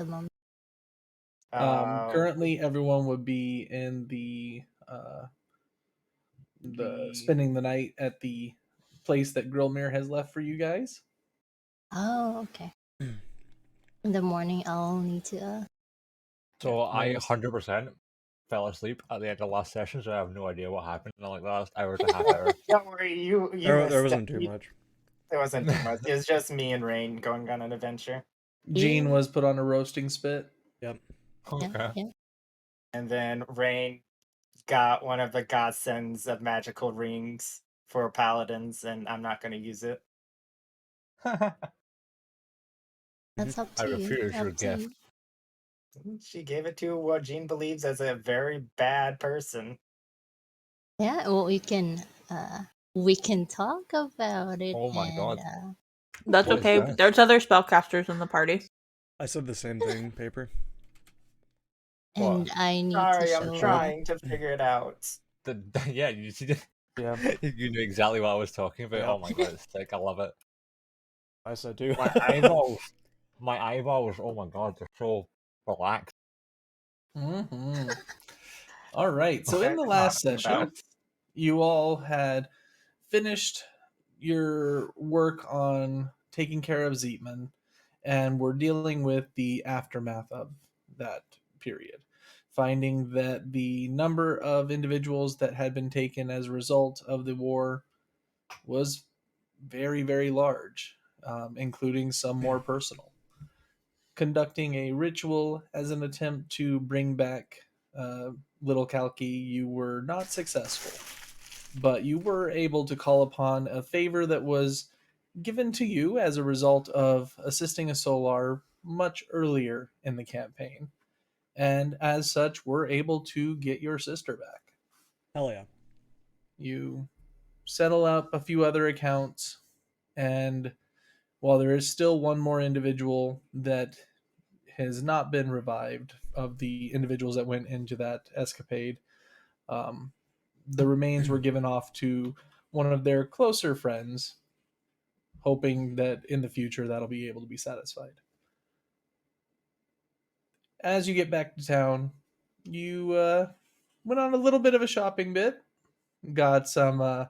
the moment? Currently, everyone would be in the spending the night at the place that Grillmere has left for you guys. Oh, okay. In the morning, I'll need to. So Yeah, I yes. 100% fell asleep at the end of the last session, so I have no idea what happened in like the last hour and a half hour. Don't worry, you There missed wasn't it. too much. There wasn't too much. It was just me and Rain going on an adventure. Jean was put on a roasting spit. Yep. Okay. Yeah. And then Rain got one of the godsends of magical rings for paladins, and I'm not going to use it. That's up I to you. refuse your Up to gift. you. She gave it to what Jean believes as a very bad person. Yeah. Well, we can talk about it. Oh my and, god. That's What is okay. that? There's other spellcasters in the party. I said the same thing, Paper. And I need Sorry, to I'm show. trying to figure it out. Yeah, you see, Yeah, you knew exactly what I was talking about. Yep. Oh my god, it's sick. I love it. I said too. My eyeballs. Oh my god, they're so relaxed. Mm-hmm. All right. So in the I'm last not session, about- you all had finished your work on taking care of Zeetman, and were dealing with the aftermath of that period, finding that the number of individuals that had been taken as a result of the war was very, very large, including some more personal. Conducting a ritual as an attempt to bring back Little Kalki, you were not successful, but you were able to call upon a favor that was given to you as a result of assisting a Solar much earlier in the campaign, and as such were able to get your sister back. Hell yeah. You settle up a few other accounts, and while there is still one more individual that has not been revived of the individuals that went into that escapade, the remains were given off to one of their closer friends, hoping that in the future that'll be able to be satisfied. As you get back to town, you went on a little bit of a shopping bit, got some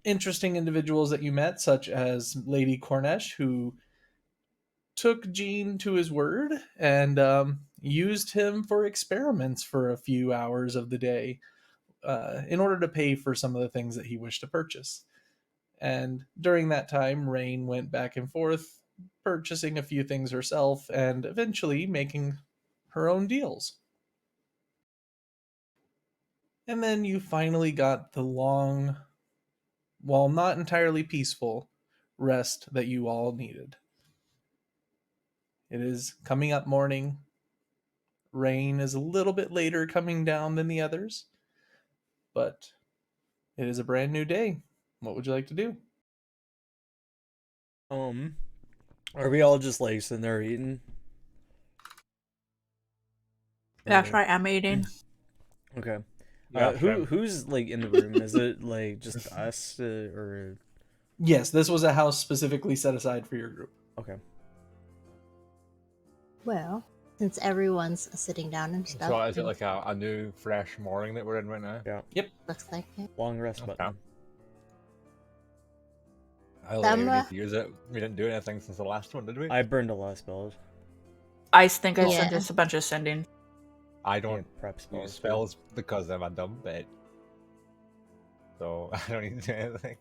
interesting individuals that you met, such as Lady Cornesh, who took Jean to his word and used him for experiments for a few hours of the day in order to pay for some of the things that he wished to purchase. And during that time, Rain went back and forth, purchasing a few things herself and eventually making her own deals. And then you finally got the long, while not entirely peaceful, rest that you all needed. It is coming up morning. Rain is a little bit later coming down than the others, but it is a brand new day. What would you like to do? Are we all just like sitting there eating? That's Or- right, I'm eating. Okay. Yeah, Who's like in the room? Is it like just us or? Yes, this was a house specifically set aside for your group. Okay. Well, since everyone's sitting down and stuff. So is it like a new, fresh morning that we're in right now? Yeah. Yep. Looks like it. Long rest Okay. button. I literally need to use it. We didn't do anything since the last one, did we? I burned a lot of spells. I think I Yeah. sent just a bunch of sending. I don't Yeah, prep spells. use spells because I'm a dumb bitch. So I don't need to do anything.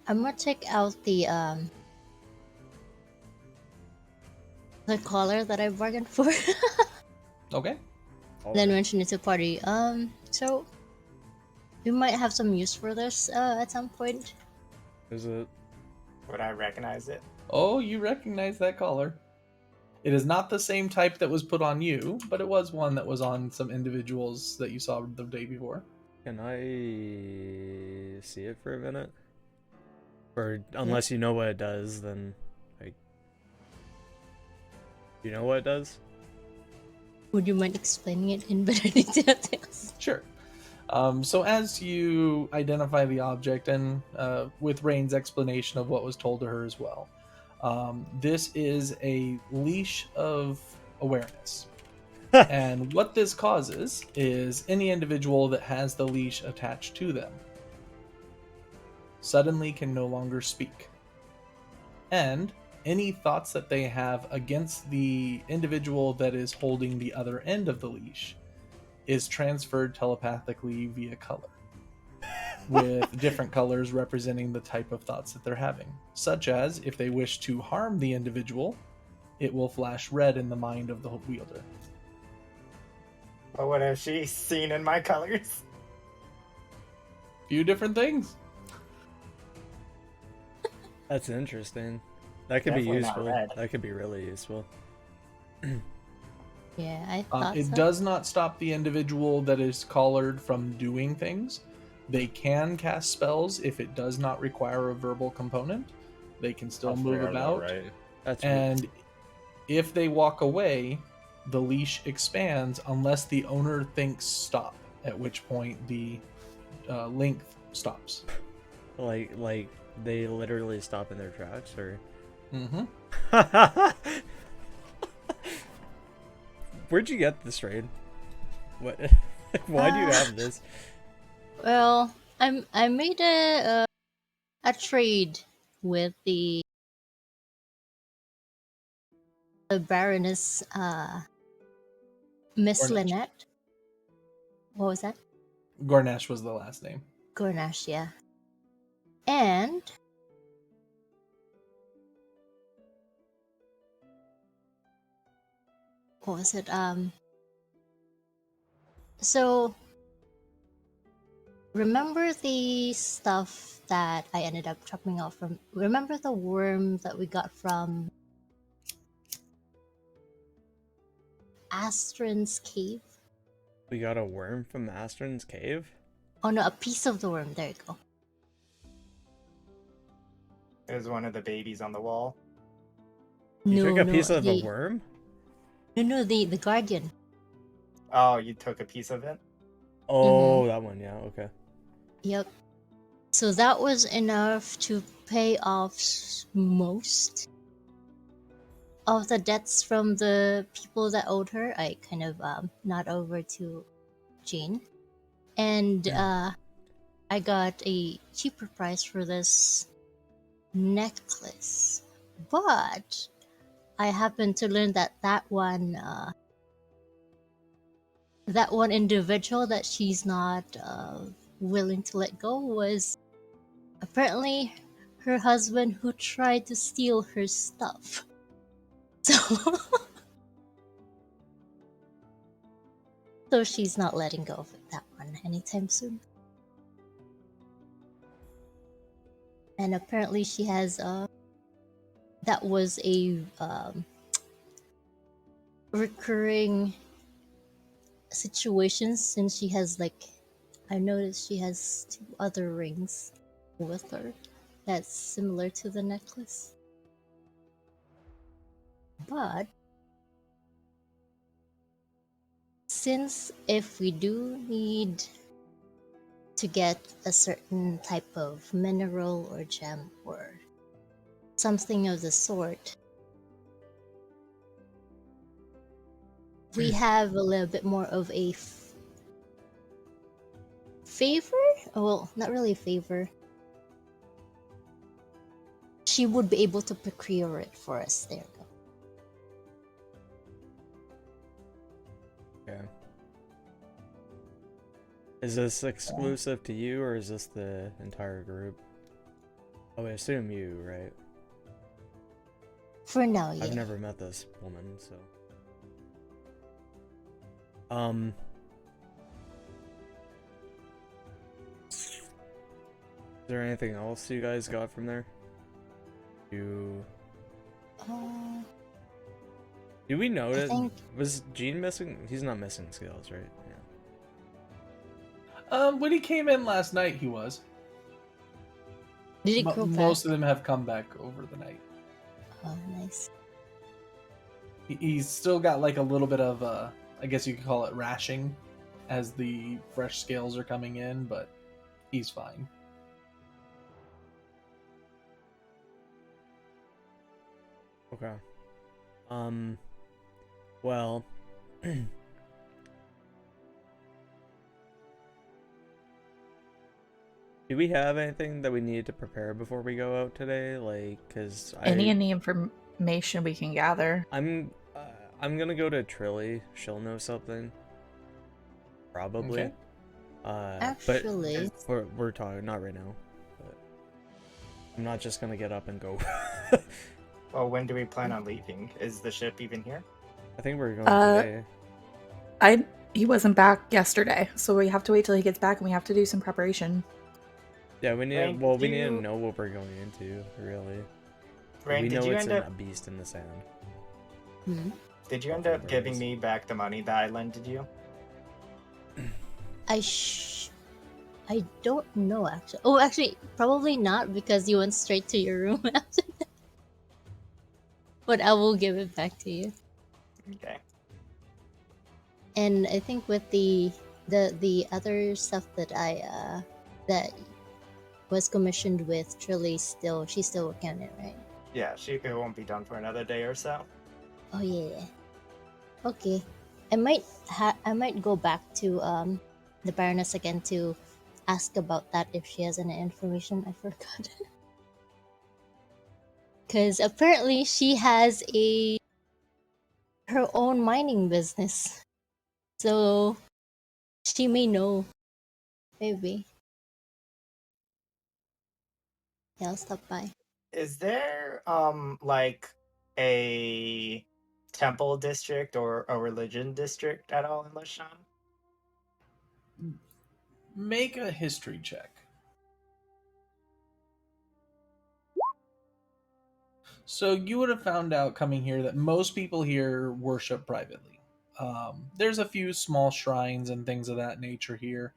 I'm gonna check out the collar that I bargained for. Okay. Then mention it to party. So we might have some use for this at some point. Is it? Would I recognize it? Oh, you recognize that collar. It is not the same type that was put on you, but it was one that was on some individuals that you saw the day before. Can I see it for a minute? Or unless you know what it does, then like, you know what it does? Would you mind explaining it in better details? Sure. So as you identify the object, and with Rain's explanation of what was told to her as well, This is a leash of awareness. And what this causes is any individual that has the leash attached to them suddenly can no longer speak. And any thoughts that they have against the individual that is holding the other end of the leash is transferred telepathically via color, with different colors representing the type of thoughts that they're having. Such as, if they wish to harm the individual, it will flash red in the mind of the wielder. But what has she seen in my colors? Few different things. That's interesting. That could Definitely be not useful. red. That could be really useful. Yeah, I thought It so. does not stop the individual that is collared from doing things. They can cast spells if it does not require a verbal component. They can still That's move fair, though, about. right? That's And if they walk away, the leash expands unless the owner thinks stop, at which point the length stops. like they literally stop in their tracks, or. Mm-hmm. Where'd you get this raid? What? Why do you have this? Well, I made a trade with the Baroness Miss Gornash. Lynette. What was that? Gornash was the last name. Gornash, yeah. And what was it? So remember the stuff that I ended up chopping off from? Remember the worm that we got from Astron's cave? We got a worm from Astron's cave? Oh no, a piece of the worm. There you go. It was one of the babies on the wall. You No, took a no, piece of the, a worm? No, the guardian. Oh, you took a piece of it? Oh, that one, yeah, okay. Yep. So that was enough to pay off most of the debts from the people that owed her. I kind of nod over to Jane, and I got a cheaper price for this necklace. But I happened to learn that that one individual that she's not willing to let go was apparently her husband who tried to steal her stuff. So, so she's not letting go of that one anytime soon. And apparently she has that was a recurring situation since she has I noticed she has 2 other rings with her that's similar to the necklace. But since if we do need to get a certain type of mineral or gem or something of the sort, we have a little bit more of a favor? Well, not really a favor. She would be able to procure it for us. There you go. Yeah. Is this exclusive to you, or is this the entire group? Oh, I assume you, right? For now, yeah. I've never met this woman, so... Is there anything else you guys got from there? Did we notice? think- Was Gene missing? He's not missing scales, right? When he came in last night, he was. Did it But grow most back? of them have come back over the night. Oh, nice. He's still got like a little bit of, I guess you could call it rashing, as the fresh scales are coming in, but he's fine. Okay. Well, do we have anything that we need to prepare before we go out today? Like, cause Any information we can gather. I'm gonna go to Trilly. She'll know something, probably. Okay. But Actually, we're talking not right now. But I'm not just gonna get up and go. Well, when do we plan on leaving? Is the ship even here? I think we're going Uh, today. He wasn't back yesterday, so we have to wait till he gets back, and we have to do some preparation. Yeah, we need. Rain, Well, did we need to you- know what we're going into. Really, Rain, we did know you it's end in up a beast in the sand. did you end Hopefully up there giving is. me back the money that I lended you? I don't know actually. Oh, actually, probably not because you went straight to your room after that. But I will give it back to you. Okay. And I think with the other stuff that that was commissioned with Trilly, she's still working on it, right? Yeah, it won't be done for another day or so. Oh yeah. Okay. I might go back to the Baroness again to ask about that if she has any information. I forgot. Because apparently she has her own mining business, so she may know. Maybe. Yeah, I'll stop by. Is there like a temple district or a religion district at all in Lashan? Make a history check. So you would have found out coming here that most people here worship privately. There's a few small shrines and things of that nature here,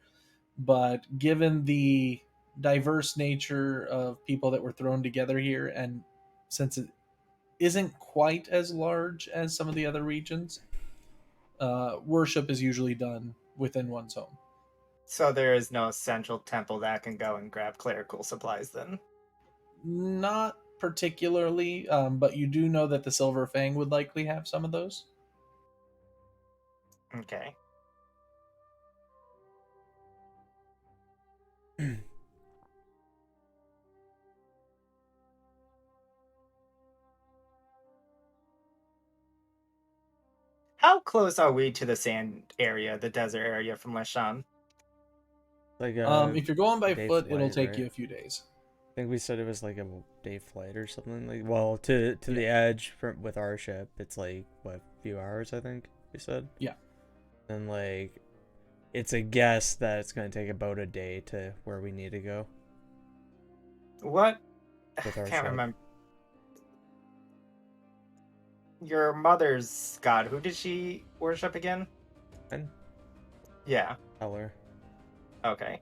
but given the diverse nature of people that were thrown together here, and since it isn't quite as large as some of the other regions, worship is usually done within one's home. So there is no central temple that can go and grab clerical supplies then? Not particularly, but you do know that the Silver Fang would likely have some of those. Okay. How close are we to the sand area, the desert area from Lashan? Like If you're going by day foot, it'll flight, take right? you a few days. I think we said it was like a day flight or something. Like, well, to the edge with our ship, it's like what, a few hours, I think we said. Yeah. And like, it's a guess that it's gonna take about a day to where we need to go. What? With our Can't ship. remember. Your mother's god, who did she worship again? And Yeah. tell her. Okay.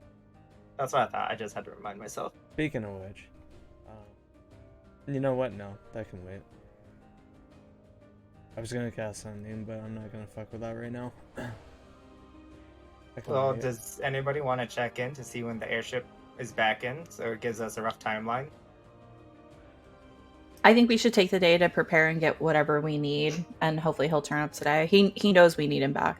That's what I thought. I just had to remind myself. Speaking of which, you know what? No, that can wait. I was gonna cast something, but I'm not gonna fuck with that right now. That can Well, wait. does anybody want to check in to see when the airship is back in, so it gives us a rough timeline? I think we should take the day to prepare and get whatever we need, and hopefully he'll turn up today. He knows we need him back.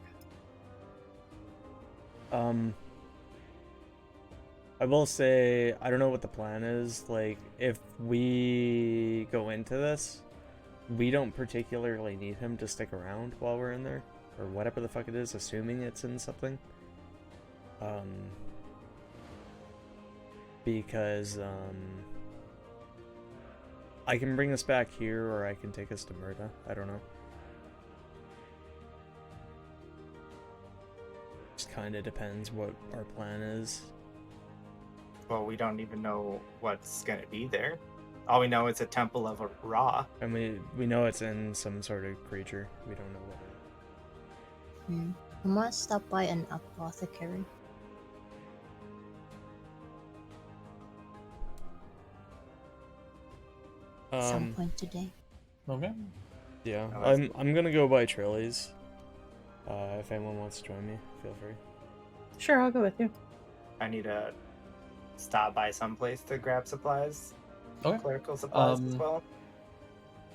I will say, I don't know what the plan is. Like, if we go into this, we don't particularly need him to stick around while we're in there, or whatever the fuck it is, assuming it's in something. Because, I can bring us back here, or I can take us to Murda. I don't know. Just kind of depends what our plan is. Well, we don't even know what's gonna be there. All we know is a temple of Ra. And we know it's in some sort of creature. We don't know what. I might stop by an apothecary. Some point today. Okay. Yeah, Oh, that's I'm gonna go by Trilly's. If anyone wants to join me, feel free. Sure, I'll go with you. I need to stop by someplace to grab supplies. Okay. Clerical supplies as Um, well.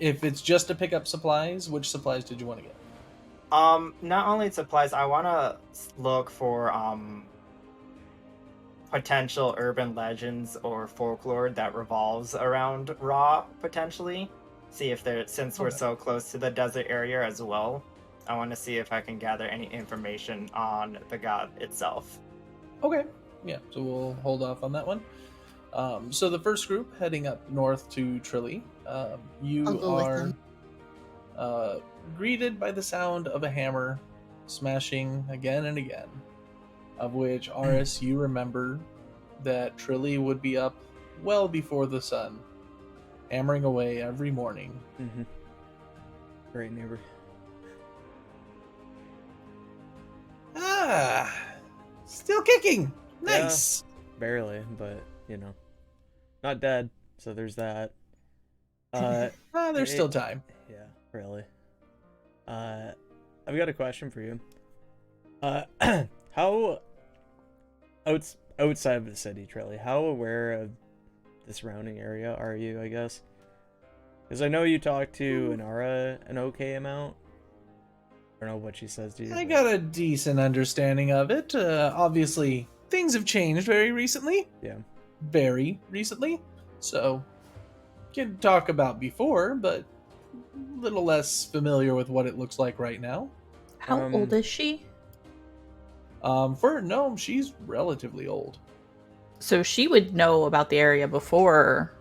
If it's just to pick up supplies, which supplies did you want to get? Not only supplies, I want to look for potential urban legends or folklore that revolves around Ra potentially. See if there, since we're Okay. so close to the desert area as well, I want to see if I can gather any information on the god itself. Okay. Yeah, so we'll hold off on that one. So the first group heading up north to Trilly, I'll you go with are them. greeted by the sound of a hammer smashing again and again, of which, Aris, you remember that Trilly would be up well before the sun, hammering away every morning. Mm-hmm. Great neighbor. Ah, still kicking. Nice. Barely, but not dead. So there's that. There's Hey- still time. Yeah, really. I've got a question for you. How outside of the city, Trilly, how aware of the surrounding area are you, I guess? Because I know you talk to Inara an okay amount. I don't know what she says to you. I but- got a decent understanding of it. Obviously, things have changed very recently. Yeah. Very recently. So, can talk about before, but a little less familiar with what it looks like right now. How old is she? For a gnome, she's relatively old. So she would know about the area before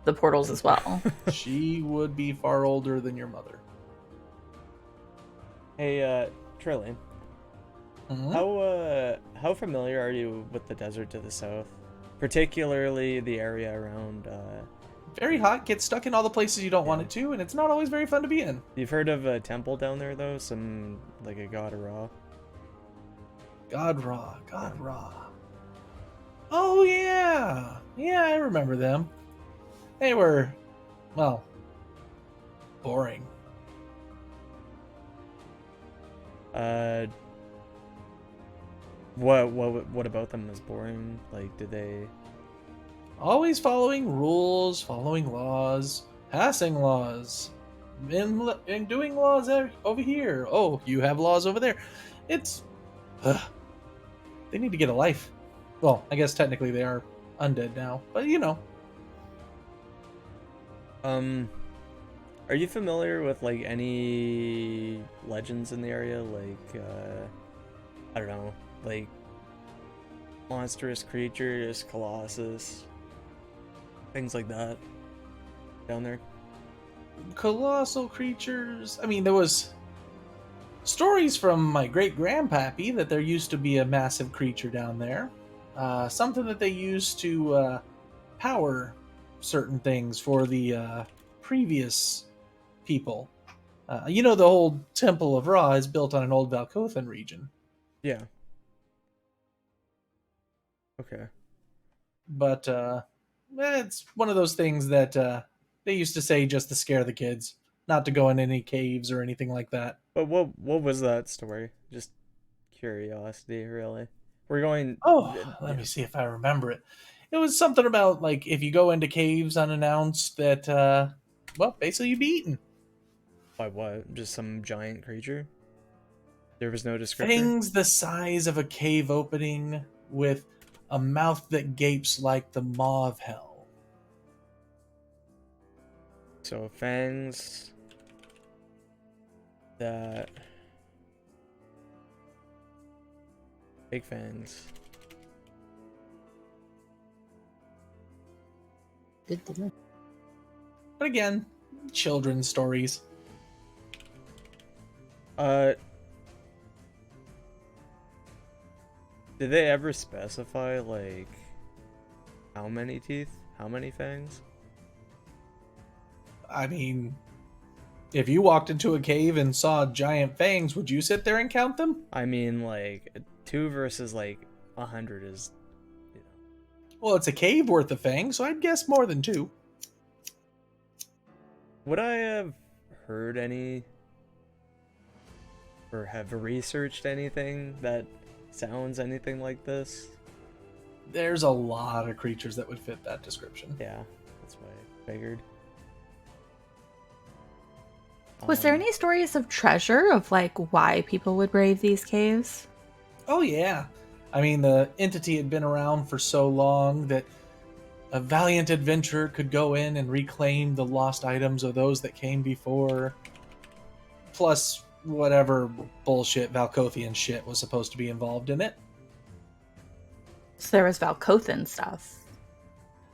the portals as well. She would be far older than your mother. Hey, Trilly, Mhm. how familiar are you with the desert to the south, particularly the area around? Very hot, gets stuck in all the places you don't want Yeah. it to, and it's not always very fun to be in. You've heard of a temple down there though, like a god of Ra. God Ra. Oh yeah, yeah, I remember them. They were, well, boring. What about them is boring? Like, did they? Always following rules, following laws, passing laws, and doing laws over here. Oh, you have laws over there. It's, they need to get a life. Well, I guess technically they are undead now, but Are you familiar with like any legends in the area? Like, I don't know, like monstrous creatures, colossus, things like that down there. colossal creatures. I mean, there was stories from my great grandpappy that there used to be a massive creature down there, something that they used to power certain things for the previous people. The whole Temple of Ra is built on an old Valkothan region, Yeah. Okay. but it's one of those things that they used to say just to scare the kids, not to go in any caves or anything like that. But what was that story? Just curiosity, really. We're going. Oh, yeah. let me see if I remember it. It was something about like if you go into caves unannounced that well, basically you'd be eaten. By what? Just some giant creature? There was no description. Things the size of a cave opening with a mouth that gapes like the maw of hell. So fangs that big fangs. Good to know. But again, children's stories. Did they ever specify like how many teeth? How many fangs? I mean, if you walked into a cave and saw giant fangs, would you sit there and count them? I mean, like 2 versus like 100 is. Well, it's a cave worth of fangs, so I'd guess more than 2. Would I have heard any or have researched anything that sounds anything like this? There's a lot of creatures that would fit that description. Yeah, that's what I figured. Was there any stories of treasure of like why people would brave these caves? Oh yeah. I mean, the entity had been around for so long that a valiant adventurer could go in and reclaim the lost items of those that came before, plus whatever bullshit Valkothian shit was supposed to be involved in it. So there was Valkothan stuff.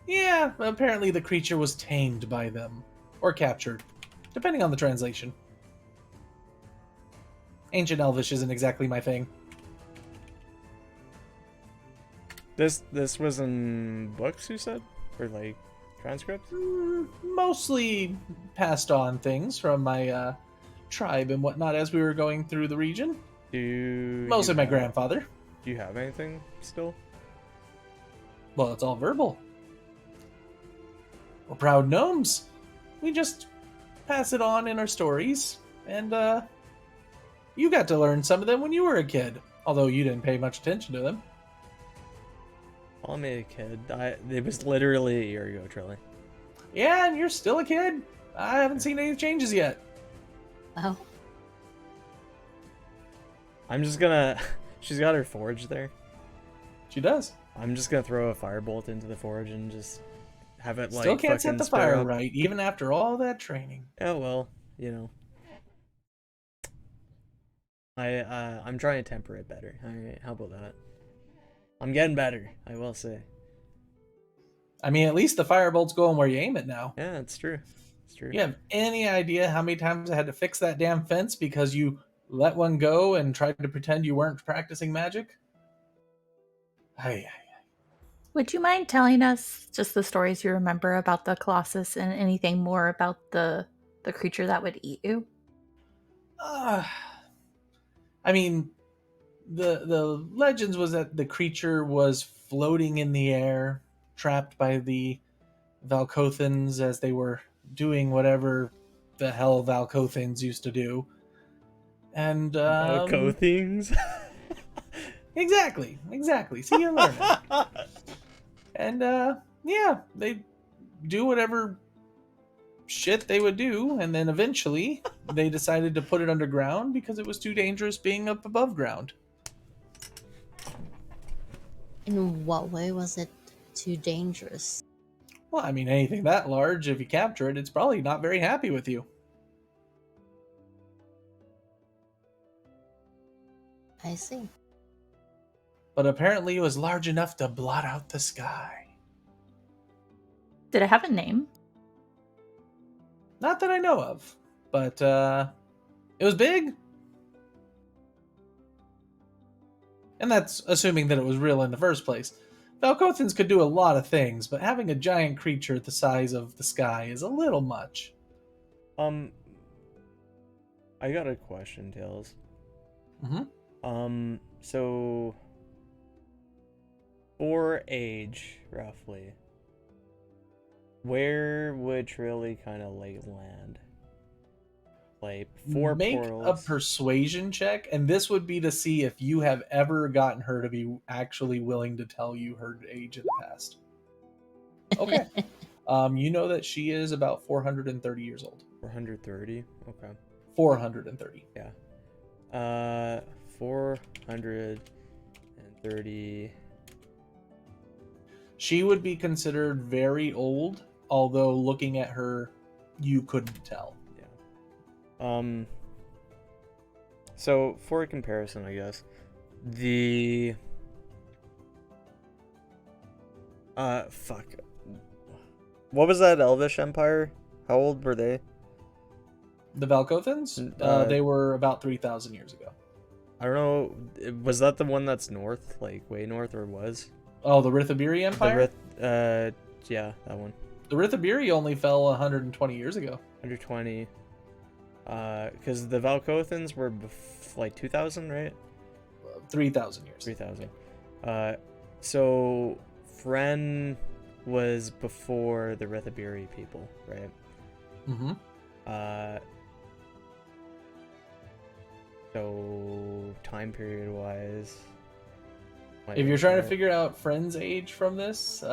Yeah, apparently the creature was tamed by them, or captured, depending on the translation. Ancient Elvish isn't exactly my thing. This was in books, you said, or like transcripts? Mostly passed on things from my tribe and whatnot as we were going through the region. Mostly my grandfather. Do you have anything still? Well, it's all verbal. We're proud gnomes. We just pass it on in our stories, and you got to learn some of them when you were a kid, although you didn't pay much attention to them. Call me a kid. It was literally a year ago, Trilly. Yeah, and you're still a kid. I haven't seen any changes yet. Wow. I'm just gonna... She's got her forge there. She does. I'm just gonna throw a firebolt into the forge and just have it like Still can't set fucking the spare fire up. right, even after all that training. Yeah, well, you know. I'm trying to temper it better. Alright, how about that? I'm getting better, I will say. I mean, at least the firebolt's going where you aim it now. Yeah, it's true. It's true. You have any idea how many times I had to fix that damn fence because you let one go and tried to pretend you weren't practicing magic? Hey. Would you mind telling us just the stories you remember about the Colossus and anything more about the creature that would eat you? I mean, the legends was that the creature was floating in the air, trapped by the Valkothans as they were doing whatever the hell Valkothans used to do. And things. Exactly. See, you learn it. And yeah, they do whatever shit they would do, and then eventually they decided to put it underground because it was too dangerous being up above ground. In what way was it too dangerous? Well, I mean, anything that large, if you capture it, it's probably not very happy with you. I see. But apparently it was large enough to blot out the sky. Did it have a name? Not that I know of, but it was big. And that's assuming that it was real in the first place. Valkothans could do a lot of things, but having a giant creature the size of the sky is a little much. I got a question, Tails. Mm-hmm. So for age, roughly, where would Trilly kind of like land? Like four Make portals. a persuasion check, and this would be to see if you have ever gotten her to be actually willing to tell you her age in the past. Okay. You know that she is about 430 years old. 430. Okay. 430. Yeah. 430. She would be considered very old, although looking at her, you couldn't tell. Yeah. So for a comparison, I guess, the fuck. What was that Elvish Empire? How old were they? The Valkothans? They were about 3,000 years ago. I don't know. Was that the one that's north, like way north, or was? Oh, the Rithabiri Empire? Yeah, that one. The Rithabiri only fell 120 years ago. 120. Because the Valkothans were like 2,000, right? 3,000 years. 3,000. So Fren was before the Rithabiri people, right? Mm-hmm. So time period wise, if you're trying to figure out Friend's age from this,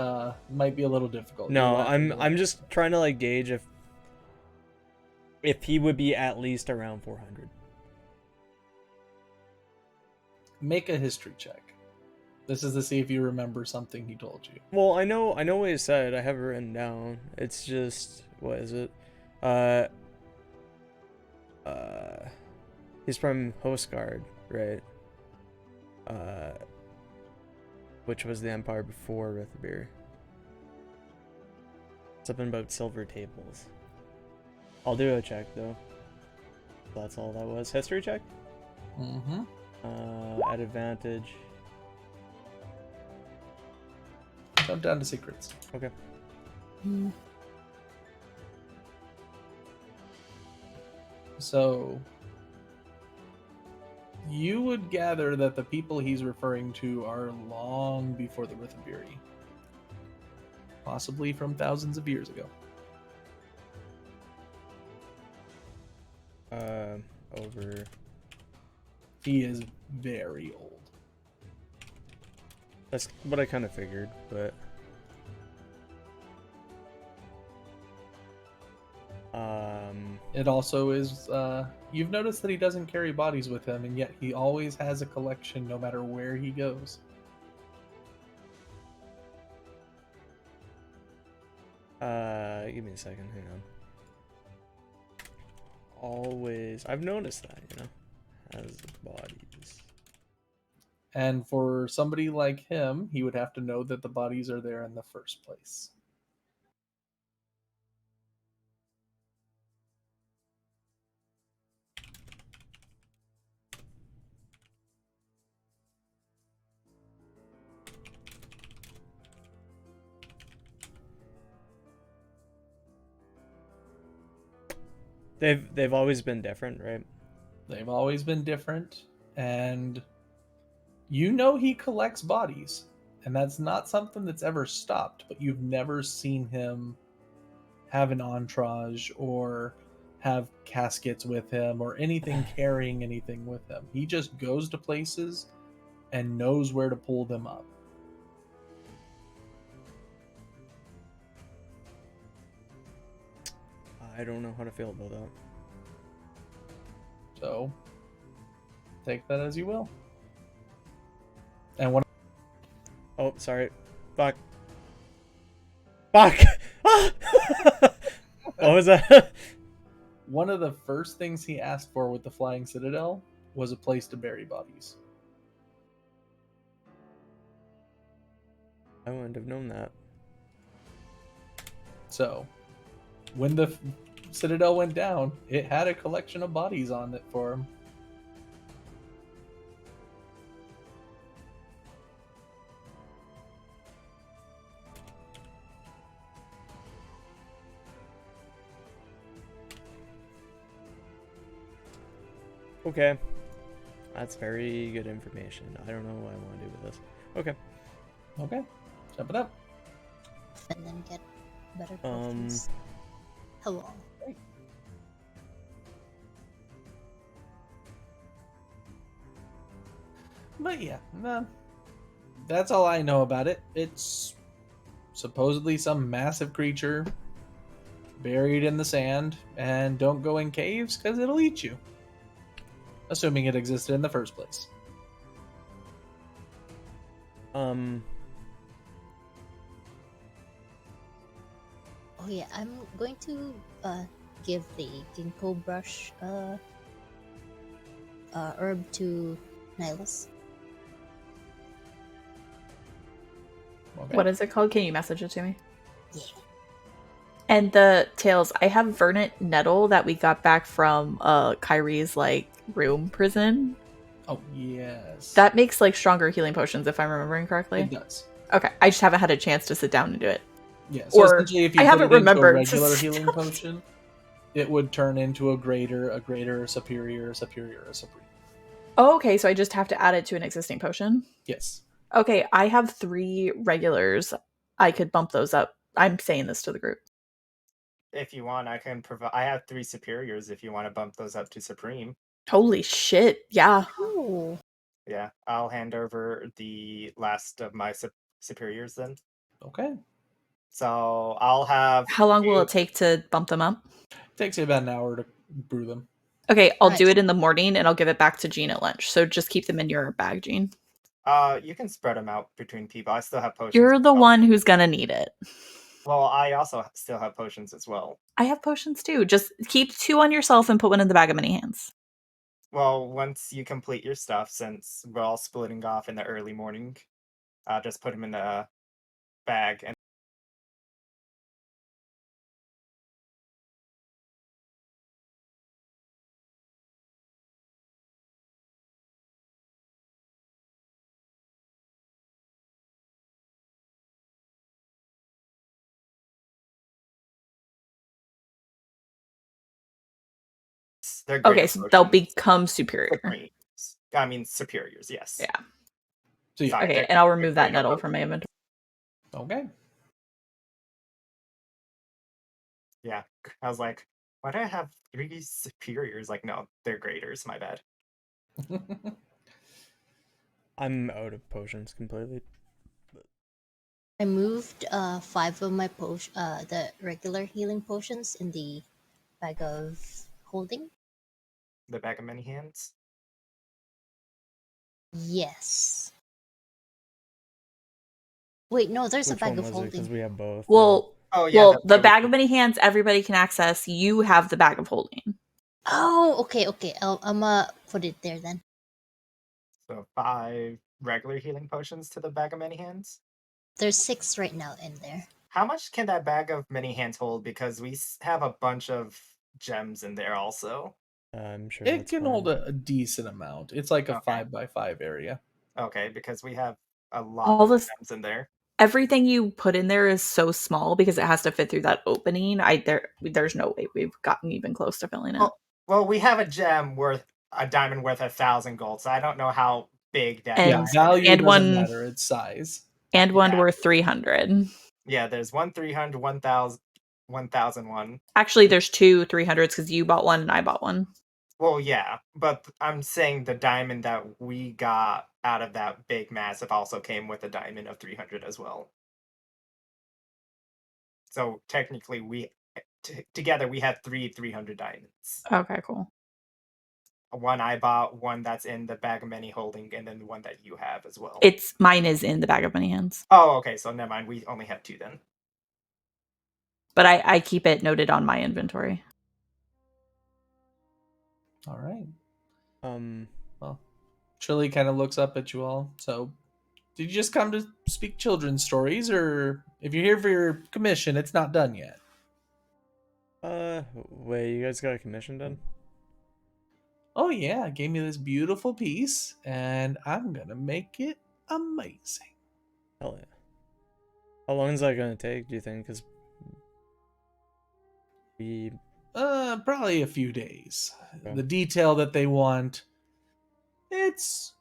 might be a little difficult. No, I'm just trying to like gauge if if he would be at least around 400. Make a history check. This is to see if you remember something he told you. Well, I know what he said. I have it written down. It's just, what is it? He's from Hostgard, right? Which was the empire before Rithbeer. Something about silver tables. I'll do a check though. That's all that was. History check? Mm-hmm. At advantage. Jump down to secrets. Okay. So you would gather that the people he's referring to are long before the Rithbiri. Possibly from thousands of years ago. Over. He is very old. That's what I kind of figured, but It also is, you've noticed that he doesn't carry bodies with him, and yet he always has a collection no matter where he goes. Give me a second, hang on. Always, I've noticed that, you know, has bodies. And for somebody like him, he would have to know that the bodies are there in the first place. They've always been different, right? They've always been different, and you know he collects bodies, and that's not something that's ever stopped, but you've never seen him have an entourage or have caskets with him or anything carrying anything with him. He just goes to places and knows where to pull them up. I don't know how to feel about that. So take that as you will. And one Oh, sorry. Fuck. Fuck! Ah! What was that? one of the first things he asked for with the Flying Citadel was a place to bury bodies. I wouldn't have known that. So when the Citadel went down, it had a collection of bodies on it for him. Okay. That's very good information. I don't know what I want to do with this. Okay. Okay, jump it up. And then get better trophies. Hello. But yeah, no, that's all I know about it. It's supposedly some massive creature buried in the sand, and don't go in caves because it'll eat you. Assuming it existed in the first place. Oh yeah, I'm going to give the ginkgo brush herb to Nihilus. Okay. What is it called? Can you message it to me? Yeah. And the tails, I have Verdant Nettle that we got back from Kyrie's room prison. Oh yes. That makes stronger healing potions, if I'm remembering correctly. It does. Okay, I just haven't had a chance to sit down and do it. Yeah. So Or essentially, if you I put haven't it into a remembered to regular sit healing down. potion, it would turn into a greater, superior, supreme. Oh, okay, so I just have to add it to an existing potion. Yes. Okay, I have 3 regulars. I could bump those up. I'm saying this to the group. If you want, I can provide. I have 3 superiors. If you want to bump those up to supreme, Holy shit! Yeah. Ooh. yeah, I'll hand over the last of my superiors then. Okay. So I'll have. How long will you- it take to bump them up? Takes you about an hour to brew them. Okay, I'll do Nice. it in the morning and I'll give it back to Jean at lunch. So just keep them in your bag, Jean. You can spread them out between people. I still have potions. You're as the well. one who's gonna need it. Well, I also still have potions as well. I have potions too. Just keep 2 on yourself and put one in the bag of many hands. Well, once you complete your stuff, since we're all splitting off in the early morning, just put them in the bag and they're great. Okay, so they'll become superior. I mean superiors, yes. Yeah. So yeah. Sorry, Okay, they're and I'll remove that great nettle potions. from my inventory. Okay. Yeah, I was like, why do I have 3 superiors? Like, no, they're graders. My bad. I'm out of potions completely. I moved 5 of my the regular healing potions in the bag of holding. The bag of many hands. Yes. Wait, no, there's Which a bag one of was it? Because holding. we have both. Well, Oh yeah, well, the bag bag of many hands everybody can access. You have the bag of holding. Oh, okay. I'm gonna put it there then. So 5 regular healing potions to the bag of many hands. There's 6 right now in there. How much can that bag of many hands hold? Because we have a bunch of gems in there also. I'm sure It that's can fine. hold a decent amount. It's like a Okay. 5x5 area. Okay, because we have a lot All of this, gems in there. everything you put in there is so small because it has to fit through that opening. There's no way we've gotten even close to filling it. Well, we have a gem worth a diamond worth 1,000 gold, so I don't know how big that And- Yeah, diamond value and doesn't one- matter. It's size. And one Yeah. worth 300. Yeah, there's 1 300, 1,000, 1,001. Actually, there's 2 300s because you bought one and I bought one. Well, yeah, but I'm saying the diamond that we got out of that big massive also came with a diamond of 300 as well. So technically, we together we have 300 diamonds. Okay, cool. One I bought, one that's in the bag of many holding, and then the one that you have as well. Mine is in the bag of many hands, Oh, okay. So never mind. We only have 2 then. but I keep it noted on my inventory. All right. Well, Trilly kind of looks up at you all. So, did you just come to speak children's stories, or if you're here for your commission, it's not done yet? wait, you guys got a commission done? Oh yeah, gave me this beautiful piece, and I'm gonna make it amazing. Hell yeah. How long is that gonna take, do you think? Because we... Probably a few days. Okay. The detail that they want, it's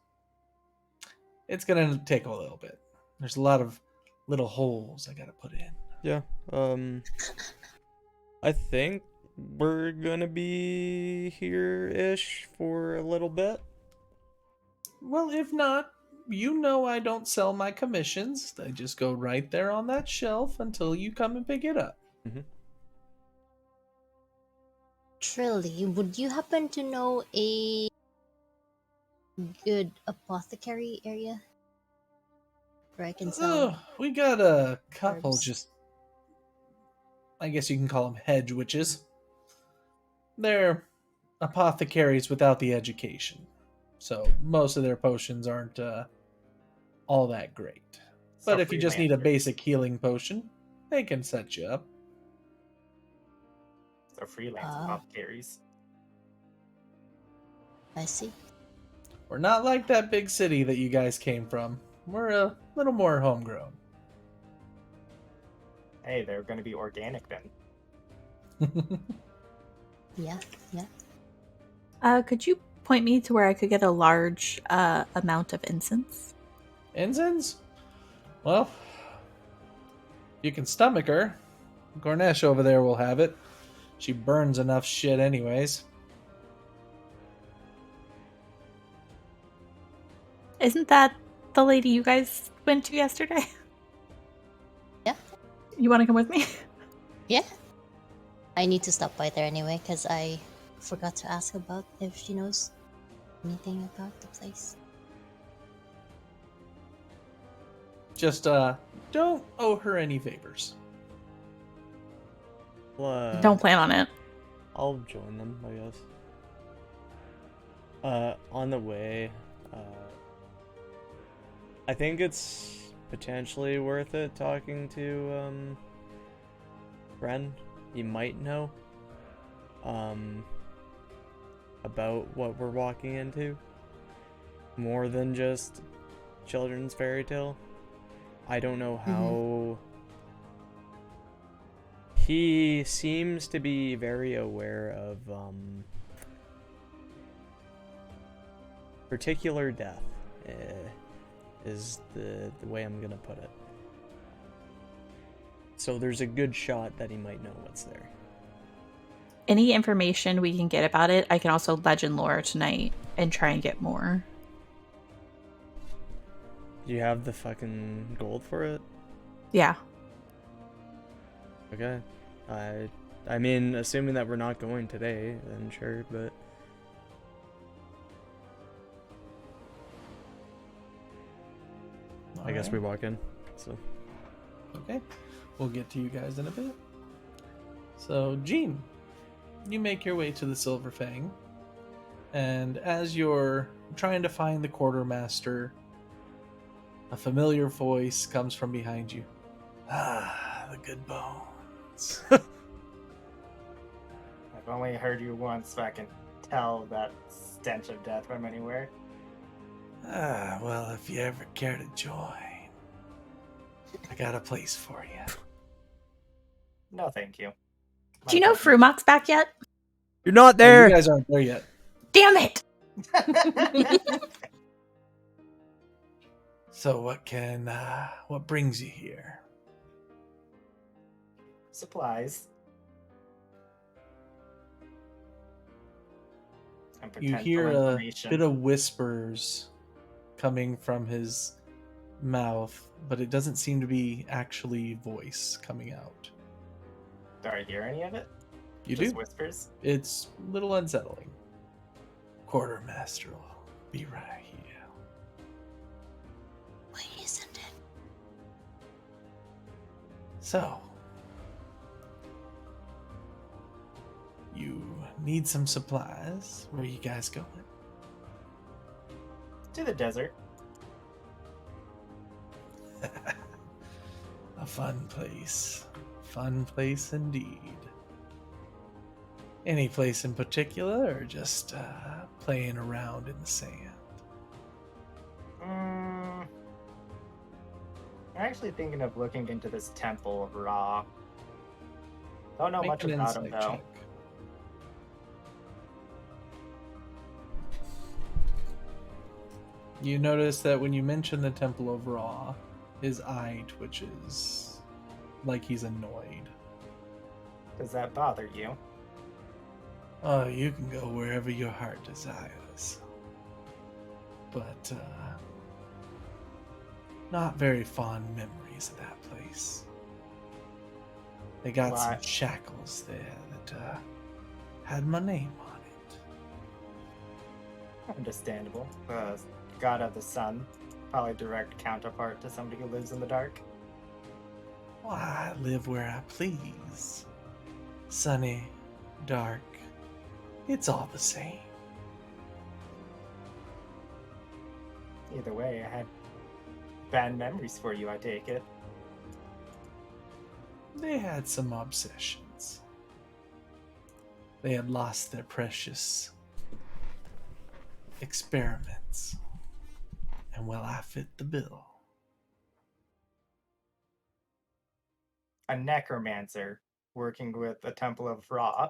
gonna take a little bit. There's a lot of little holes I gotta put in. Yeah, I think we're gonna be here-ish for a little bit. Well, if not, you know I don't sell my commissions. They just go right there on that shelf until you come and pick it up. Mm-hmm. Trilly, would you happen to know a good apothecary area where I can sell? We got a couple herbs? just, I guess you can call them hedge witches. They're apothecaries without the education. So most of their potions aren't all that great. So But if you just need a freelancers. basic healing potion, they can set you up. So freelance Ah. apothecaries. I see. We're not like that big city that you guys came from. We're a little more homegrown. Hey, they're going to be organic then. Yeah. Could you point me to where I could get a large amount of incense? Incense? Well, you can stomach her. Gornesh over there will have it. She burns enough shit anyways. Isn't that the lady you guys went to yesterday? Yeah. You want to come with me? Yeah. I need to stop by there anyway because I forgot to ask about if she knows anything about the place. Just don't owe her any favors. Don't plan on it. I'll join them, I guess. On the way, I think it's potentially worth it talking to, Ren. He might know, about what we're walking into. More than just children's fairy tale. I don't know how... He seems to be very aware of, particular death, is the way I'm gonna put it. So there's a good shot that he might know what's there. Any information we can get about it, I can also legend lore tonight and try and get more. Do you have the fucking gold for it? Yeah. Okay. I mean, assuming that we're not going today, then sure, but... I guess we walk in, so... Okay. We'll get to you guys in a bit. So, Jean, you make your way to the Silver Fang, and as you're trying to find the quartermaster, a familiar voice comes from behind you. Ah, the good bones. I've only heard you once, so I can tell that stench of death from anywhere. Ah, well, if you ever care to join, I got a place for you. No, thank you. Do you know Frumock's back yet? You're not Oh, there! you guys aren't there yet. Damn it! So what brings you here? Supplies. And You potential hear a information. bit of whispers coming from his mouth, but it doesn't seem to be actually voice coming out. Do I hear any of it? You Just do? whispers? It's a little unsettling. Quartermaster will be right here. Why isn't it? So, you need some supplies. Where are you guys going? To the desert. A fun place. Fun place indeed. Any place in particular, or just playing around in the sand? I'm actually thinking of looking into this temple of Ra. Don't know Make much an about him, insight though. check. You notice that when you mention the Temple of Ra, his eye twitches like he's annoyed. Does that bother you? Oh, you can go wherever your heart desires. But, not very fond memories of that place. They got Why? some shackles there that, had my name on it. Understandable. God of the Sun. Probably direct counterpart to somebody who lives in the dark. Why, I live where I please. Sunny, dark, it's all the same. Either way, I had bad memories for you, I take it. They had some obsessions. They had lost their precious experiments. And well, I fit the bill. A necromancer working with the Temple of Ra.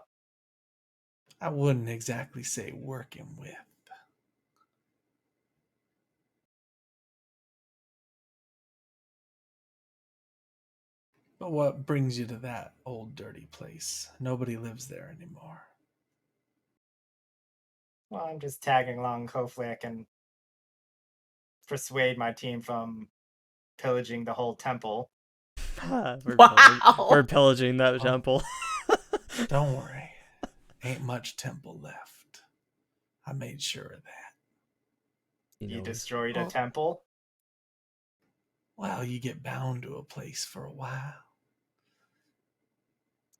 I wouldn't exactly say working with. But what brings you to that old dirty place? Nobody lives there anymore. Well, I'm just tagging along Koflik and persuade my team from pillaging the whole temple. we're Wow. we're pillaging that temple. Don't worry. Ain't much temple left. I made sure of that. You knows. destroyed a Oh. temple? Well, you get bound to a place for a while.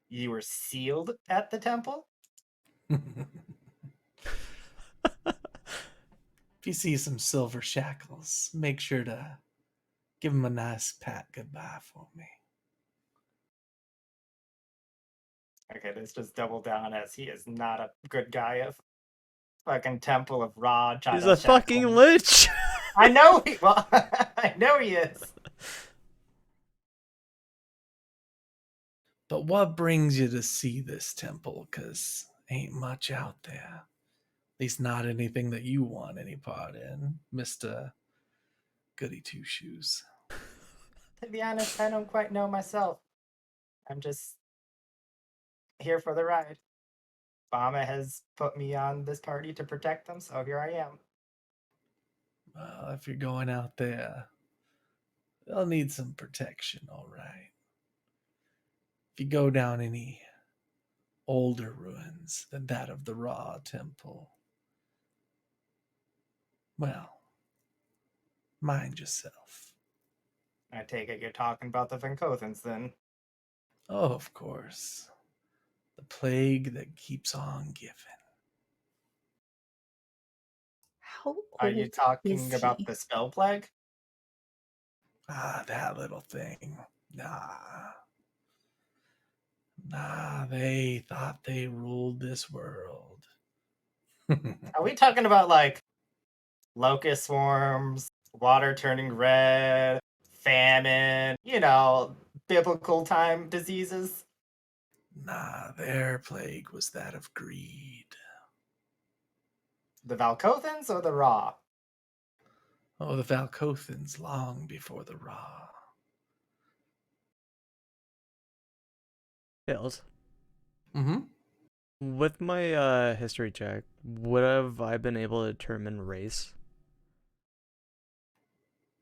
You were sealed at the temple? If you see some silver shackles, make sure to give him a nice pat goodbye for me. Okay, let's just double down as he is not a good guy of fucking Temple of Ra. He's a fucking lich. I know he. Well, I know he is. But what brings you to see this temple? 'Cause ain't much out there. At least not anything that you want any part in, Mr. Goody Two Shoes. To be honest, I don't quite know myself. I'm just here for the ride. Bama has put me on this party to protect them, so here I am. Well, if you're going out there, they'll need some protection, all right. If you go down any older ruins than that of the Ra Temple, well, mind yourself. I take it you're talking about the Venkothans then. Oh, of course. The plague that keeps on giving. How Are you old talking is about he? the spell plague? Ah, that little thing. Nah. Nah, they thought they ruled this world. Are we talking about like locust swarms, water turning red, famine, biblical time diseases? Nah, their plague was that of greed. The Valkothans or the Ra? Oh, the Valkothans long before the Ra. Tails. Mm-hmm. With my history check, would have I been able to determine race?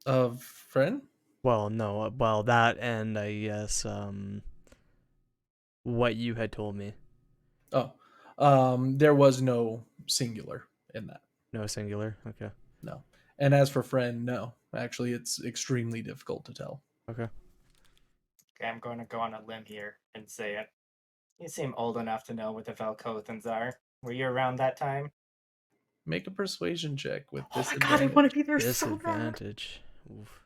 Of friend? Well, no. Well, that and I guess what you had told me. Oh, there was no singular in that. No singular. Okay. No. And as for friend, no. Actually, it's extremely difficult to tell. Okay. Okay, I'm going to go on a limb here and say it. You seem old enough to know what the Valkothans are. Were you around that time? Make a persuasion check with Oh my god, I disadvantage. want to be there so bad. Disadvantage. Oof.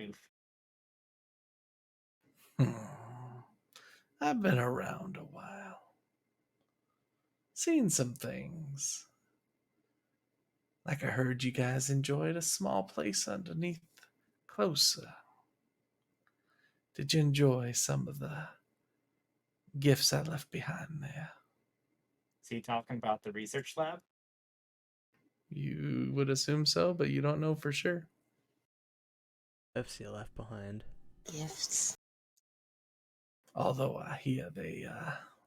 Oof. I've been around a while. Seen some things. Like I heard you guys enjoyed a small place underneath closer. Did you enjoy some of the gifts I left behind there? Is he talking about the research lab? You would assume so, but you don't know for sure. FC left behind. Gifts. Although I hear they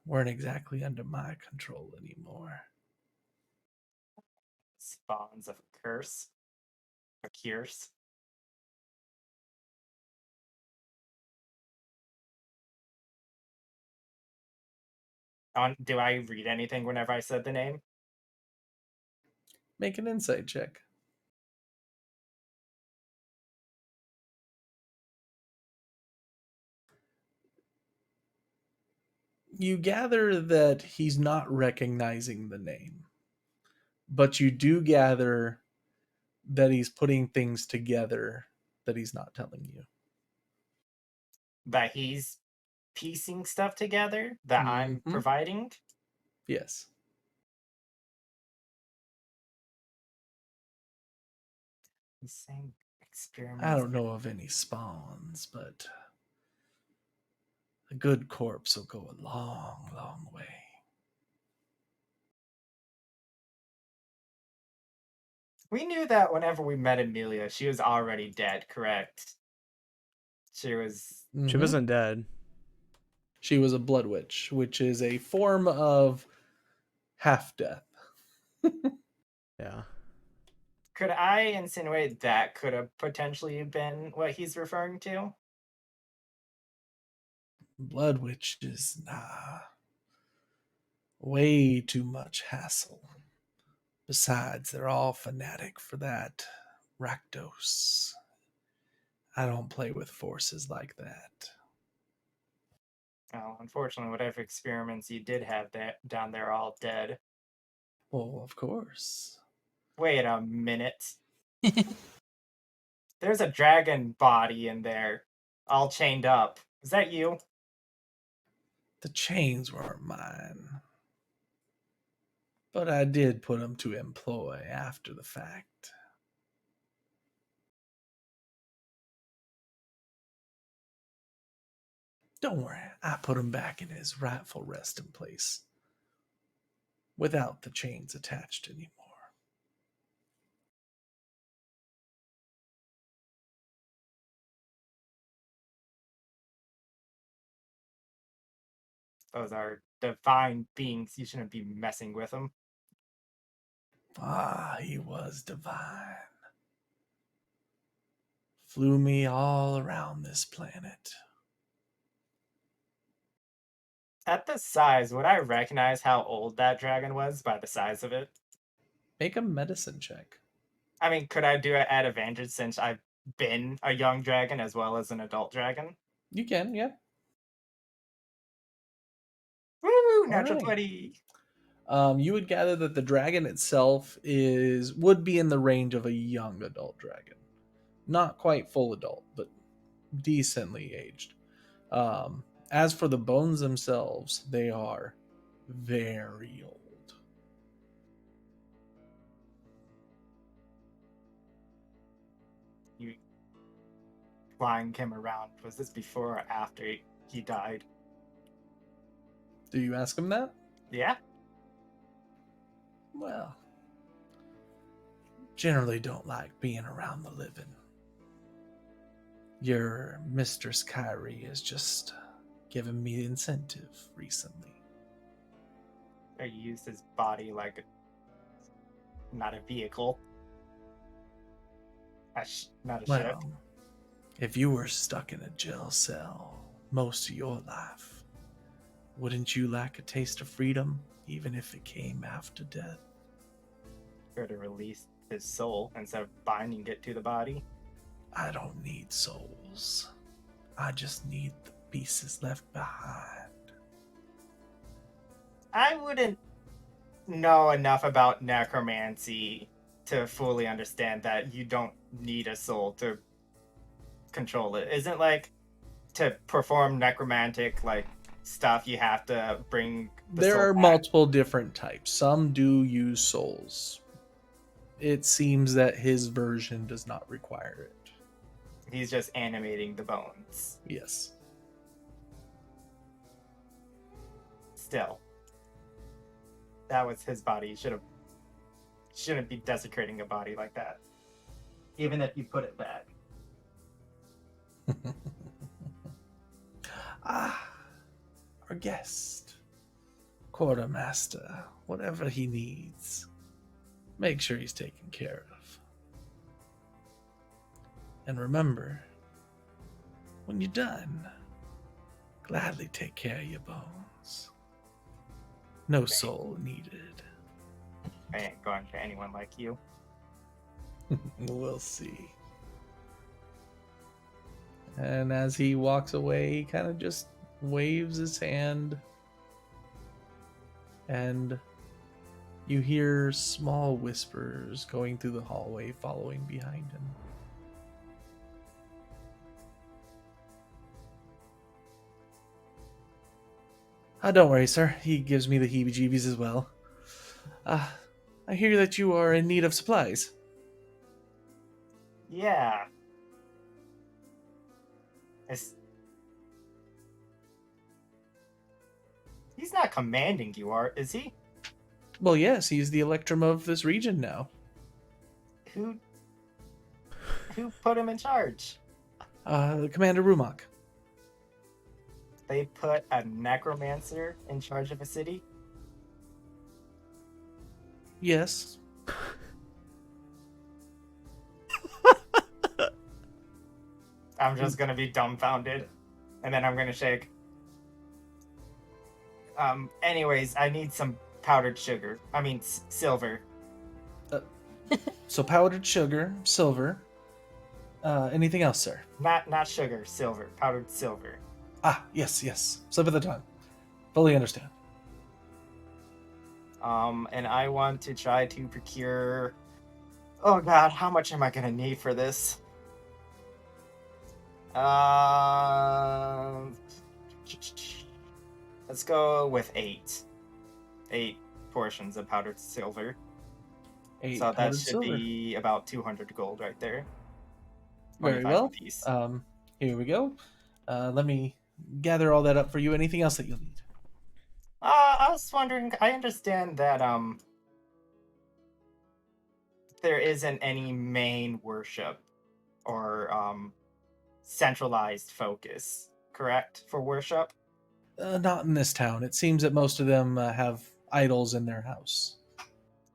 weren't exactly under my control anymore. Spawns of a curse. A curse. Do I read anything whenever I said the name? Make an insight check. You gather that he's not recognizing the name, but you do gather that he's putting things together that he's not telling you. That he's piecing stuff together that I'm Mhm. providing? Yes. He's saying experiments. I don't know of any spawns, but a good corpse will go a long, long way. We knew that whenever we met Amelia, she was already dead, correct? She was. She Mhm. wasn't dead. She was a blood witch, which is a form of half death. Yeah. Could I insinuate that could have potentially been what he's referring to? Blood witches, nah. Way too much hassle. Besides, they're all fanatic for that Rakdos. I don't play with forces like that. Oh, unfortunately, whatever experiments you did have down there are all dead. Well, of course. Wait a minute. There's a dragon body in there, all chained up. Is that you? The chains weren't mine. But I did put them to employ after the fact. Don't worry, I put him back in his rightful resting place. Without the chains attached anymore. Those are divine beings. You shouldn't be messing with them. Ah, he was divine. Flew me all around this planet. At the size, would I recognize how old that dragon was by the size of it? Make a medicine check. I mean, could I do it at advantage since I've been a young dragon as well as an adult dragon? You can, yeah. Woo! Natural Alright. 20. You would gather that the dragon itself would be in the range of a young adult dragon. Not quite full adult, but decently aged. As for the bones themselves, they are very old. You flying him around. Was this before or after he died? Do you ask him that? Yeah? Well, generally don't like being around the living. Your Mistress Kyrie has just given me incentive recently. Or you used his body like not a vehicle. Not a ship. Well, if you were stuck in a jail cell most of your life, wouldn't you like a taste of freedom, even if it came after death? Or to release his soul instead of binding it to the body. I don't need souls. I just need the pieces left behind. I wouldn't know enough about necromancy to fully understand that you don't need a soul to control it. Isn't like to perform necromantic like stuff you have to bring the There soul are back? multiple different types. Some do use souls. It seems that his version does not require it. He's just animating the bones. Yes. Still. That was his body. He shouldn't be desecrating a body like that. Even if you put it back. Ah, our guest. Quartermaster, whatever he needs. Make sure he's taken care of. And remember, when you're done, gladly take care of your bones. No soul needed. I ain't going for anyone like you. We'll see. And as he walks away, he kind of just waves his hand. And you hear small whispers going through the hallway following behind him. Don't worry, sir. He gives me the heebie-jeebies as well. I hear that you are in need of supplies. Yeah. He's not commanding you, is he? Well, yes, he's the Electrum of this region now. Who put him in charge? Commander Rumak. They put a necromancer in charge of a city? Yes. I'm just gonna be dumbfounded. And then I'm gonna shake. Anyways, I need some powdered sugar. I mean, silver. So powdered sugar, silver. Anything else, sir? Not sugar, silver. Powdered silver. Ah, yes. Slip of the tongue. Fully understand. And I want to try to procure. Oh God, how much am I gonna need for this? Let's go with 8. 8 portions of powdered silver. 8 So that powdered should silver. be about 200 gold right there. Very 25 well. apiece. Here we go. Let me gather all that up for you. Anything else that you'll need? I was wondering. I understand that there isn't any main worship or centralized focus, correct, for worship? Not in this town. It seems that most of them have idols in their house.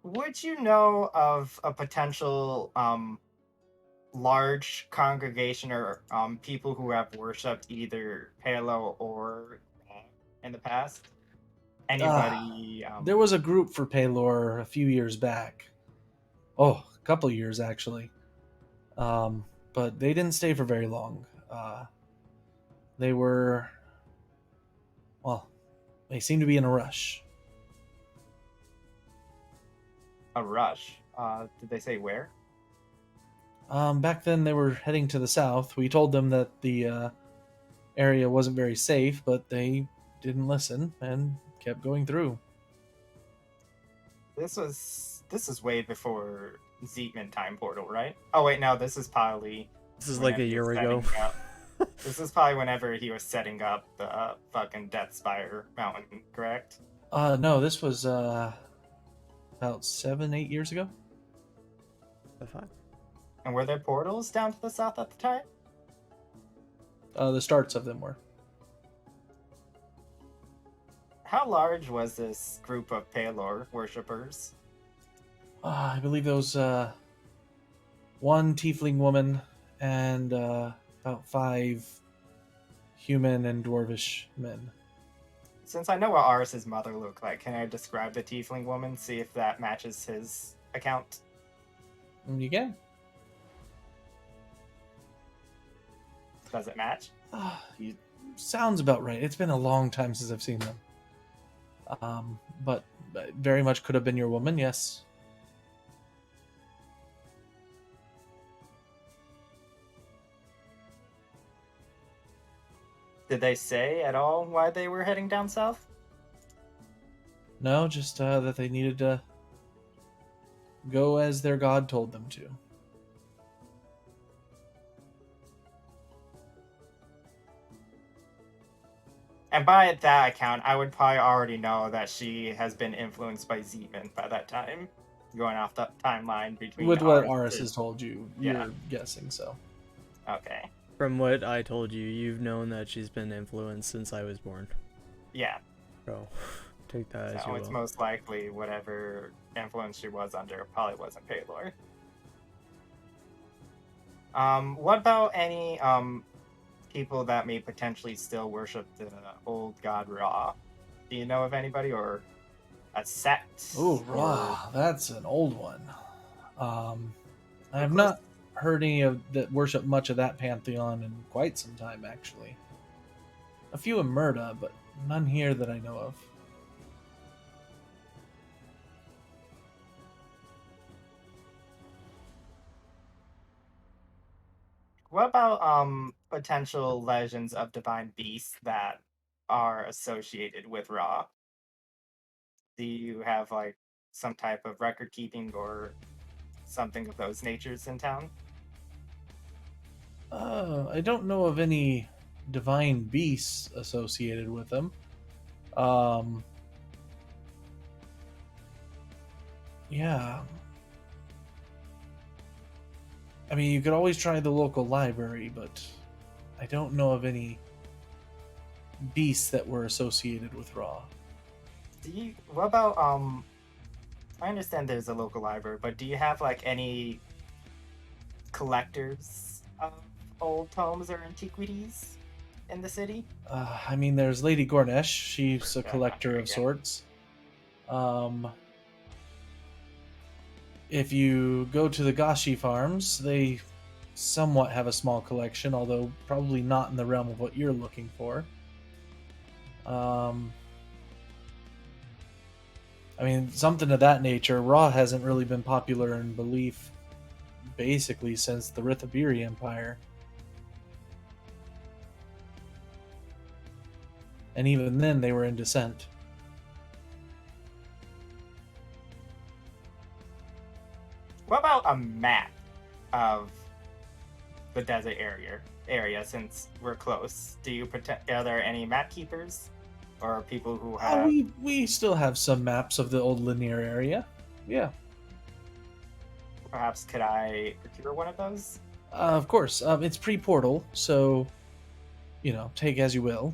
Would you know of a potential large congregation or people who have worshipped either Palo or Ra in the past? Anybody? There was a group for Paylor a few years back. Oh, a couple years actually. But they didn't stay for very long. They were, well, they seemed to be in a rush. a rush. Did they say where? Back then they were heading to the south. We told them that the area wasn't very safe, but they didn't listen and kept going through. This is way before Zeetman time portal, right? Oh wait, no, this is probably This is like a whenever he year was ago. setting up- This is probably whenever he was setting up the fucking Death Spire mountain, correct? No, this was about 7-8 years ago. That's fine. And were there portals down to the south at the time? The starts of them were. How large was this group of Palor worshippers? I believe there was one tiefling woman and about 5 human and dwarvish men. Since I know what Aris's mother looked like, can I describe the tiefling woman, see if that matches his account? You can. Does it match? Sounds about right. It's been a long time since I've seen them. But very much could have been your woman, yes. Did they say at all why they were heading down south? No, just that they needed to go as their god told them to. And by that account, I would probably already know that she has been influenced by Zeman by that time, going off the timeline between. With what Aris Aris and- has told you, Yeah. you're guessing so. Okay. From what I told you, you've known that she's been influenced since I was born. Yeah. So, take that as So you it's will. most likely whatever influence she was under probably wasn't Paylor. What about any people that may potentially still worship the old god Ra? Do you know of anybody or a sect? Oh, or- Ra, that's an old one. I have course. not heard any of that worship much of that pantheon in quite some time, actually. A few in Murda, but none here that I know of. What about potential legends of divine beasts that are associated with Ra? Do you have like some type of record keeping or something of those natures in town? I don't know of any divine beasts associated with them. Yeah. I mean, you could always try the local library, but I don't know of any beasts that were associated with Ra. What about I understand there's a local library, but do you have like any collectors of old tomes or antiquities? in the city? I mean, there's Lady Gornesh. She's a Yeah, collector okay, of yeah. sorts. If you go to the Gashi farms, they somewhat have a small collection, although probably not in the realm of what you're looking for. I mean, something of that nature. Raw hasn't really been popular in belief basically since the Rithabiri Empire. And even then, they were in dissent. What about a map of the desert area since we're close? Are there any map keepers or people who have We still have some maps of the old Linear area. Yeah. perhaps could I procure one of those? Of course. It's pre-portal, so, take as you will.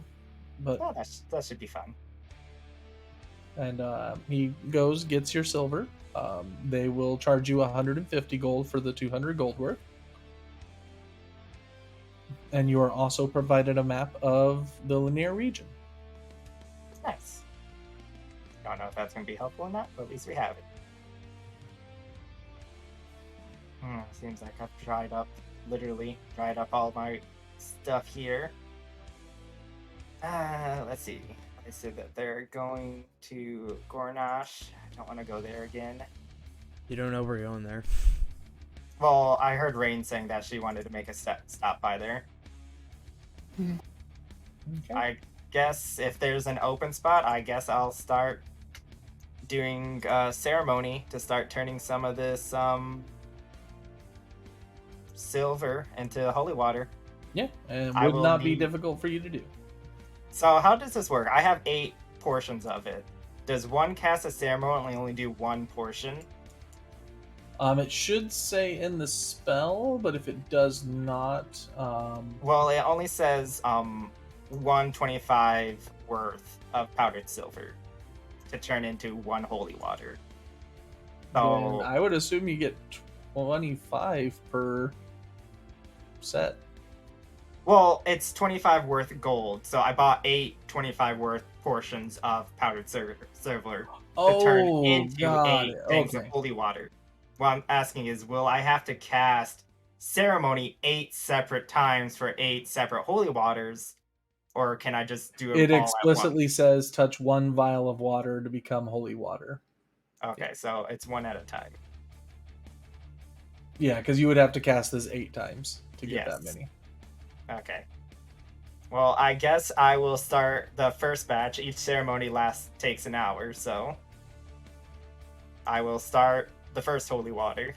But Oh, that should be fun. and he goes, gets your silver. They will charge you 150 gold for the 200 gold worth. And you are also provided a map of the Linear region. Nice. Don't know if that's going to be helpful or not, but at least we have it. Seems like I've literally dried up all my stuff here. Let's see. They said that they're going to Gornash. I don't want to go there again. You don't know we're going there. Well, I heard Rain saying that she wanted to make a stop by there. Okay. I guess if there's an open spot, I guess I'll start doing a ceremony to start turning some of this silver into holy water. Yeah, and I would will not be need- difficult for you to do. So how does this work? I have 8 portions of it. Does one cast a ceremony only do one portion? It should say in the spell, but if it does not, Well, it only says 125 worth of powdered silver to turn into 1 holy water. then So I would assume you get 25 per set. well, it's 25 worth gold. So I bought 8 25 worth portions of powdered silver to turn into got 8 it. things Okay. of holy water. What I'm asking is, will I have to cast ceremony 8 separate times for 8 separate holy waters, or can I just do It it all at explicitly once? says touch 1 vial of water to become holy water. Okay, so it's one at a time. Yeah, because you would have to cast this 8 times to get that Yes. many. Okay. Well, I guess I will start the first batch. Each ceremony takes an hour, so I will start the first holy water.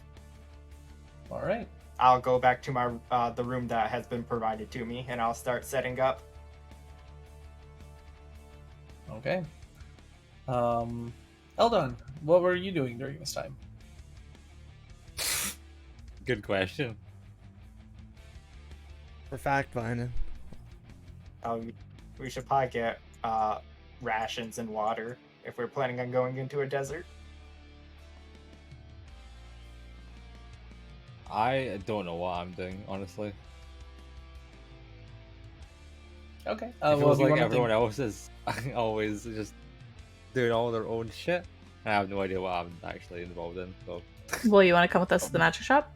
All right. I'll go back to my the room that has been provided to me, and I'll start setting up. Okay. Eldon, what were you doing during this time? Good question. For fact finding. We should probably get rations and water if we're planning on going into a desert. I don't know what I'm doing, honestly. Okay. It Well, feels if you like want to everyone think, else is always just doing all their own shit. I have no idea what I'm actually involved in. So, Well, you want to come with us to the magic shop?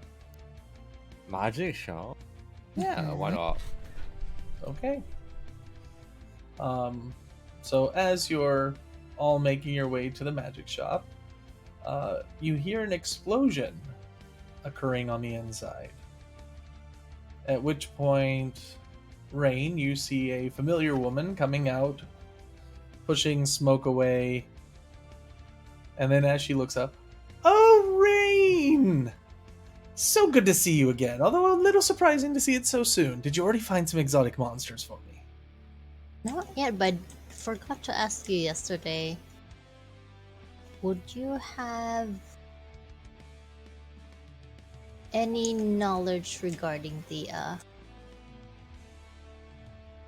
magic shop? Yeah, why Mhm. not? okay. So as you're all making your way to the magic shop, you hear an explosion occurring on the inside. At which point, Rain, you see a familiar woman coming out, pushing smoke away. And then as she looks up, oh, Rain! So good to see you again, although a little surprising to see it so soon. Did you already find some exotic monsters for me? Not yet, but I forgot to ask you yesterday. Would you have any knowledge regarding the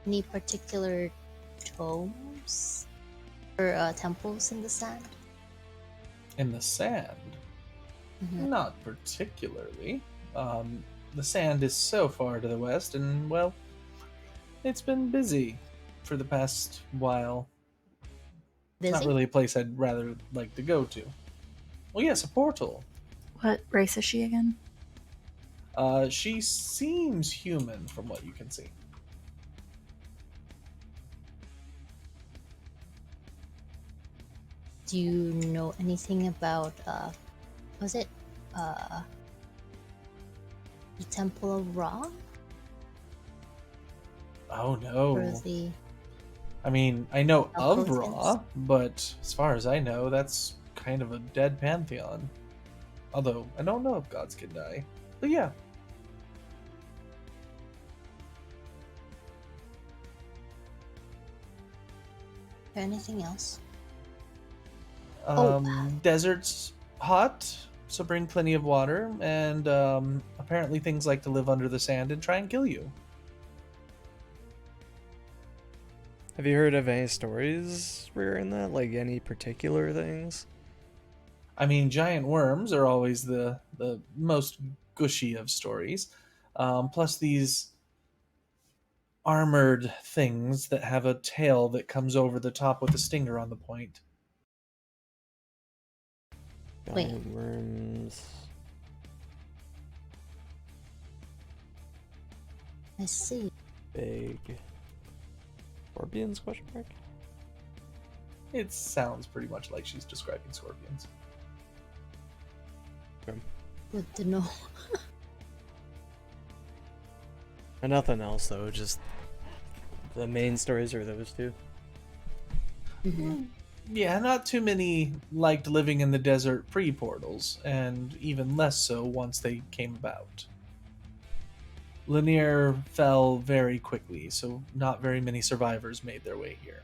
any particular tomes or temples in the sand? In the sand? Mhm. Not particularly. The sand is so far to the west, and, well, It's been busy for the past while. It's not Busy? really a place I'd rather like to go to. Well, yes, a portal. What race is she again? She seems human from what you can see. Do you know anything about was it the Temple of Ra? Oh Or no. the I mean, I know of Alcothians? Ra, but as far as I know, that's kind of a dead pantheon. Although, I don't know if gods can die. But yeah. anything else? Desert's hot, so bring plenty of water, and apparently things like to live under the sand and try and kill you. Have you heard of any stories regarding that? Like any particular things? I mean, giant worms are always the most gushy of stories. Plus these armored things that have a tail that comes over the top with a stinger on the point. Wait. Giant worms. I see. Big. Scorpions? Question mark? It sounds pretty much like she's describing scorpions. Good to know. And nothing else though, just the main stories are those two. Mm-hmm. Yeah, not too many liked living in the desert pre-portals, and even less so once they came about. Lanier fell very quickly, so not very many survivors made their way here.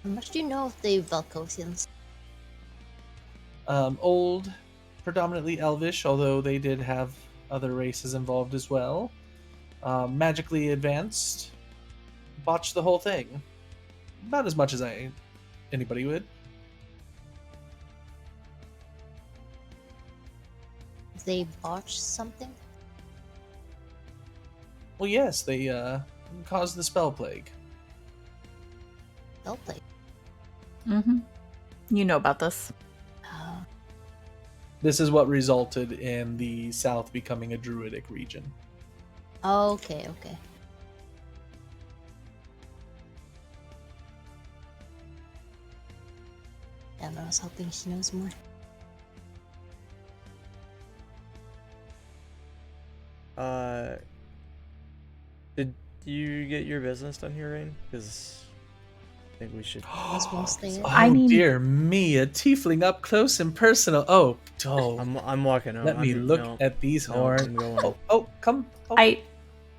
How much do you know of the Velkosians? Old, predominantly elvish, although they did have other races involved as well. Magically advanced, botched the whole thing. About as much as anybody would. They botched something? Well, yes, they caused the spell plague. They'll play. Mm-hmm. You know about this. This is what resulted in the south becoming a druidic region. Okay, okay. Damn, I was hoping she knows more. Did you get your business done here, Rain? Because I think we should. Was mostly it. Oh I mean- dear me, a tiefling up close and personal. Oh, I'm walking out. let me look no, at these no, horns. I'm going. Come. Oh, I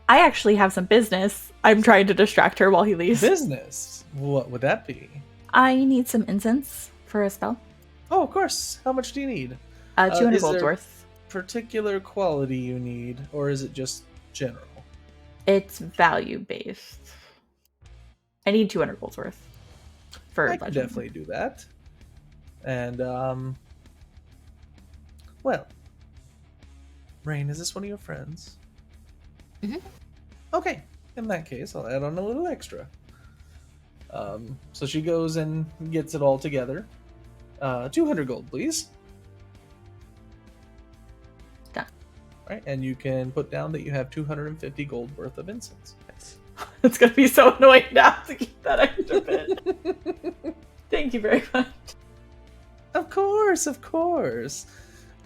actually have some business. I'm trying to distract her while he leaves. business. What would that be? I need some incense for a spell. Oh, of course. How much do you need? 200 is gold's there- worth. Particular quality you need, or is it just general? It's value based. I need 200 gold's worth. For I can legend. definitely do that. And well, Rain, is this one of your friends? Mhm. Okay, in that case, I'll add on a little extra. So she goes and gets it all together. 200 gold, please. Done. Right, and you can put down that you have 250 gold worth of incense. Nice. It's gonna be so annoying now to keep that extra bit. Thank you very much. Of course, of course.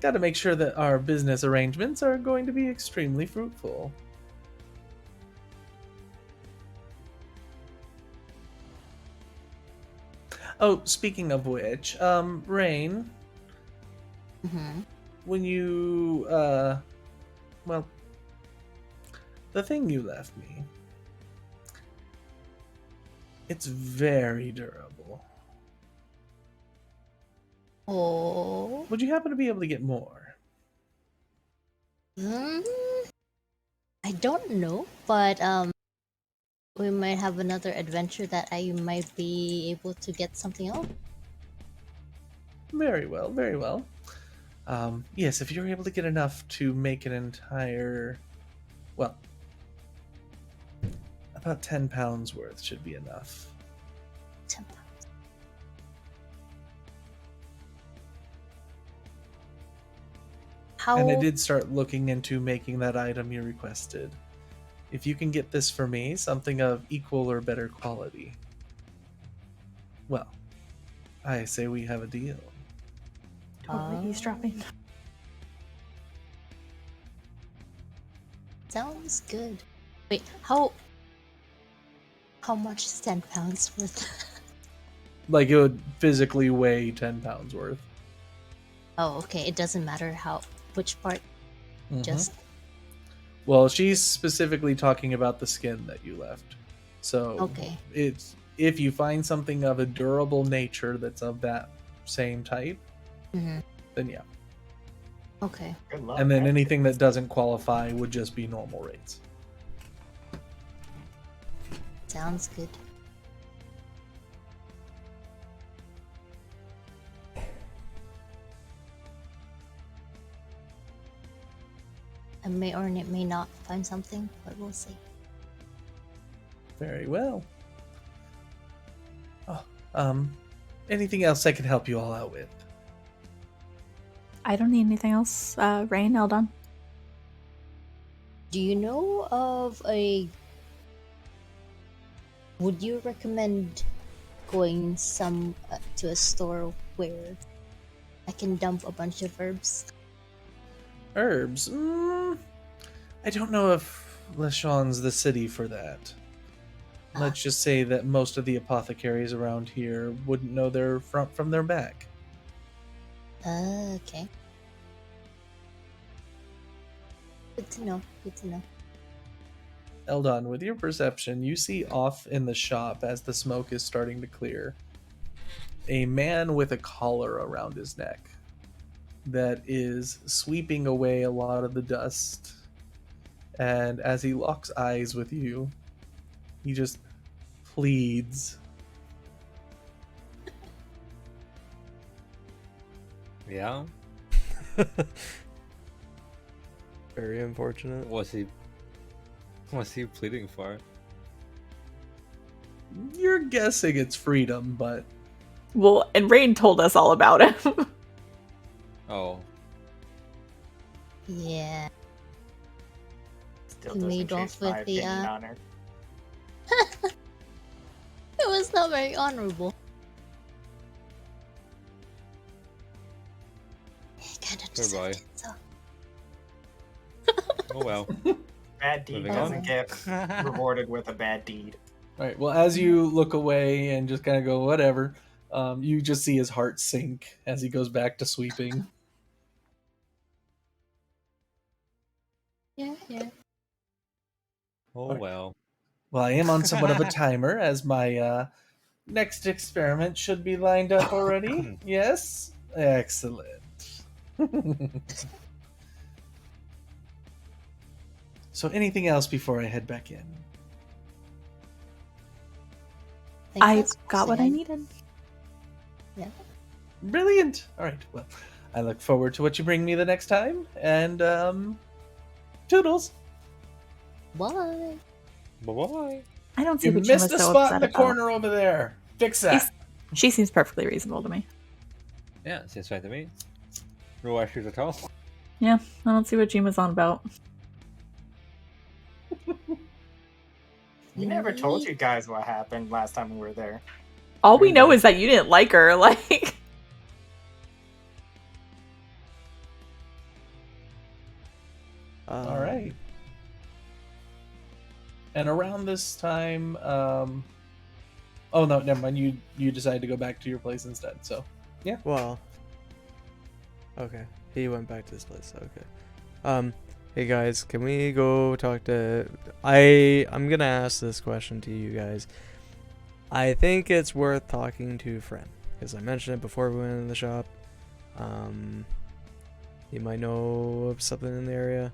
Got to make sure that our business arrangements are going to be extremely fruitful. Oh, speaking of which, Rain, Mm-hmm. when you, well, the thing you left me, it's very durable. Oh. Would you happen to be able to get more? I don't know, but we might have another adventure that I might be able to get something else. Very well, very well. Yes, if you're able to get enough to make an entire Well, about 10 pounds worth should be enough. 10 pounds. How? And I did start looking into making that item you requested. If you can get this for me, something of equal or better quality, well, I say we have a deal. Totally eavesdropping. Sounds good. Wait, how much is 10 pounds worth? Like, it would physically weigh 10 pounds worth. Oh, okay. It doesn't matter which part. Mhm. Just Well, she's specifically talking about the skin that you left. So okay. it's if you find something of a durable nature that's of that same type, Mhm. then yeah. Okay. Good luck. And then man. anything that doesn't qualify would just be normal rates. Sounds good. I may or may not find something, but we'll see. Very well. Oh, anything else I can help you all out with? I don't need anything else. Rain, Eldon. Do you know of a... Would you recommend going to a store where I can dump a bunch of herbs? Herbs? I don't know if Lechon's the city for that. Let's just say that most of the apothecaries around here wouldn't know their front from their back. Okay. Good to know. Good to know. Eldon, with your perception, you see off in the shop as the smoke is starting to clear a man with a collar around his neck that is sweeping away a lot of the dust. And as he locks eyes with you, he just pleads. Yeah. Very unfortunate. What's he pleading for? You're guessing it's freedom, but Well, and Rain told us all about him. Oh, Yeah. Still He doesn't made change off my with the, opinion on her. It was not very honorable. He kind of Goodbye. deserved it, so. oh well. Bad deed Moving doesn't on. get rewarded with a bad deed. right. Well, as you look away and just kind of go whatever, you just see his heart sink as he goes back to sweeping. Yeah, yeah. Oh Alright. well. Well, I am on somewhat of a timer as my next experiment should be lined up already. Yes? Excellent. So anything else before I head back in? Think I that's got what I it. needed. Yeah. Brilliant. All right. Well, I look forward to what you bring me the next time. And toodles. Bye. Bye-bye. I don't see You what Jim missed was a so spot in upset the about. corner over there. Fix that. She seems perfectly reasonable to me. Yeah, seems fine to me. No issues at all. Yeah, I don't see what Jim was on about. We never told you guys what happened last time we were there. All we know is that you didn't like her. Like, All right. And around this time, oh no, never mind. You decided to go back to your place instead. So yeah. Well. Okay. He went back to his place. Okay. Hey guys, can we go talk to... I'm gonna ask this question to you guys. I think it's worth talking to Fren, because I mentioned it before we went in the shop. You might know of something in the area.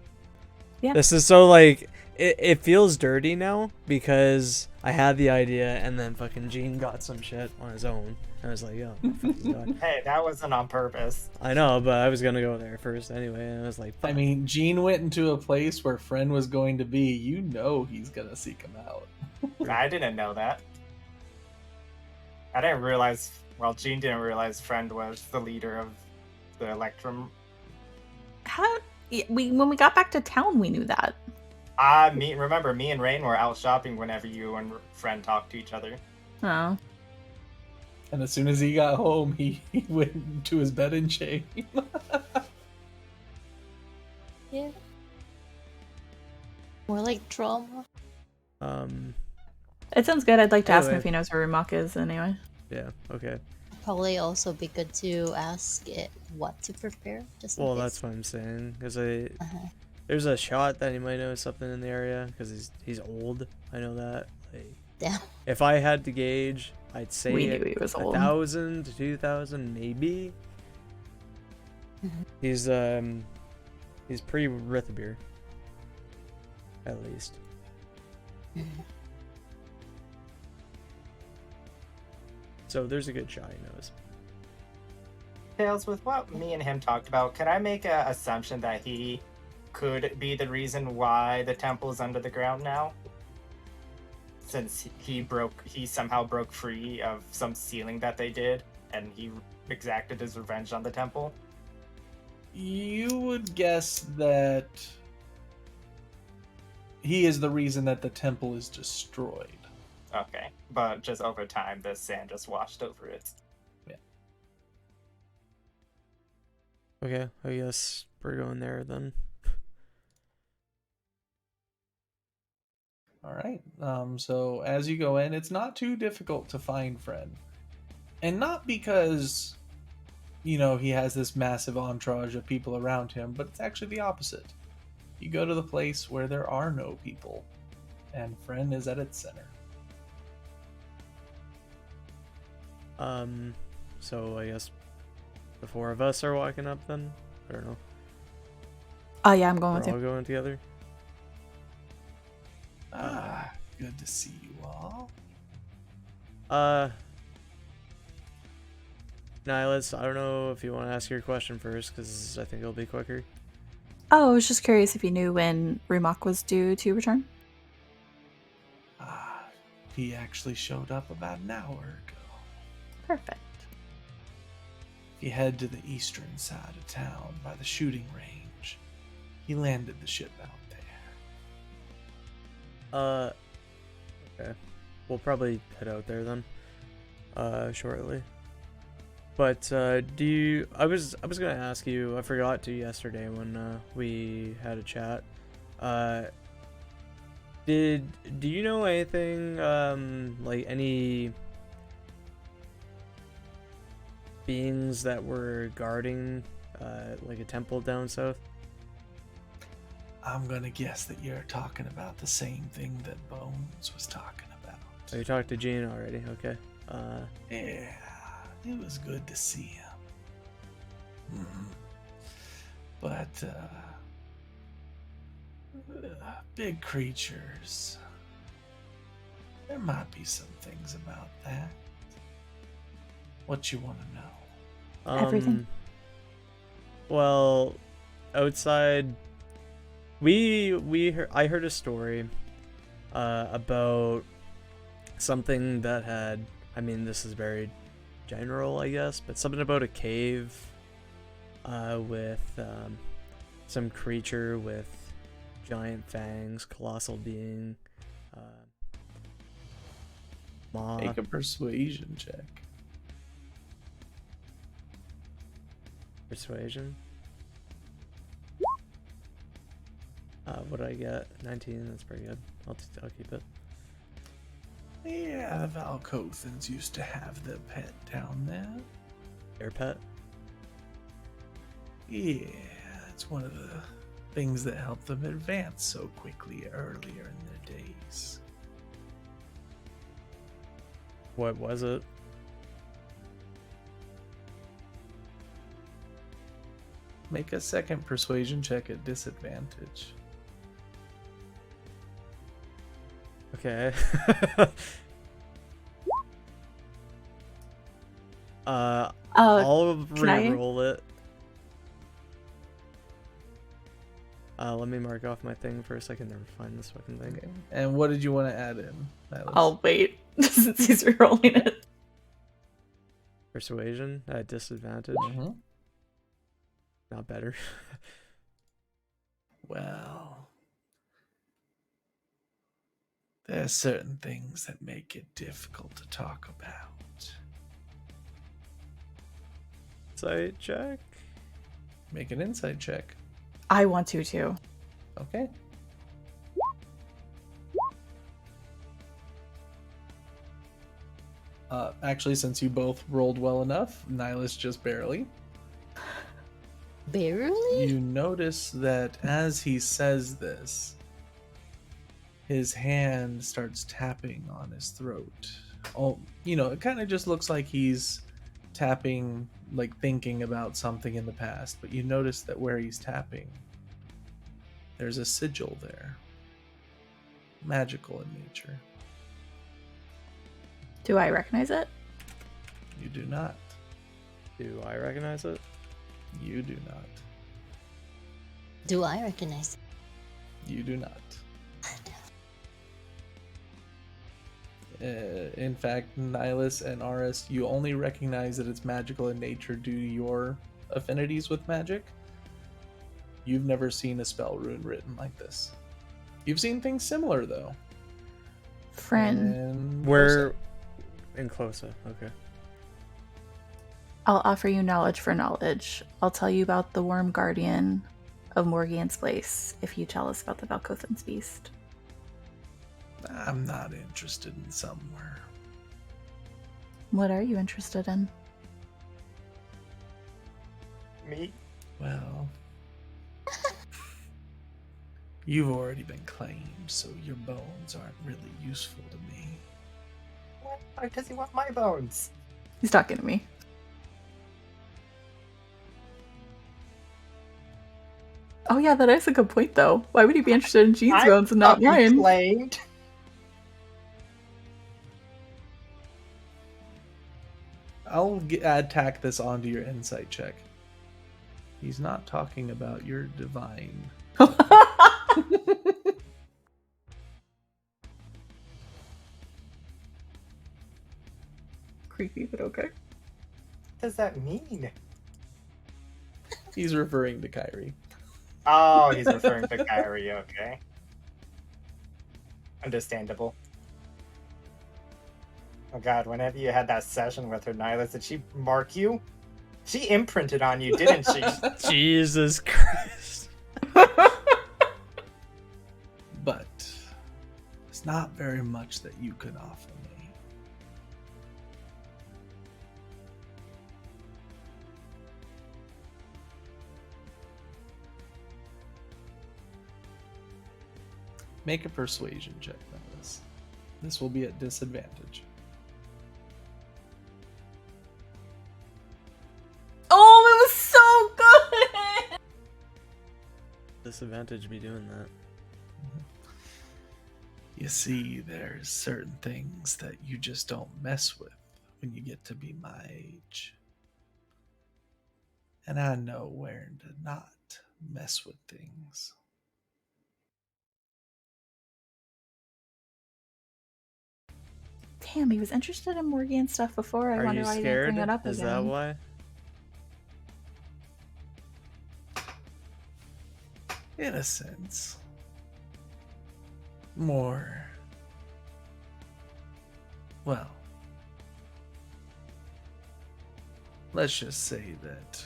Yeah. This is so, like, it feels dirty now, because I had the idea, and then fucking Gene got some shit on his own. I was like, oh, my fucking god. Hey, that wasn't on purpose. I know, but I was gonna go there first anyway, and I was like, I fuck. mean, Gene went into a place where Friend was going to be. You know he's gonna seek him out. I didn't know that. I didn't realize. Well, Gene didn't realize Friend was the leader of the Electrum. How? When we got back to town, we knew that. Remember, me and Rain were out shopping whenever you and Friend talked to each other. Oh. And as soon as he got home, he went to his bed in shame. Yeah. More like trauma. It sounds good. I'd like to ask him Anyway. if he knows where Rumok is anyway. Yeah, okay. Probably also be good to ask it what to prepare. Just in Well, case. that's what I'm saying, because Uh-huh. there's a shot that he might know something in the area, because he's old. I know that. Like, Damn. if I had to gauge, I'd say We knew he was old. 1,000 to 2,000 maybe. Mhm. He's pre-Rithbeer, at least. Mhm. So there's a good shot he knows. Tails, with what me and him talked about, could I make an assumption that he could be the reason why the temple is under the ground now? Since he somehow broke free of some sealing that they did, and he exacted his revenge on the temple. You would guess that he is the reason that the temple is destroyed. Okay, but just over time, the sand just washed over it. Okay, I guess we're going there then. All right. So as you go in, it's not too difficult to find Friend, and not because he has this massive entourage of people around him, but it's actually the opposite. You go to the place where there are no people, and Friend is at its center. So I guess the four of us are walking up then? I don't know. Oh yeah, I'm going We're with all you. going together? Good to see you all. Nihilus, I don't know if you want to ask your question first, because I think it'll be quicker. Oh, I was just curious if you knew when Rumok was due to return. He actually showed up about an hour ago. Perfect. If you head to the eastern side of town by the shooting range, he landed the ship out there. Okay. We'll probably head out there then, shortly. But, I was gonna ask you, I forgot to yesterday when, we had a chat. Do you know anything, like any beings that were guarding, like a temple down south? I'm gonna guess that you're talking about the same thing that Bones was talking about. Oh, you talked to Gene already, okay. Yeah, it was good to see him. But, big creatures. There might be some things about that. What you want to know? Everything. Well, outside, I heard a story about something that had, I mean, this is very general, I guess, but something about a cave with some creature with giant fangs, colossal being, maw. Make a persuasion check. Persuasion. What did I get? 19. That's pretty good. I'll keep it. Yeah, the Valcothans used to have the pet down there. Air pet. Yeah, it's one of the things that helped them advance so quickly earlier in their days. What was it? Make a second persuasion check at disadvantage. Okay. I'll can I? re-roll it. Let me mark off my thing for a second. Never find this fucking thing. Okay. And what did you want to add in? I'll wait since he's re-rolling it. Persuasion at disadvantage. Mhm. Not better. Well, there are certain things that make it difficult to talk about. Sight check. Make an insight check. I want to too. Okay. Actually, since you both rolled well enough, Nihilus just barely. Barely? You notice that as he says this, his hand starts tapping on his throat. Oh, it kind of just looks like he's tapping, like thinking about something in the past, but you notice that where he's tapping, there's a sigil there. Magical in nature. Do I recognize it? You do not. Do I recognize it? You do not. Do I recognize You do not. In fact, Nihilus and Aris, you only recognize that it's magical in nature due to your affinities with magic. You've never seen a spell rune written like this. You've seen things similar, though. Friend, And We're in Closa. Okay. I'll offer you knowledge for knowledge. I'll tell you about the Worm Guardian of Morgian's Place if you tell us about the Valkothan's Beast. I'm not interested in somewhere. What are you interested in? Me? Well, you've already been claimed, so your bones aren't really useful to me. What? Why does he want my bones? He's talking to me. Oh yeah, that is a good point though. Why would he be interested in Jean's bones and not mine? Claimed. I'll tack this onto your insight check. He's not talking about your divine. Creepy, but okay. What does that mean? He's referring to Kyrie. Oh, he's referring to Kyrie, okay. Understandable. Oh god, whenever you had that session with her, Nihilus, did she mark you? She imprinted on you, didn't she? Jesus Christ. But there's not very much that you could offer me. Make a persuasion check, Nihilus. This will be at disadvantage. Oh, it was so good! Disadvantage me doing that. You see, there's certain things that you just don't mess with when you get to be my age. And I know where to not mess with things. Damn, he was interested in Morgan stuff before. I Are wonder you why he didn't scared? bring it up Is again. that why? In a sense. More. Well. Let's just say that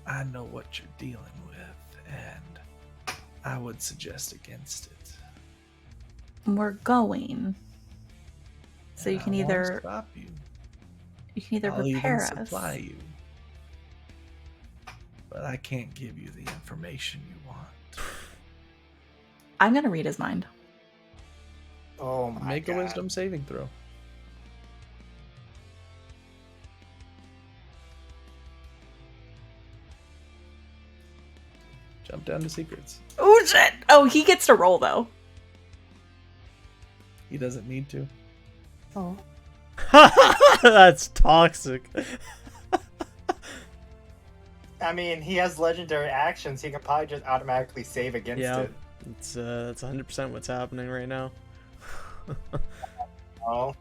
I know what you're dealing with, and I would suggest against it. We're going. So you And can I won't either stop you. prepare even us. supply you. But I can't give you the information you want. I'm gonna read his mind. Oh my Make god. a wisdom saving throw. Jump down to secrets. Oh shit! Oh, he gets to roll though. He doesn't need to. Oh. That's toxic. I mean, he has legendary actions. He can probably just automatically save against Yeah, it. it's that's 100% what's happening right now. Oh.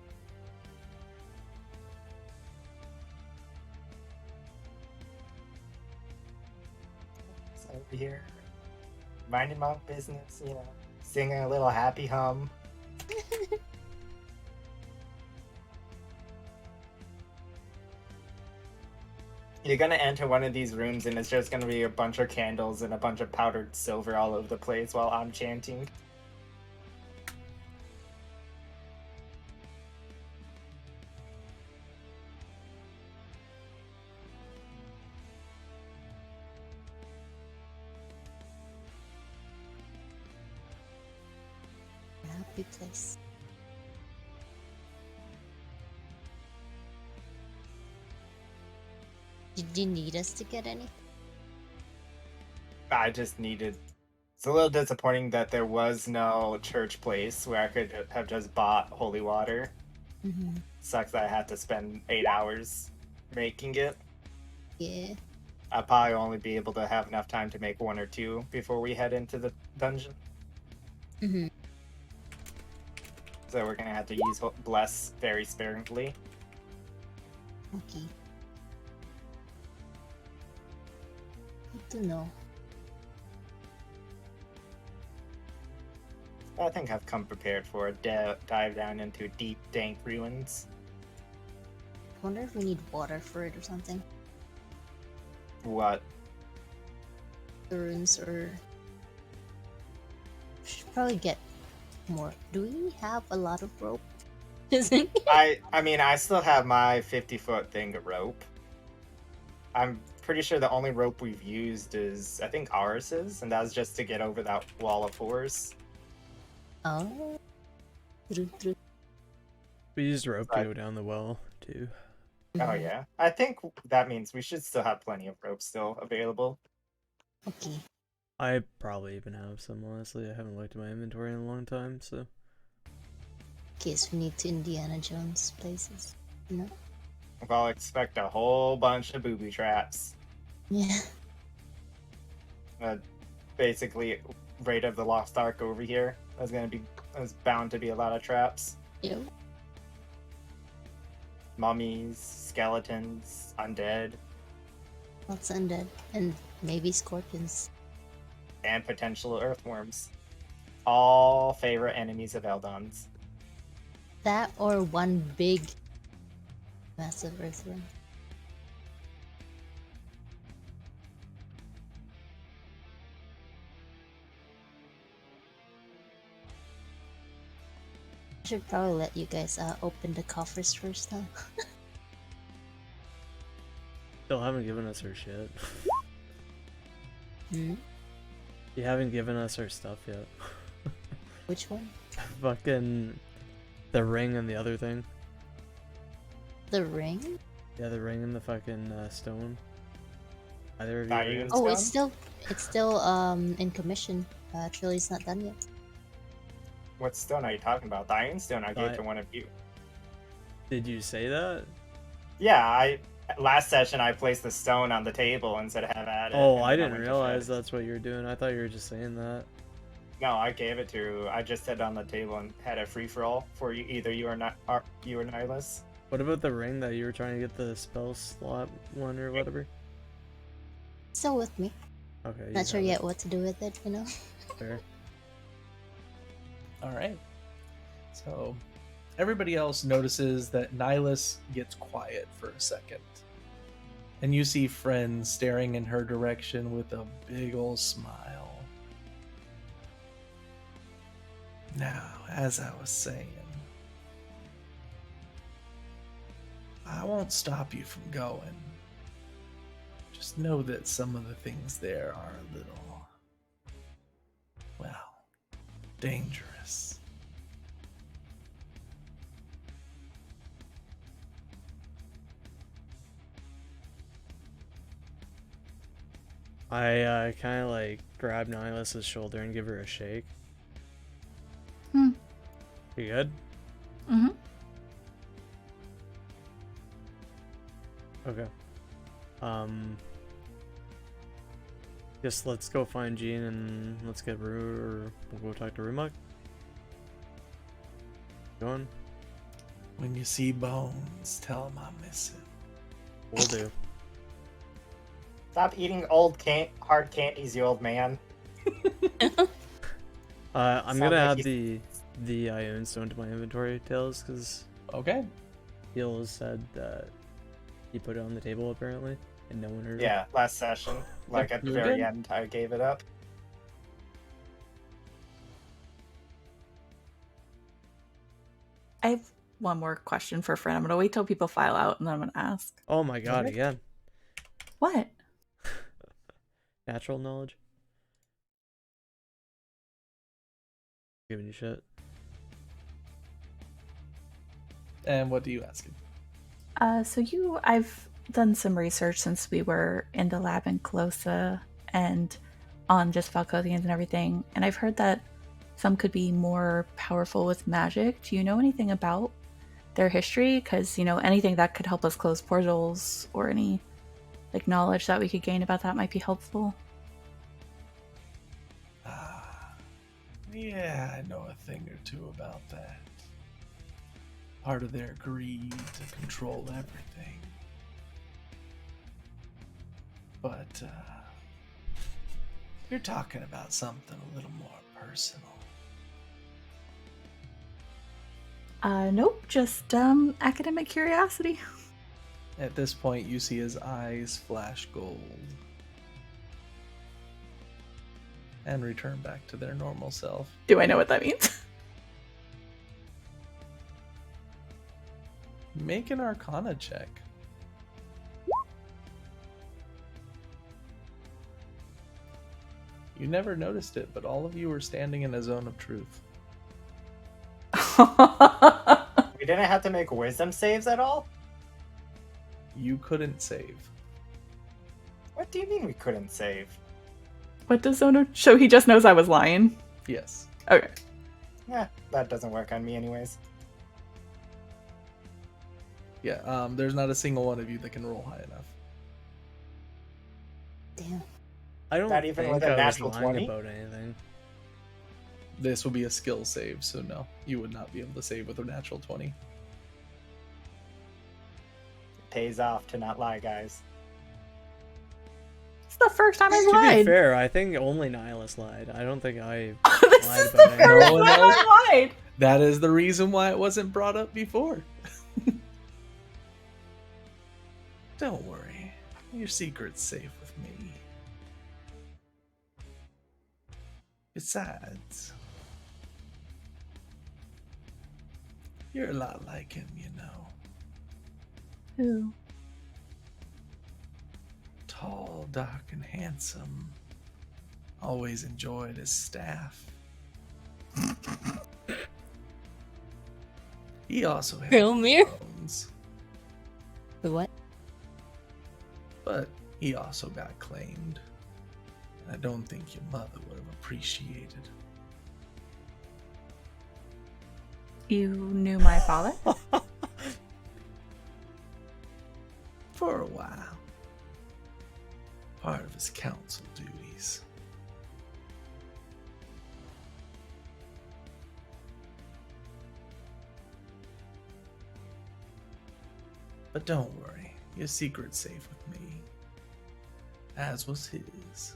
So over here, minding my own business, you know, singing a little happy hum. You're gonna enter one of these rooms and it's just gonna be a bunch of candles and a bunch of powdered silver all over the place while I'm chanting. Happy place. Did you need us to get any? I just needed. It's a little disappointing that there was no church place where I could have just bought holy water. Mm-hmm. Sucks that I had to spend 8 hours making it. Yeah. I'll probably only be able to have enough time to make 1 or 2 before we head into the dungeon. Mm-hmm. So we're gonna have to use bless very sparingly. Okay. Good to know. I think I've come prepared for a dive down into deep, dank ruins. I wonder if we need water for it or something. What? The runes or... We should probably get more. Do we have a lot of rope? I mean, I still have my 50-foot thing of rope. I'm pretty sure the only rope we've used is, I think, Aris's, and that was just to get over that wall of force. Oh. True. We used rope to Right. go down the well too. Oh yeah, I think that means we should still have plenty of rope still available. Okay. I probably even have some, honestly. I haven't looked at my inventory in a long time, so. In case we need to Indiana Jones places. You know? I'll expect a whole bunch of booby traps. Yeah. Basically, Raid of the Lost Ark over here. There's bound to be a lot of traps. Yep. Mummies, skeletons, undead, Lots of undead. And maybe scorpions. and potential earthworms. All favorite enemies of Eldon's. That or one big massive earthworm. I should probably let you guys open the coffers first now. Still haven't given us our shit. Hmm? You haven't given us our stuff yet. Which one? Fucking the ring and the other thing. The ring? Yeah, the ring and the fucking stone. Either of you. Are are you- you- Oh, Stone? it's still in commission. Trilogy's not done yet. What stone are you talking about? The Iron Stone I gave Di- to one of you. Did you say that? Yeah, last session I placed the stone on the table and said have at it. Oh, and I then didn't went to realize bed. that's what you were doing. I thought you were just saying that. No, I gave it to. I just set it on the table and had a free for all for you. Either you or not, or you or Nihilus. What about the ring that you were trying to get the spell slot one or whatever? Still with me. Okay. Not sure yet what to do with it, you know? Fair. All right. So everybody else notices that Nihilus gets quiet for a second. And you see Friend staring in her direction with a big old smile. Now, as I was saying, I won't stop you from going. Just know that some of the things there are a little, well, dangerous. I kind of like grab Nihilus's shoulder and give her a shake. Hmm. You good? Mm-hmm. Okay. Guess let's go find Jean and let's get We'll go talk to Rumok. Going? When you see Bones, tell him I miss him. We'll do. Stop eating old hard candies, you old man. I'm Sound gonna like add the Ion Stone to my inventory, Tails, because Okay. Heal said that he put it on the table apparently, and no one heard it. Yeah, last session. Like at the you're very good. end, I gave it up. I have one more question for Fran. I'm gonna wait till people file out and then I'm gonna ask. Oh my god, Okay. again. What? Natural knowledge. Giving you shit. And what do you ask him? I've done some research since we were in the lab in Colossa and on just Valkothians and everything, and I've heard that some could be more powerful with magic. Do you know anything about their history? Because, anything that could help us close portals or any, knowledge that we could gain about that might be helpful. Yeah, I know a thing or two about that. Part of their greed to control everything. But, you're talking about something a little more personal. Nope, just academic curiosity. At this point, you see his eyes flash gold and return back to their normal self. Do I know what that means? Make an Arcana check. You never noticed it, but all of you were standing in a zone of truth. We didn't have to make wisdom saves at all? You couldn't save. What do you mean we couldn't save? What does Zono show? He just knows I was lying. Yes. Okay. Yeah, that doesn't work on me anyways. Yeah, there's not a single one of you that can roll high enough. Damn. I don't Not even think with a I was natural lying 20? about anything. This will be a skill save, so no, you would not be able to save with a natural 20. It pays off to not lie, guys. It's the first time I've To be lied. fair, I think only Nihilus lied. I don't think I This lied is about the anything. first No one time else? I've lied. That is the reason why it wasn't brought up before. Don't worry, your secret's safe with me. Besides, you're a lot like him, you know. Who? Tall, dark, and handsome. Always enjoyed his staff. He also had Filmir? bones, The what? but he also got claimed. And I don't think your mother would have appreciated. You knew my father? For a while. Part of his council duties. But don't worry, your secret's safe with me. As was his.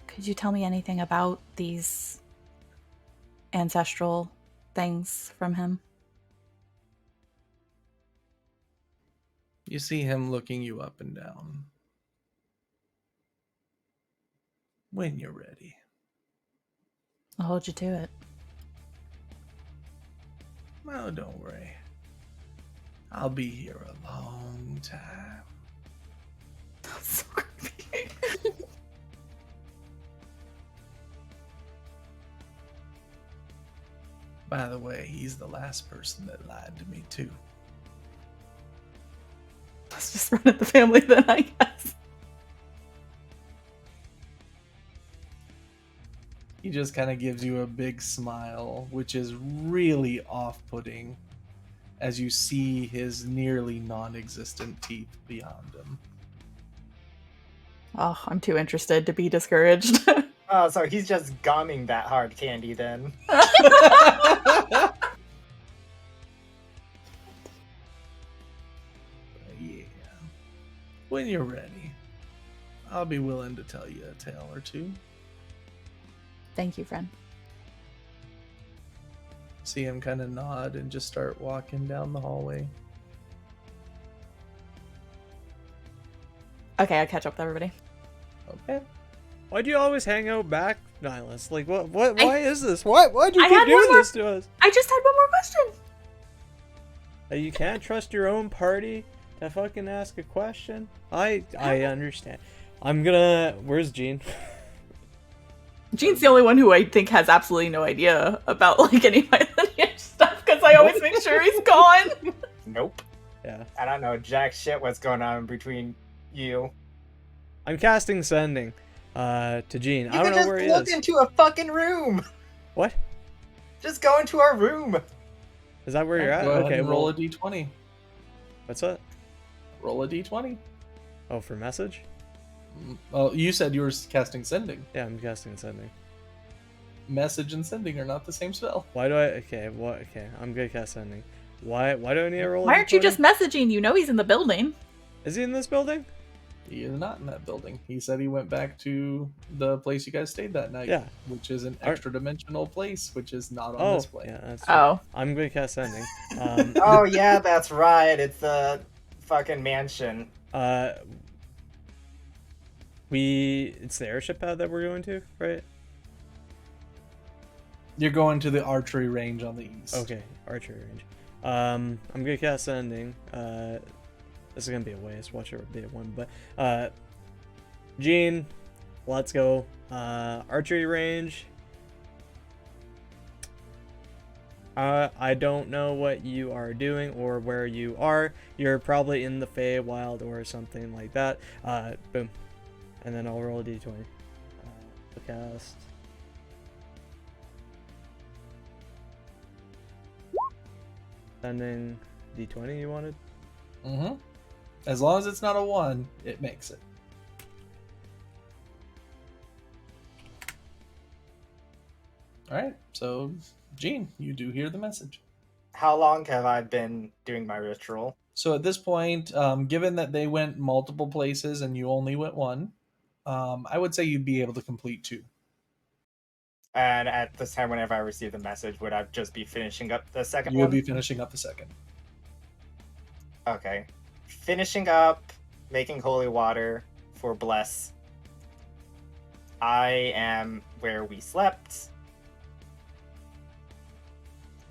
Could you tell me anything about these ancestral things from him? You see him looking you up and down. When you're ready. I'll hold you to it. Well, don't worry. I'll be here a long time. That's so creepy. By the way, he's the last person that lied to me, too. Let's just run at the family then, I guess. He just kind of gives you a big smile, which is really off-putting. as you see his nearly non-existent teeth beyond him. Oh, I'm too interested to be discouraged. Oh, so he's just gumming that hard candy then. Yeah. When you're ready, I'll be willing to tell you a tale or two. Thank you, friend. See him kind of nod and just start walking down the hallway. Okay, I'll catch up with everybody. Okay. Why'd you always hang out back, Nihilus? Like, why is this? Why'd you I keep had one doing more- this to us? I just had one more question. You can't trust your own party to fucking ask a question? I understand. Where's Jean? Jean's the only one who I think has absolutely no idea about like any of my lineage stuff because I always make sure he's gone. Nope. Yeah. I don't know jack shit what's going on between you. I'm casting sending to Jean. I You don't can know just where he look is. into a fucking room. What? Just go into our room. Is that where you're at? Go ahead Okay, and roll well, a d20. what's that? Roll a d20. Oh, for message? Well, you said you were casting sending. Yeah, I'm casting sending. Message and sending are not the same spell. Why do I? Okay, what? Okay, I'm gonna cast sending. Why do I need to roll? Why a aren't you d20? just messaging? You know he's in the building. Is he in this building? He is not in that building. He said he went back to the place you guys stayed that night. Yeah. Which is an Are- extra dimensional place, which is not on Oh, this plane. yeah, that's true. Oh, I'm gonna cast sending. Oh yeah, that's right. It's the fucking mansion. It's the airship pad that we're going to, right? You're going to the archery range on the east. Okay, archery range. I'm gonna cast sending. This is gonna be a waste. Watch it be a one, but Jean, let's go. Archery range. I don't know what you are doing or where you are. You're probably in the Feywild or something like that. Boom, and then I'll roll a d20. Cast. Sending d20 you wanted? Mm-hmm. As long as it's not a 1, it makes it. Alright, so Jean, you do hear the message. How long have I been doing my ritual? So at this point, given that they went multiple places and you only went one, I would say you'd be able to complete 2. And at this time, whenever I receive the message, would I just be finishing up the second You would one? be finishing up the second. Okay. Finishing up, making holy water for bless. I am where we slept.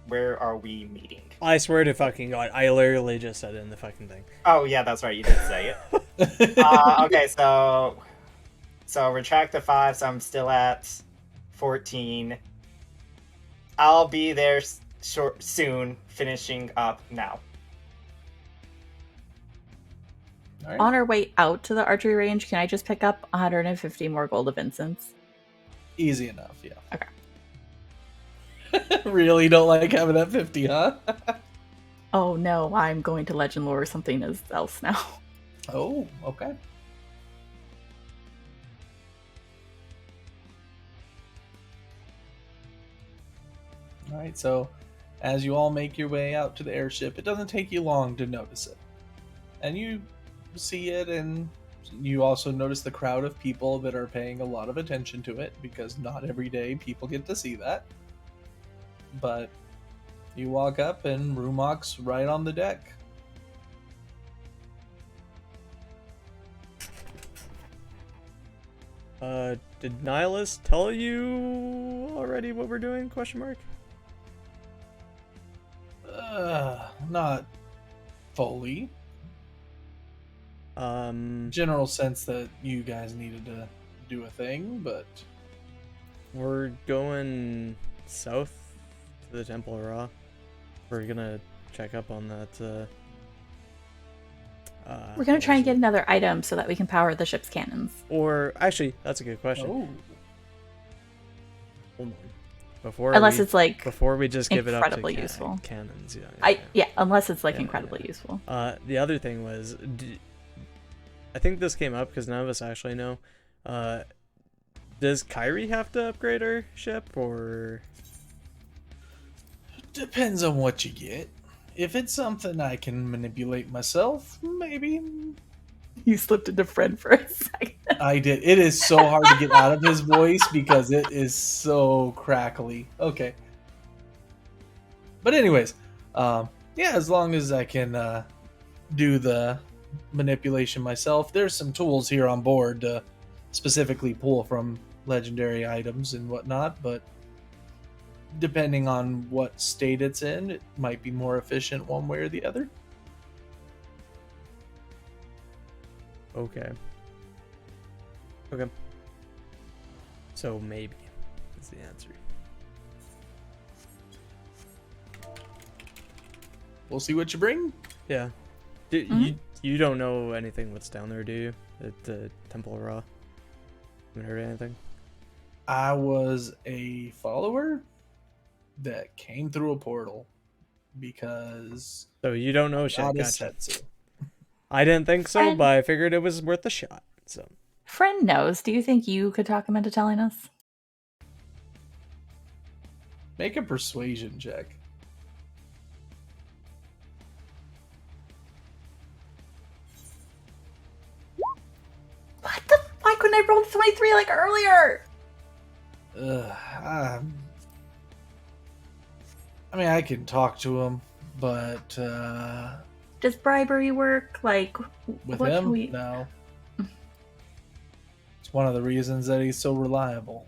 Where are we meeting? I swear to fucking God, I literally just said it in the fucking thing. Oh yeah, that's right. You did say it. Okay, so retract the 5, so I'm still at 14. I'll be there soon, finishing up now. Alright. on our way out to the archery range, can I just pick up 150 more gold of incense? Easy enough, yeah. Okay. Really don't like having that 50, huh? Oh no, I'm going to legend lore something else now. Oh, okay. Alright, so as you all make your way out to the airship, it doesn't take you long to notice it. And you see it, and you also notice the crowd of people that are paying a lot of attention to it, because not every day people get to see that. But you walk up, and Rumok's right on the deck. Did Nihilus tell you already what we're doing? Question mark. Not fully. General sense that you guys needed to do a thing, but We're going south to the Temple of Ra. We're gonna check up on that. We're gonna try and get another item so that we can power the ship's cannons. Or actually, that's a good question. oh, Hold Unless it's like before we just give it up to incredibly useful. cannons. Yeah. Unless it's like Yeah, incredibly yeah. useful. The other thing was, I think this came up because none of us actually know. Does Kyrie have to upgrade her ship, or Depends on what you get. If it's something I can manipulate myself, maybe. You slipped into friend for a second. I did. It is so hard to get out of his voice because it is so crackly. Okay. But anyways, yeah, as long as I can do the manipulation myself, there's some tools here on board to specifically pull from legendary items and whatnot, but depending on what state it's in, it might be more efficient one way or the other. okay? Okay. So maybe is the answer. We'll see what you bring. Yeah. You don't know anything what's down there, do you? At the Temple of Ra. Haven't heard anything. I was a follower that came through a portal because So you don't know shit. Goddess Gotcha. said so. I didn't think so, Friend. but I figured it was worth a shot. So Friend knows. Do you think you could talk him into telling us? Make a persuasion check. What the? Why couldn't I roll 23 like earlier? I mean, I can talk to him, but Does bribery work? Like, with what him, can we? no. It's one of the reasons that he's so reliable.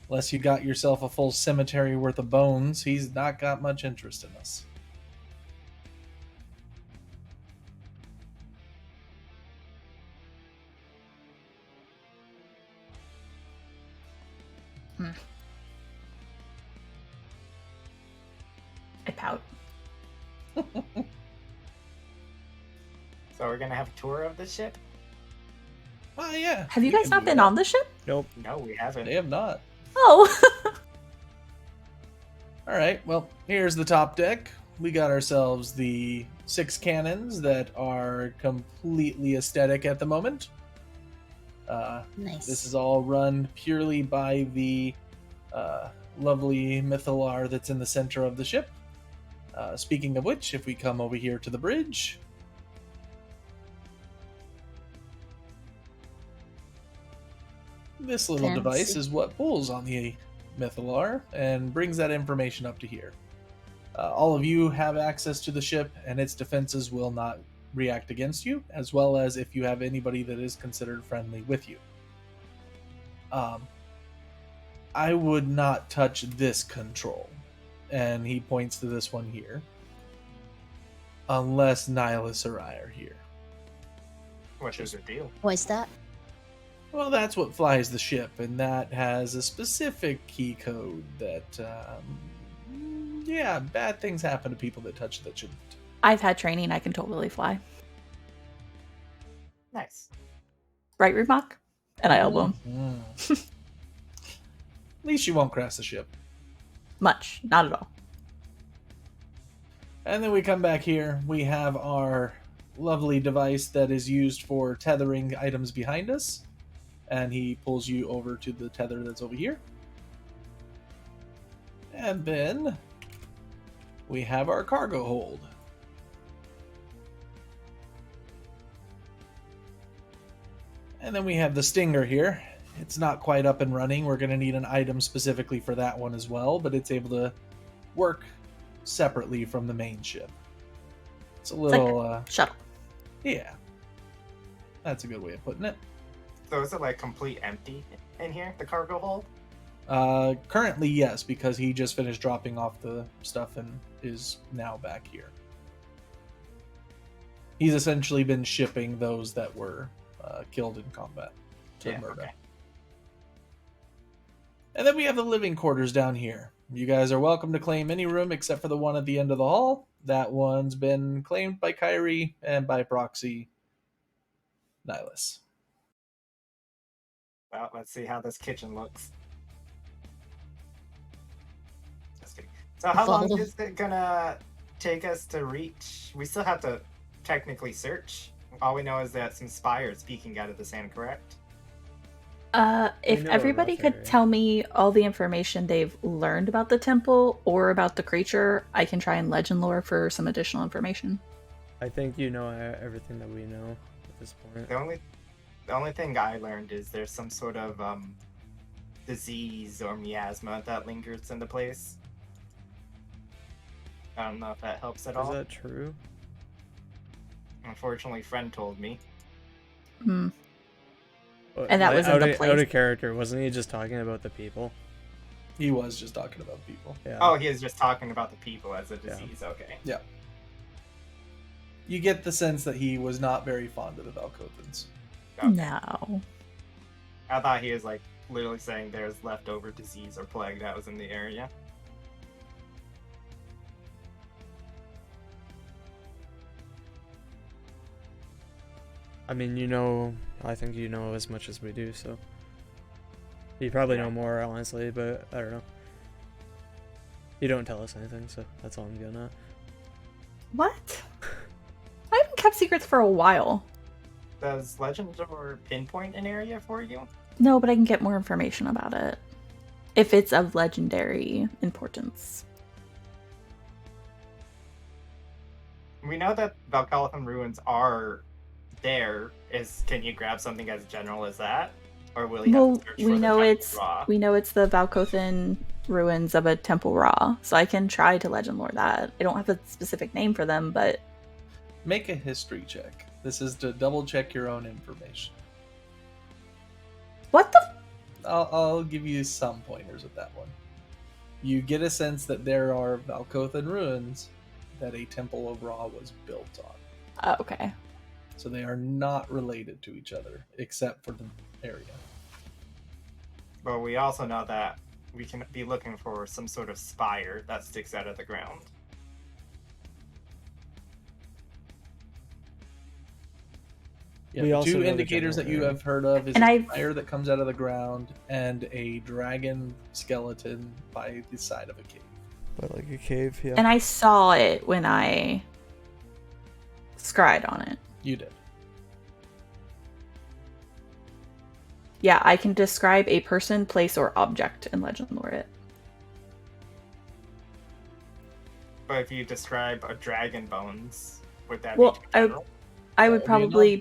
Unless you got yourself a full cemetery worth of bones, he's not got much interest in us. I pout. So we're gonna have a tour of the ship? Oh yeah. Have you we guys can not do been that. on the ship? nope. No, we haven't. They have not. Oh. All right. Well, here's the top deck. We got ourselves the 6 cannons that are completely aesthetic at the moment. Nice. This is all run purely by the lovely Mythalar that's in the center of the ship. Speaking of which, if we come over here to the bridge, this little device Fancy. is what pulls on the Mythalar and brings that information up to here. All of you have access to the ship, and its defenses will not react against you, as well as if you have anybody that is considered friendly with you. I would not touch this control, and he points to this one here, unless Nihilus or I are here. What is the deal? What's that? Well, that's what flies the ship, and that has a specific key code that, yeah, bad things happen to people that touch that shouldn't. I've had training. I can totally fly. Nice. Right, Rubach? And I elbow him. Mhm. At least you won't crash the ship. Much. Not at all. And then we come back here. We have our lovely device that is used for tethering items behind us. And he pulls you over to the tether that's over here. And then we have our cargo hold. And then we have the Stinger here. It's not quite up and running. We're going to need an item specifically for that one as well, but it's able to work separately from the main ship. It's a little, Shuttle. yeah. That's a good way of putting it. So is it like complete empty in here, the cargo hold? Currently, yes, because he just finished dropping off the stuff and is now back here. He's essentially been shipping those that were killed in combat to Murda. Okay. And then we have the living quarters down here. You guys are welcome to claim any room except for the one at the end of the hall. That one's been claimed by Kyrie and by proxy Nihilus. Well, let's see how this kitchen looks. So how long Follow. is it gonna take us to reach? We still have to technically search. All we know is that some spires peeking out of the sand, correct? If know a everybody rough could area. tell me all the information they've learned about the temple or about the creature, I can try and legend lore for some additional information. I think you know everything that we know at this point. The only thing I learned is there's some sort of disease or miasma that lingers in the place. I don't know if that helps at Is all. that true? Unfortunately, friend told me. Hmm. And that was in out the of, place. out of character. Wasn't he just talking about the people? He was just talking about people. Yeah. Oh, he is just talking about the people as a disease. Okay. Yeah. You get the sense that he was not very fond of the Valkothans. Okay. No. I thought he was like literally saying there's leftover disease or plague that was in the area. I mean, you know, I think you know as much as we do, so. You probably know more, honestly, but I don't know. You don't tell us anything, so that's all I'm getting at. What? I haven't kept secrets for a while. Does Legend or pinpoint an area for you? No, but I can get more information about it. If it's of legendary importance. We know that Valkalithan ruins are there. Can you grab something as general as that? Or will you have Well, to search we for know the it's raw? we know it's the Valkothan ruins of a temple raw, so I can try to legend lore that. I don't have a specific name for them, but Make a history check. This is to double check your own information. what the? I'll give you some pointers with that one. You get a sense that there are Valkothan ruins that a Temple of Ra was built on. Oh, okay. So they are not related to each other, except for the area. But we also know that we can be looking for some sort of spire that sticks out of the ground. Yeah, We the also two know the indicators that general you area. have heard of is And a I've- fire that comes out of the ground and a dragon skeleton by the side of a cave. But like a cave, yeah. And I saw it when I scried on it. You did. Yeah, I can describe a person, place, or object and legend lore it. But if you describe a dragon bones, would that Well, be too general? I That would be an probably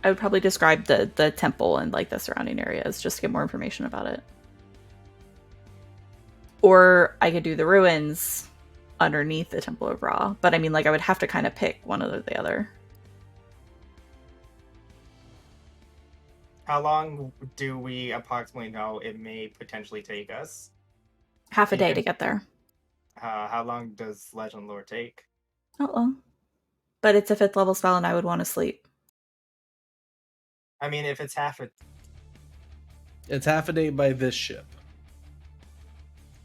object. describe the temple and like the surrounding areas just to get more information about it. Or I could do the ruins underneath the Temple of Ra, but I mean, like, I would have to kind of pick one or the other. How long do we approximately know it may potentially take us? Half a day Yeah. to get there. How long does Legend Lore take? Not long. But it's a 5th level spell and I would want to sleep. I mean, if it's It's half a day by this ship.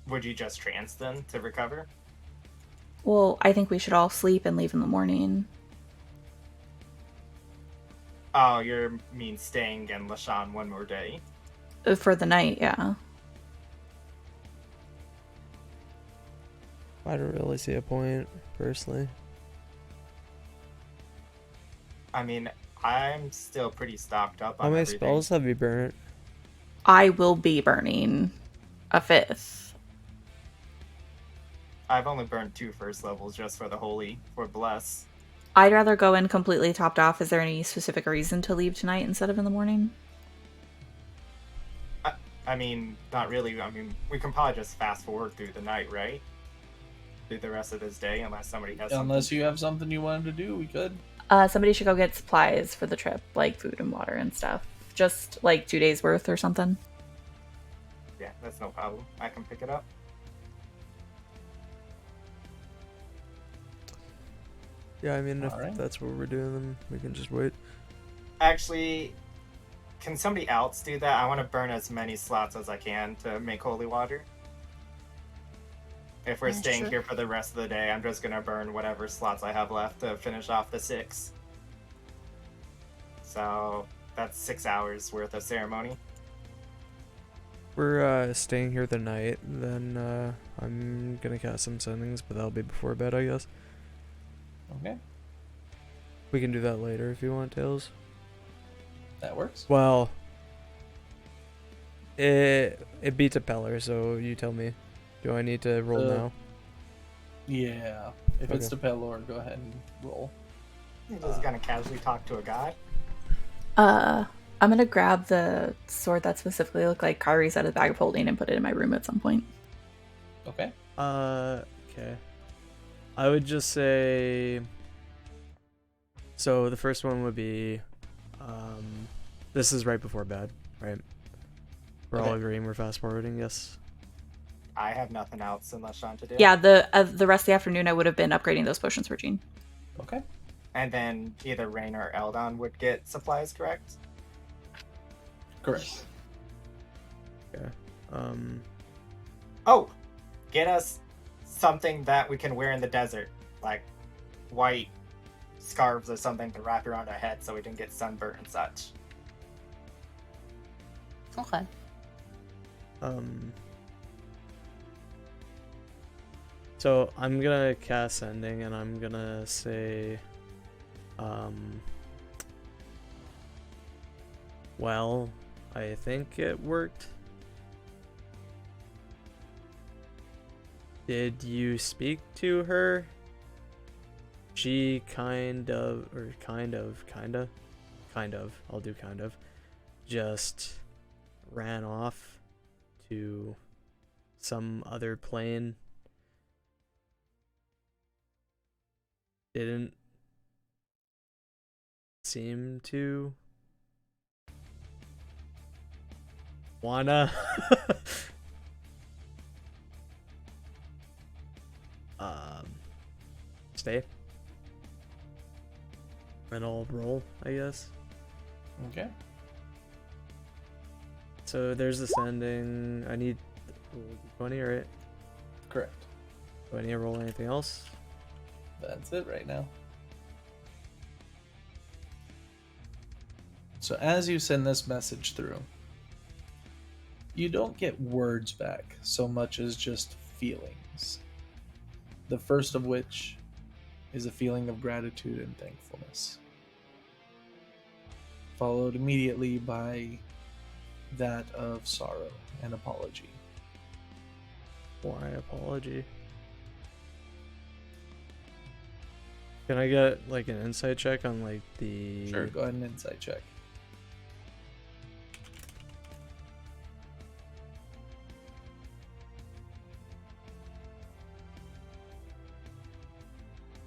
would you just trance then to recover? Well, I think we should all sleep and leave in the morning. Oh, you mean staying in Lashan one more day? For the night, yeah. I don't really see a point, personally. I mean, I'm still pretty stocked up on How many everything. spells have you burnt? I will be burning a 5th. I've only burned 2 first levels just for the holy, for bless. I'd rather go in completely topped off. Is there any specific reason to leave tonight instead of in the morning? I mean, not really. I mean, we can probably just fast forward through the night, right? Through the rest of this day, unless somebody has Unless you have something you wanted to do, we could. Somebody should go get supplies for the trip, like food and water and stuff. Just like 2 days worth or something. Yeah, that's no problem. I can pick it up. Yeah, I mean, if Alright. that's what we're doing, then we can just wait. Actually, can somebody else do that? I want to burn as many slots as I can to make holy water. If we're Yeah, staying sure. here for the rest of the day, I'm just gonna burn whatever slots I have left to finish off the 6. So that's 6 hours worth of ceremony. we're staying here the night, then I'm gonna cast some sendings, but that'll be before bed, I guess. Okay, We can do that later if you want, Tails. that works. Well, it beats a Peller, so you tell me. Do I need to roll now? Yeah, if it's to Pelor, go ahead and roll. You're just gonna casually talk to a god. I'm gonna grab the sword that specifically looked like Kari's out of the bag of holding and put it in my room at some point. Okay. Okay. I would just say. So the first one would be, this is right before bed, right? We're all Okay. agreeing we're fast forwarding, yes. I have nothing else unless Sean to do. Yeah, the rest of the afternoon I would have been upgrading those potions for Jean. Okay. And then either Rain or Eldon would get supplies, correct? Correct. Okay. Oh, get us something that we can wear in the desert, like white scarves or something to wrap around our head so we don't get sunburnt and such. Okay. So I'm gonna cast sending and I'm gonna say, well, I think it worked. Did you speak to her? She I'll do kind of, just ran off to some other plane. Didn't seem to wanna stay. And I'll roll, I guess. Okay. So there's the sending. I need 20, right? Correct. Do I need to roll anything else? That's it right now. So as you send this message through, you don't get words back so much as just feelings. The first of which is a feeling of gratitude and thankfulness, followed immediately by that of sorrow and apology. Why apology? Can I get like an insight check on like the... Sure, go ahead and insight check.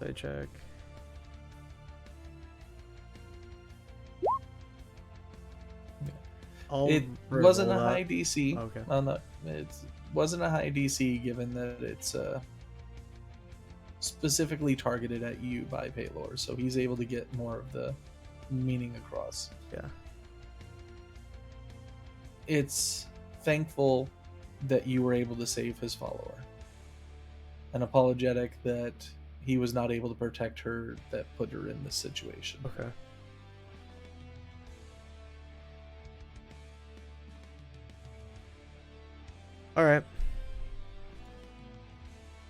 Insight check. It wasn't a roll high that. DC. Okay. No, it wasn't a high DC given that it's specifically targeted at you by Paylor, so he's able to get more of the meaning across. Yeah. It's thankful that you were able to save his follower, and apologetic that he was not able to protect her that put her in this situation. Okay. Alright.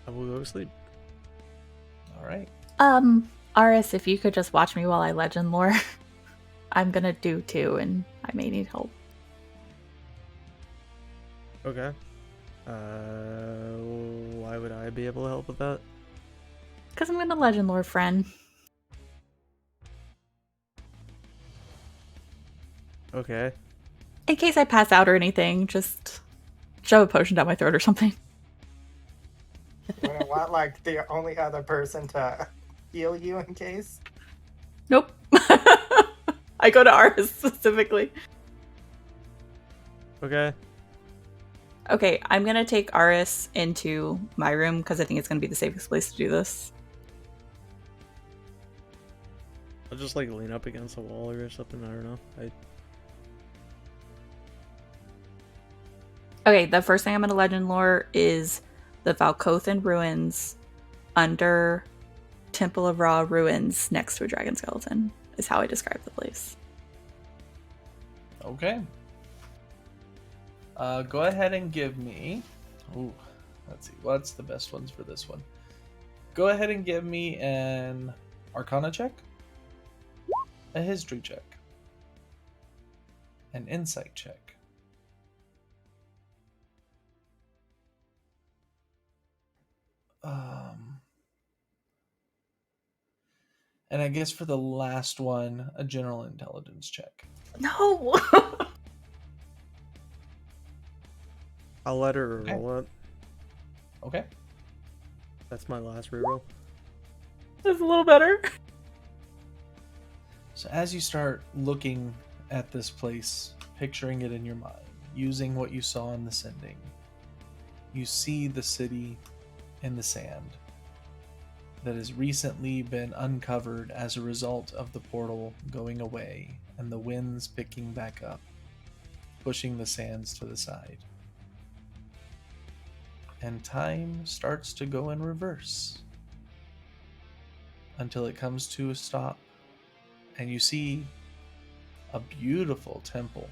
I will go to sleep. All right. Aris, if you could just watch me while I legend lore. I'm gonna do too, and I may need help. Okay. Why would I be able to help with that? Because I'm gonna legend lore, friend. Okay. In case I pass out or anything, just shove a potion down my throat or something. Wouldn't want like the only other person to heal you in case. Nope. I go to Aris specifically. Okay. Okay, I'm gonna take Aris into my room because I think it's gonna be the safest place to do this. I'll just like lean up against a wall or something. I don't know. Okay, the first thing I'm gonna legend lore is the Valkothan ruins under Temple of Ra ruins next to a dragon skeleton, is how I describe the place. Okay. Go ahead and give me. Ooh, let's see. What's the best ones for this one? Go ahead and give me an Arcana check, a History check, an Insight check. And I guess for the last one, a General Intelligence check. No. I'll let her Okay. roll it. Okay. That's my last reroll. That's a little better. So as you start looking at this place, picturing it in your mind, using what you saw in the sending, you see the city in the sand that has recently been uncovered as a result of the portal going away and the winds picking back up, pushing the sands to the side. And time starts to go in reverse until it comes to a stop, and you see a beautiful temple.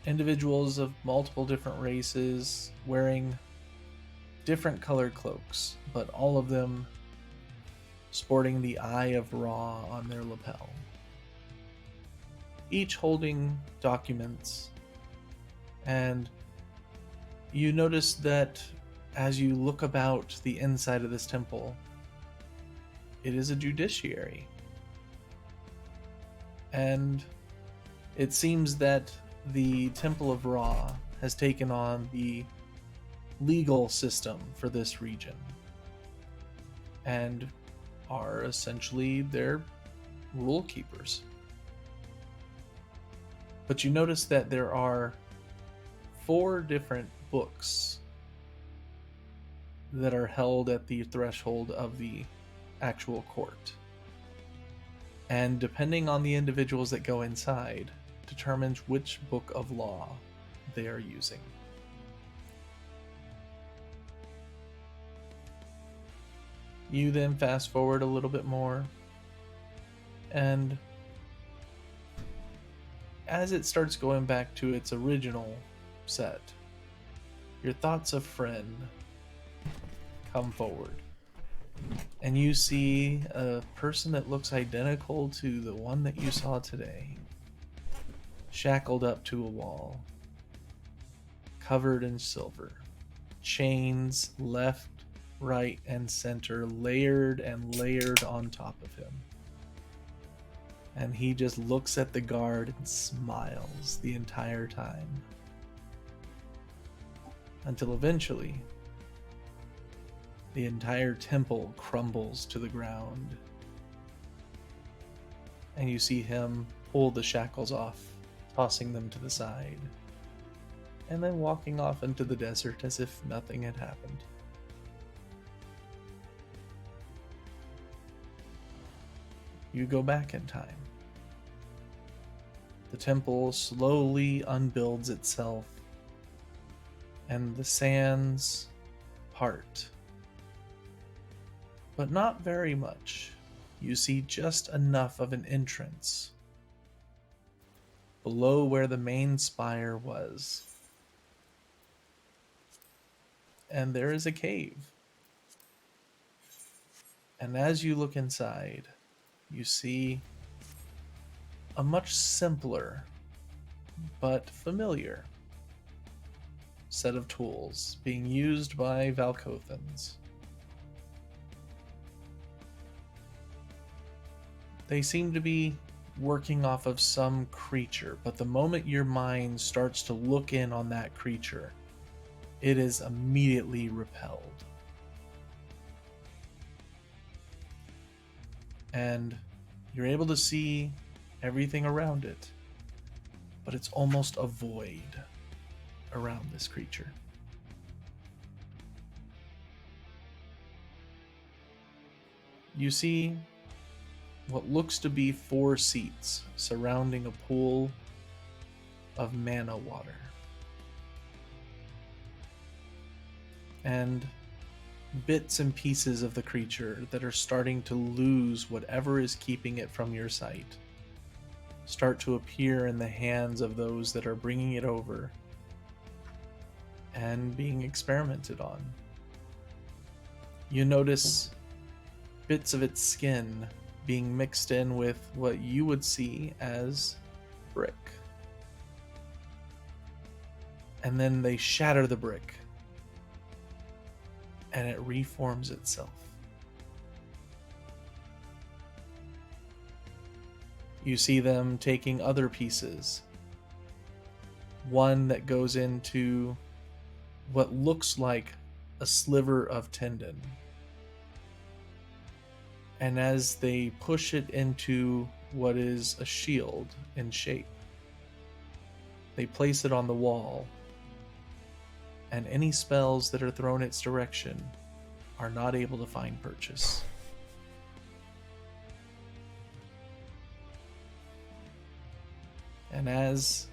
Individuals of multiple different races wearing different colored cloaks, but all of them sporting the Eye of Ra on their lapel. Each holding documents, and you notice that as you look about the inside of this temple, it is a judiciary. And it seems that the Temple of Ra has taken on the legal system for this region and are essentially their rule keepers. But you notice that there are 4 different books that are held at the threshold of the actual court. And depending on the individuals that go inside, determines which book of law they are using. You then fast forward a little bit more, and as it starts going back to its original set, your thoughts of friend come forward. And you see a person that looks identical to the one that you saw today, shackled up to a wall, covered in silver, chains left, right, and center, layered and layered on top of him. And he just looks at the guard and smiles the entire time. Until eventually, the entire temple crumbles to the ground. And you see him pull the shackles off, tossing them to the side, and then walking off into the desert as if nothing had happened. You go back in time. The temple slowly unbuilds itself, and the sands part. But not very much. You see just enough of an entrance below where the main spire was. And there is a cave. And as you look inside, you see a much simpler but familiar set of tools being used by Valkothans. They seem to be working off of some creature, but the moment your mind starts to look in on that creature, it is immediately repelled. And you're able to see everything around it, but it's almost a void around this creature. You see what looks to be 4 seats surrounding a pool of mana water. And bits and pieces of the creature that are starting to lose whatever is keeping it from your sight start to appear in the hands of those that are bringing it over and being experimented on. You notice bits of its skin being mixed in with what you would see as brick. And then they shatter the brick, and it reforms itself. You see them taking other pieces. One that goes into what looks like a sliver of tendon. And as they push it into what is a shield in shape, they place it on the wall, and any spells that are thrown its direction are not able to find purchase. And as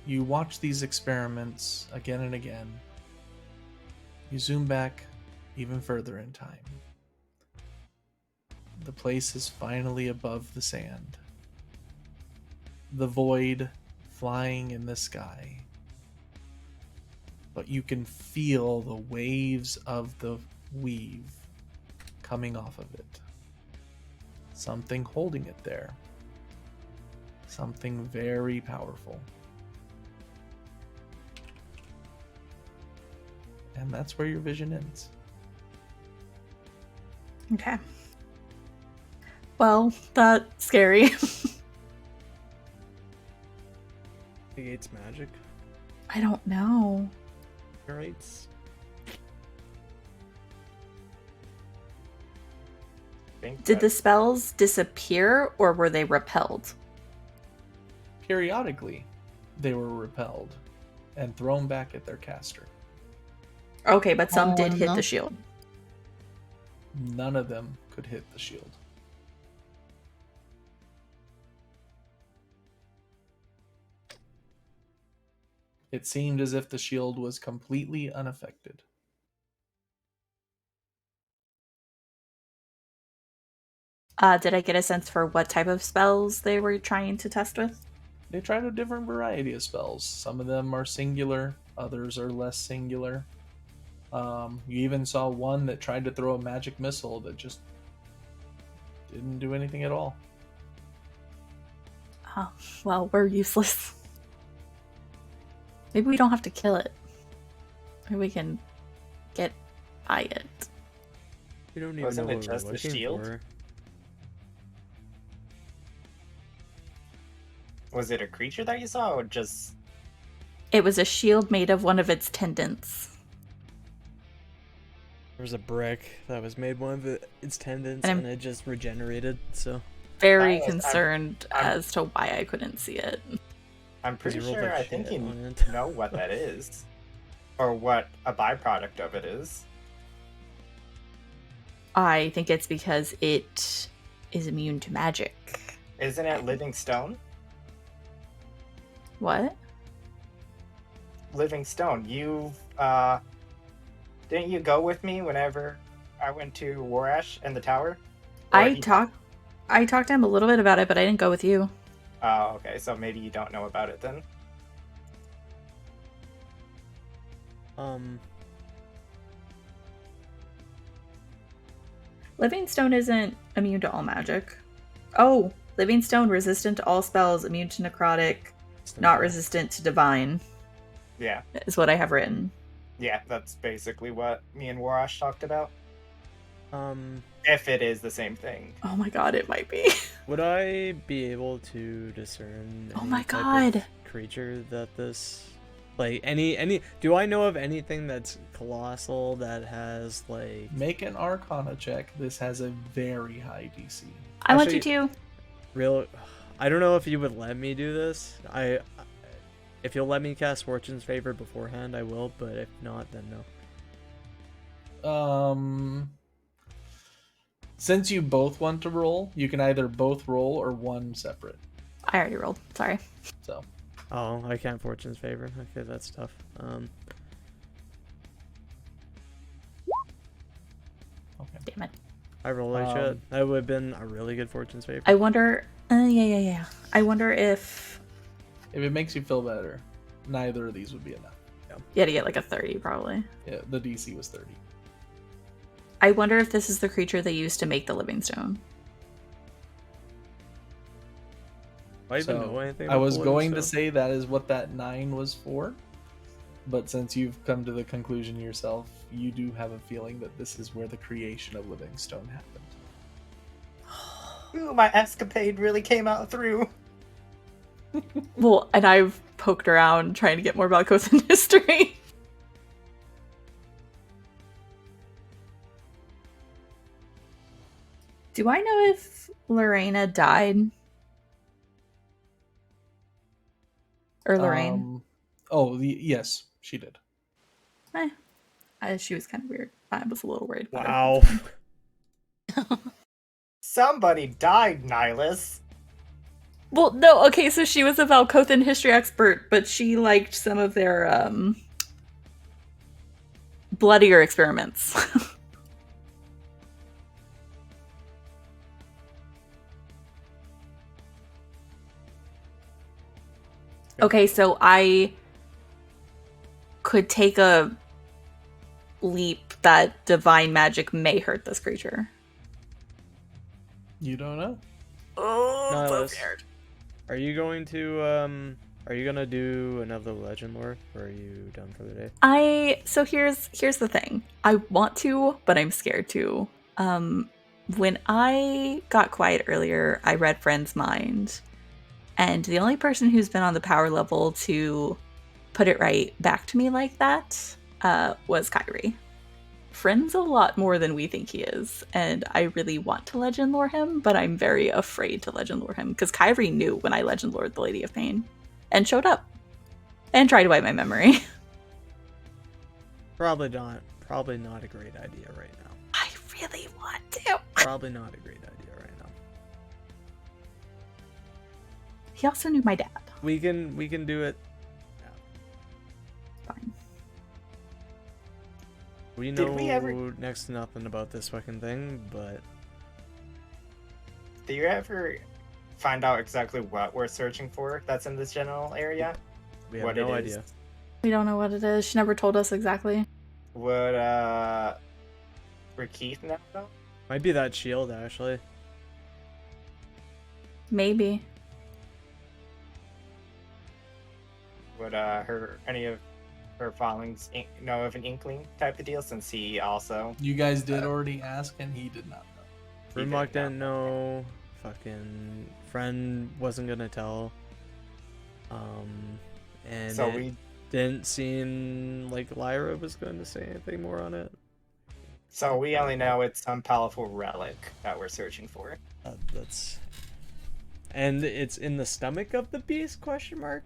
you watch these experiments again and again, you zoom back even further in time. The place is finally above the sand. The void flying in the sky. But you can feel the waves of the weave coming off of it. Something holding it there. Something very powerful. And that's where your vision ends. Okay. Well, that's scary. Negates magic. I don't know. Generates. Did the spells disappear or were they repelled? Periodically, they were repelled and thrown back at their caster. Okay, but some Oh, did hit no. the shield. None of them could hit the shield. It seemed as if the shield was completely unaffected. Did I get a sense for what type of spells they were trying to test with? They tried a different variety of spells. Some of them are singular, others are less singular. You even saw one that tried to throw a magic missile that just didn't do anything at all. Oh, well, we're useless. Maybe we don't have to kill it. Maybe we can get by it. We don't even Wasn't know it what just we're the looking shield? for. Was it a creature that you saw, or just... It was a shield made of one of its tendons. There was a brick that was made one of its tendons, And and it just regenerated. So Very I'm- concerned I'm- as to why I couldn't see it. I'm pretty you rolled sure like I think shit you on it. know what that is. Or what a byproduct of it is. I think it's because it is immune to magic. Isn't it living stone? What? Living stone. Didn't you go with me whenever I went to Warash and the tower? Or I he- talked to him a little bit about it, but I didn't go with you. Oh, okay, so maybe you don't know about it then. Living Stone isn't immune to all magic. Oh, Living Stone resistant to all spells, immune to necrotic, not resistant to divine, Yeah, is what I have written. yeah, that's basically what me and Warash talked about. Um, If it is the same thing. Oh my god, it might be. would I be able to discern Oh any my type God. of creature that this, like, any? Do I know of anything that's colossal that has like? Make an Arcana check. This has a very high DC. I want you Actually- to. Real, I don't know if you would let me do this. If you'll let me cast Fortune's Favor beforehand, I will. But if not, then no. Since you both want to roll, you can either both roll or one separate. I already rolled. Sorry. So Oh, I can't Fortune's Favor. Okay, that's tough. okay. Damn it. I roll like shit. That would have been a really good Fortune's Favor. I wonder. Yeah. I wonder if If it makes you feel better, neither of these would be enough. you had to get like a 30 probably. Yeah, the DC was 30. I wonder if this is the creature they used to make the living stone. Do I even So, know anything I about was the going to living stone? say that is what that 9 was for, but since you've come to the conclusion yourself, you do have a feeling that this is where the creation of Livingstone happened. Ooh, my escapade really came out through. Well, and I've poked around trying to get more about Kothan history. Do I know if Lorena died? Or Lorraine? Yes, she did. She was kind of weird. I was a little worried about her. Wow. Somebody died, Nihilus. Well, no, okay, so she was a Valkothan history expert, but she liked some of their bloodier experiments. Okay, so I could take a leap that divine magic may hurt this creature. You don't know? Oh, I'm so scared. Are you going to are you gonna do another legend lore, or are you done for the day? So here's the thing. I want to, but I'm scared to. When I got quiet earlier, I read Friend's mind. And the only person who's been on the power level to put it right back to me like that was Kyrie. Friend's a lot more than we think he is, and I really want to legend lore him, but I'm very afraid to legend lore him because Kyrie knew when I legend lored the Lady of Pain and showed up and tried to wipe my memory. Probably not a great idea right now. I really want to. Probably not a great idea right now. He also knew my dad. We can do it. Fine. We Did know we ever- next to nothing about this fucking thing, but Do you ever find out exactly what we're searching for that's in this general area? we have What no it is? idea. We don't know what it is. She never told us exactly. Would Keith know? Might be that shield actually. Maybe. Would any of her followings know of an inkling type of deal, since he also You guys did already ask, and he did not know. He Grimlock didn't didn't know. Fucking friend wasn't gonna tell. And so it we didn't seem like Lyra was going to say anything more on it. only know it's some powerful relic that we're searching for. That's. And it's in the stomach of the beast? Question mark.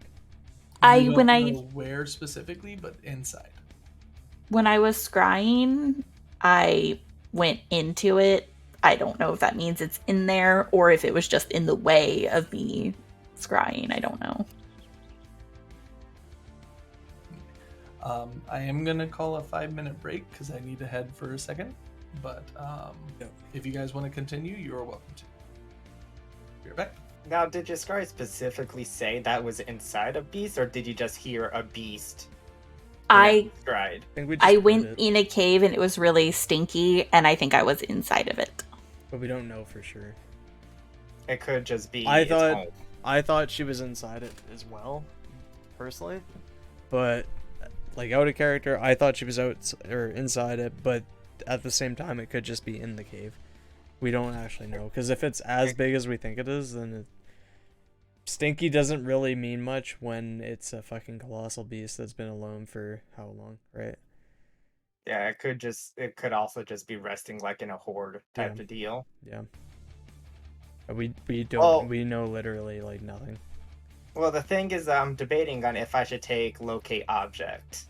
You don't know where specifically, but inside. When I was scrying, I went into it. I don't know if that means it's in there or if it was just in the way of me scrying. I don't know. I am gonna call a 5-minute break because I need to head for a second. But if you guys want to continue, you are welcome to. Be right back. Now, did Jaskari specifically say that was inside a beast, or did you just hear a beast? I Stride. I think we just heard went it, in a cave and it was really stinky, and I think I was inside of it. but we don't know for sure. It could just be. I its thought- home. I thought she was inside it as well, personally, but like out of character, I thought she was out or inside it, but at the same time, it could just be in the cave. We don't actually know, because if it's as big as we think it is, then stinky doesn't really mean much when it's a fucking colossal beast that's been alone for how long, right? Yeah, it could also just be resting like in a horde type Yeah. of deal. Yeah. We don't Well- we know literally like nothing. Well, the thing is, I'm debating on if I should take locate object.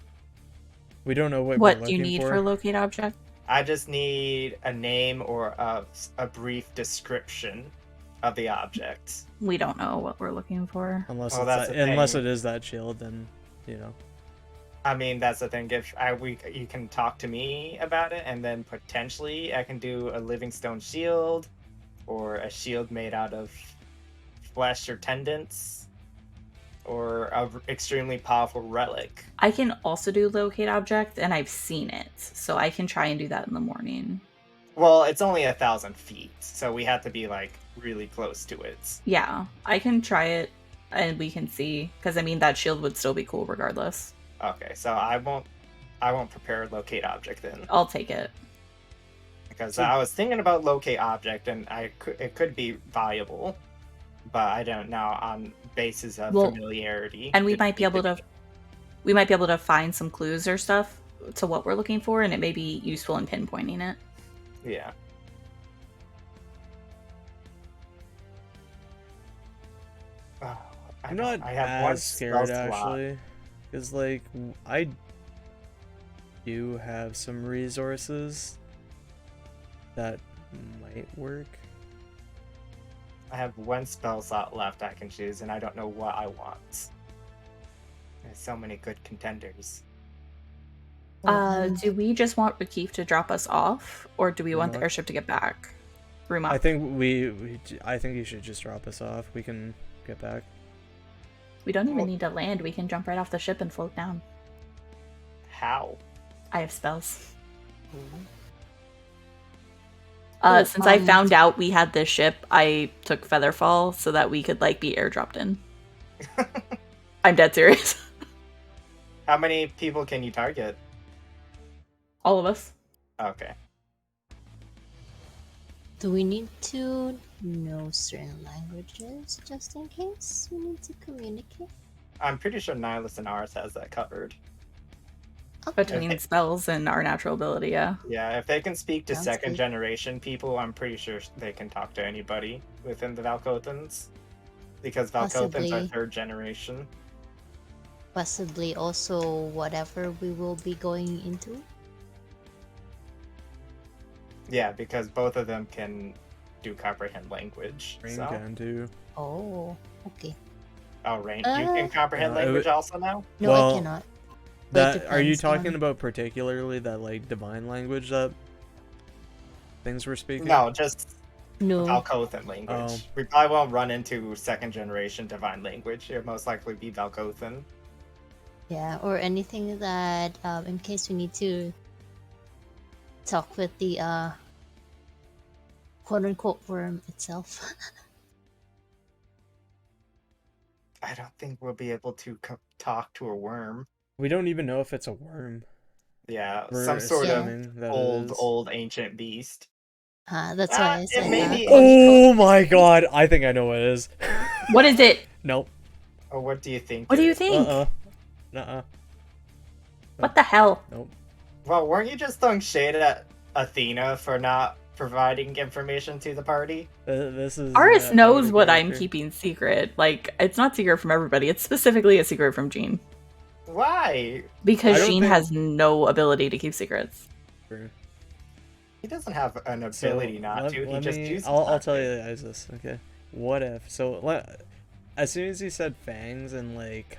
We don't know what What we're do you looking need for locate object? I just need a name or a brief description of the object. We don't know what we're looking for. Unless Well, it's that's that, the unless thing. it is that shield, then you know. I mean, that's the thing. If you can talk to me about it, and then potentially I can do a living stone shield, or a shield made out of flesh or tendons, or a extremely powerful relic. I can also do locate object, and I've seen it, so I can try and do that in the morning. Well, it's only 1,000 feet, so we have to be like really close to it. Yeah, I can try it, and we can see. Because I mean, that shield would still be cool regardless. Okay, so I won't prepare locate object then, I'll take it. because I was thinking about locate object, and it could be valuable, but I don't know on basis of Well, familiarity. And we might be able to find some clues or stuff to what we're looking for, and it may be useful in pinpointing it. Yeah. Oh, I'm not I have one as spell scared slot. actually, because like I do have some resources that might work. I have one spell slot left I can choose, and I don't know what I want. There's so many good contenders. Do we just want Rakif to drop us off, or do we want the Not- airship to get back? Room up. I think I think you should just drop us off. We can get back. We don't even need to land. We can jump right off the ship and float down. How? I have spells. Oh, Since I found out we had this ship, I took Featherfall so that we could like be airdropped in. I'm dead serious. How many people can you target? All of us. Okay. Do we need to know certain languages just in case we need to communicate? I'm pretty sure Nihilus and ours has that covered. Between Okay. spells and our natural ability, yeah. Yeah, if they can speak to Sounds second good. generation people, I'm pretty sure they can talk to anybody within the Valkothans. Because Valkothans are Possibly. third generation. Possibly also whatever we will be going into. Yeah, because both of them can do comprehend language. Rain So. can do. Oh, okay. Oh, Rain, you can comprehend No, it language would- also now? No, Well, I cannot. But it That are you depends talking on- about particularly that like divine language that things were speaking? No, just No. Valkothan language. Oh. We probably won't run into second generation divine language. It'll most likely be Valkothan. Yeah, or anything that, in case we need to talk with the quote-unquote worm itself. I don't think we'll be able to talk to a worm. We don't even know if it's a worm. Yeah, We're some sort of assuming that it old, is. old ancient beast. That's why I it said may that. be- Oh my god! I think I know what it is. What is it? Nope. Or what do you think? What do it you is? think? Nuh-uh. What the hell? Nope. Well, weren't you just throwing shade at Athena for not providing information to the party? This is. Aris knows what I'm character. keeping secret. Like, it's not secret from everybody. It's specifically a secret from Jean. Why? I Because don't Jean think- has no ability to keep secrets. True. He doesn't have an So, ability not to. He just uses I'll not tell to. you guys this. Okay. What if? So, as soon as you said fangs and like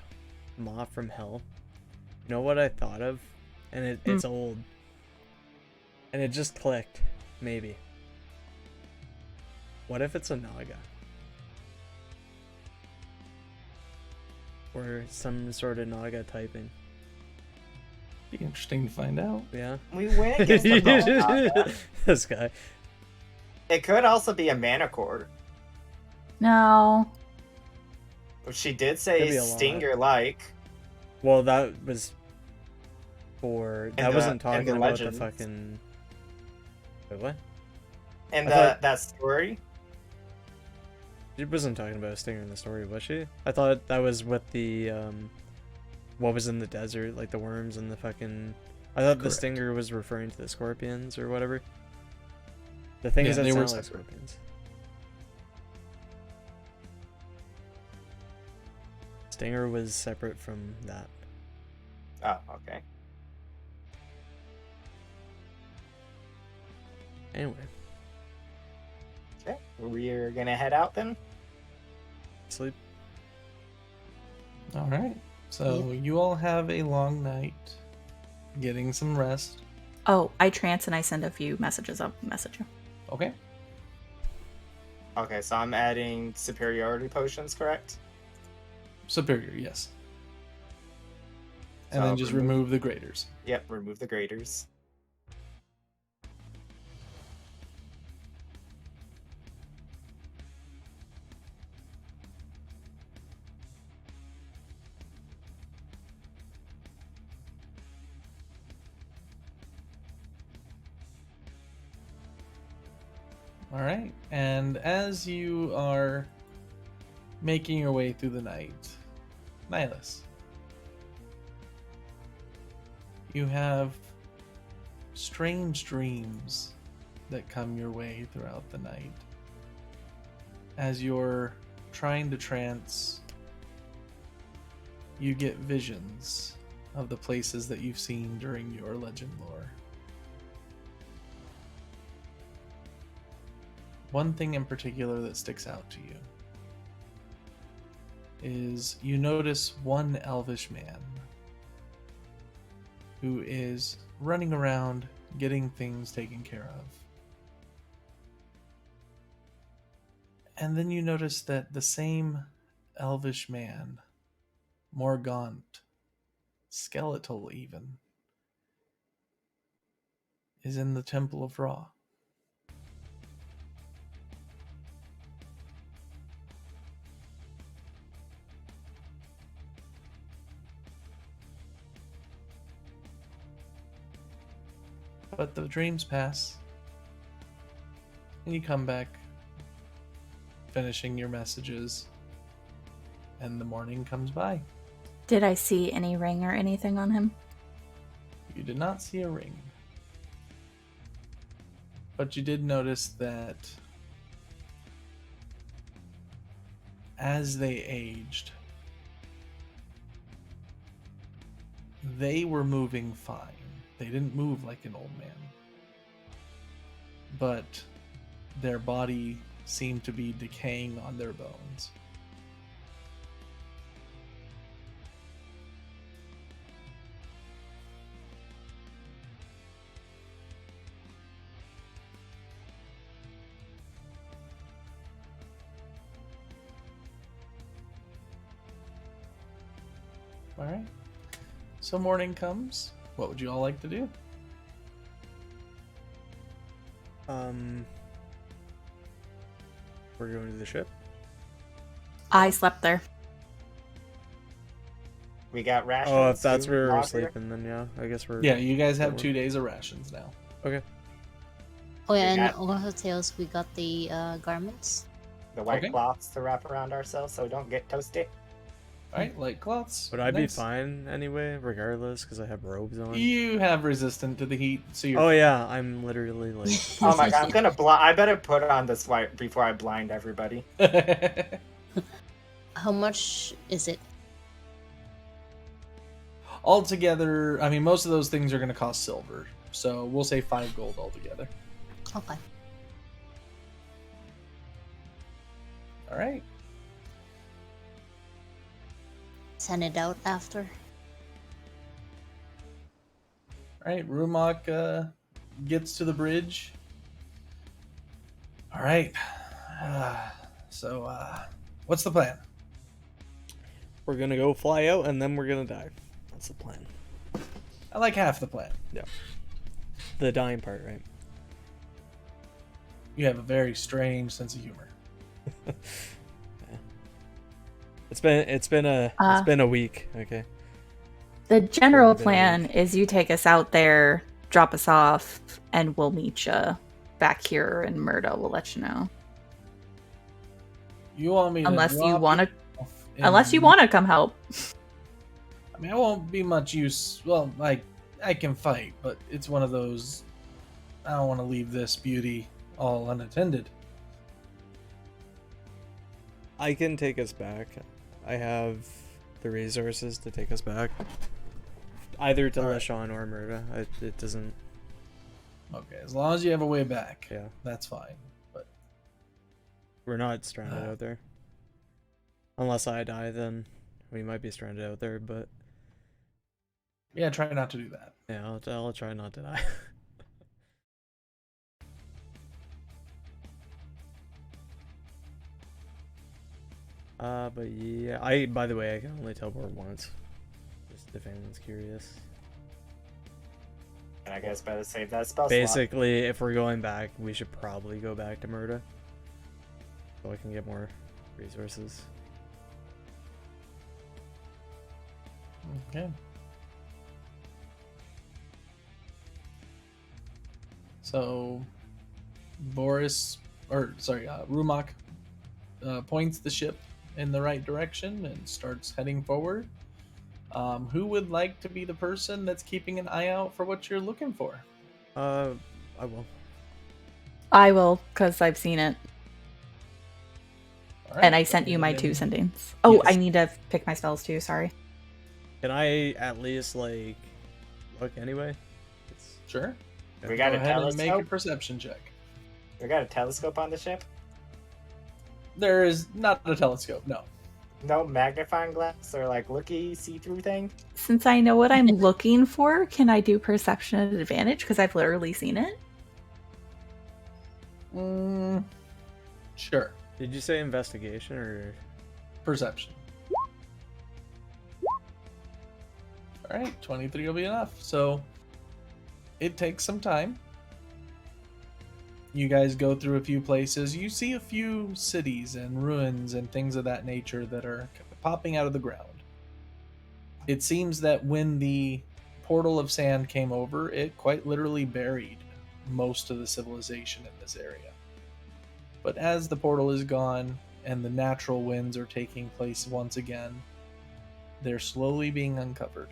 Moth from Hell, you know what I thought of? And it's old. And it just clicked. Maybe. What if it's a Naga? Or some sort of Naga typing. Be interesting to find out. Yeah. We win against the Naga. This guy. It could also be a Manicord. No. She did Could say be a lot. Stinger-like. Well, that was for. In That the- wasn't in talking the about the legends. fucking. Wait, what? And I thought- that story. She wasn't talking about a stinger in the story, was she? I thought that was with the what was in the desert, like the worms and the fucking. I thought the Correct. stinger was referring to the scorpions or whatever. The thing is Yeah, that they were sound like separate. scorpions. Stinger was separate from that. Oh, okay. Anyway, Okay. We're gonna head out then. sleep. All right. So you all have a long night, getting some rest. Oh, I trance and I send a few messages up. Message you. Okay. Okay, so I'm adding superiority potions, correct? Superior, yes. And So then just remove the graders. Yep, remove the graders. All right. And as you are making your way through the night, Nihilus, you have strange dreams that come your way throughout the night. As you're trying to trance, you get visions of the places that you've seen during your legend lore. One thing in particular that sticks out to you is you notice one elvish man who is running around getting things taken care of. And then you notice that the same elvish man, more gaunt, skeletal even, is in the Temple of Ra. But the dreams pass, and you come back, finishing your messages, and the morning comes by. Did I see any ring or anything on him? You did not see a ring, but you did notice that as they aged, they were moving fine. They didn't move like an old man, but their body seemed to be decaying on their bones. All right. So morning comes. What would you all like to do? We're going to the ship. I slept there. We got rations. Oh, if that's food, where we're water. sleeping, then yeah, I guess we're. Yeah, you guys have Forward. 2 days of rations now. Okay. Oh yeah, We and got- also Tails, we got the garments. The white Okay. cloths to wrap around ourselves so we don't get toasty. All right, light cloths. Would I be Nice. fine anyway, regardless, because I have robes on? You have resistant to the heat, so you're. Oh yeah, I'm literally like. Oh my god, I'm gonna I better put on this white before I blind everybody. How much is it? Altogether, I mean, most of those things are going to cost silver, so we'll say 5 gold altogether. Okay. All right. Send it out after. All right, Rumak gets to the bridge. All right. So, what's the plan? We're gonna go fly out and then we're gonna die. That's the plan. I like half the plan. The dying part, right? You have a very strange sense of humor. It's been a week. Okay. The general Been a plan week. is you take us out there, drop us off, and we'll meet you back here in Murda. We'll let you know. You want me to Unless you drop want to, off in- unless you want to come help. I mean, I won't be much use. Well, like, I can fight, but it's one of those. I don't want to leave this beauty all unattended. I can take us back. I have the resources to take us back. Either to Alright. Leshan or Murda. It doesn't. Okay, as long as you have a way back, Yeah. that's fine. But We're not stranded out there. Unless I die, then we might be stranded out there. But yeah, try not to do that. yeah, I'll try not to die. But yeah, by the way, I can only teleport once. Just if anyone's curious. And I guess better save that spell slot. Basically, if we're going back, we should probably go back to Murda. So I can get more resources. Okay. So, Rumak points the ship in the right direction and starts heading forward. Who would like to be the person that's keeping an eye out for what you're looking for? I will. I will, because I've seen it. All right, And I go sent you my ahead 2 and- sendings. Oh, I Yes. need to pick my spells too, sorry. Can I at least, like, look anyway? It's, Sure. We got Go a ahead and make a telescope. perception check. We got a telescope on the ship. There is not a telescope, no. No magnifying glass or like looky see-through thing. Since I know what I'm looking for, can I do perception at advantage? Because I've literally seen it. Sure. did you say investigation or? Perception. All right, 23 will be enough. So it takes some time. You guys go through a few places. You see a few cities and ruins and things of that nature that are popping out of the ground. It seems that when the portal of sand came over, it quite literally buried most of the civilization in this area. But as the portal is gone and the natural winds are taking place once again, they're slowly being uncovered.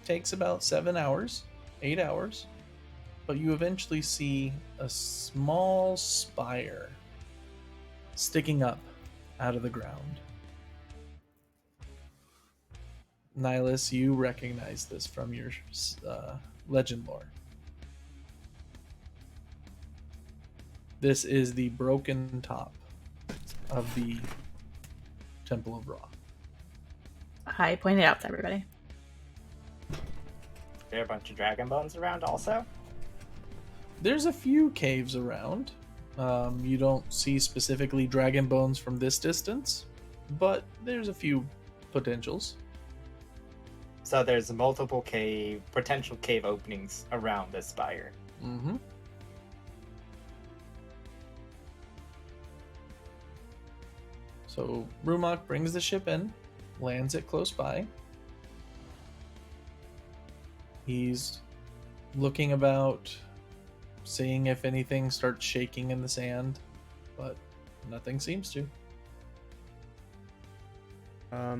Takes about 7 hours, 8 hours, but you eventually see a small spire sticking up out of the ground. Nihilus, you recognize this from your legend lore. This is the broken top of the Temple of Ra. I pointed out to everybody. There are a bunch of dragon bones around also. There's a few caves around. You don't see specifically dragon bones from this distance, but there's a few potentials. So there's multiple potential cave openings around this spire. Mm-hmm. So Rumak brings the ship in, lands it close by. He's looking about, seeing if anything starts shaking in the sand, but nothing seems to. All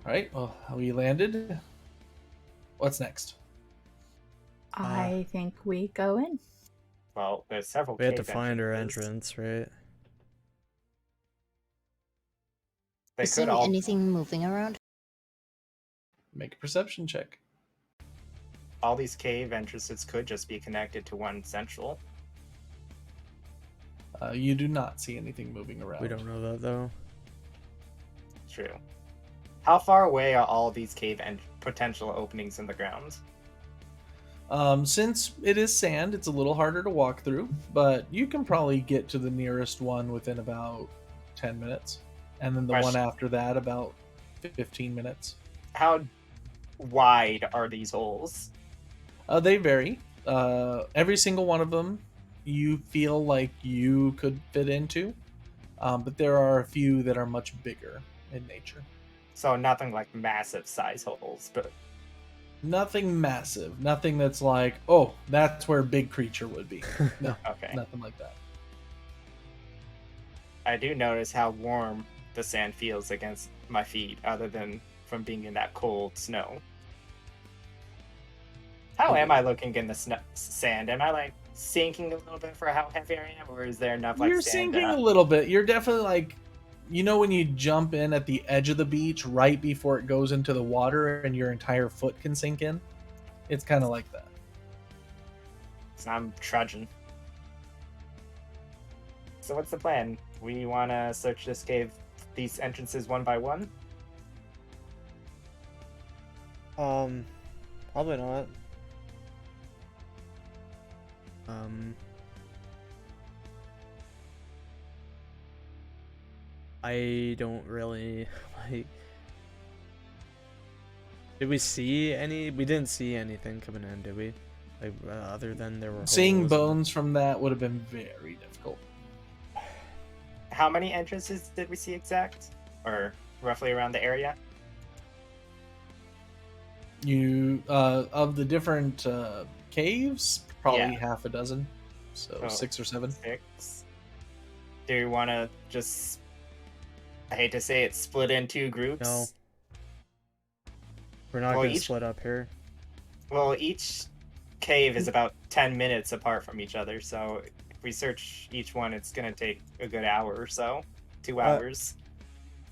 right, well, we landed. What's next? I think we go in. Well, there's several. We have to cave find our entrances. entrance, right? They Is could there all. anything moving around? Make a perception check. All these cave entrances could just be connected to one central. You do not see anything moving around. We don't know that though. True. How far away are all these cave and potential openings in the ground? Since it is sand, it's a little harder to walk through, but you can probably get to the nearest one within about 10 minutes. And then the one Question. after that, about 15 minutes. How wide are these holes? They vary. Every single one of them you feel like you could fit into, but there are a few that are much bigger in nature. So nothing like massive size holes, but Nothing massive. Nothing that's like, oh, that's where a big creature would be. No, okay. nothing like that. I do notice how warm the sand feels against my feet, other than from being in that cold snow. How am I looking in the sand? Am I like sinking a little bit for how heavy I am, or is there enough like You're sand sinking a little bit. You're definitely like, you know, when you jump in at the edge of the beach right before it goes into the water and your entire foot can sink in? It's kind of like that. So I'm trudging. So what's the plan? We want to search this cave, these entrances one by one? Probably not. I don't really like. Did we see any? We didn't see anything coming in, did we? Like other than there were Seeing holes and- bones from that would have been very difficult. How many entrances did we see exact? Or roughly around the area? You of the different caves, probably Yeah. half a dozen, so Oh. 6 or 7. 6. Do you want to just, I hate to say it, split in 2 groups? No. We're not Well, gonna each- split up here. Well, each cave is about 10 minutes apart from each other, so if we search each one, it's going to take a good hour or so. 2 hours.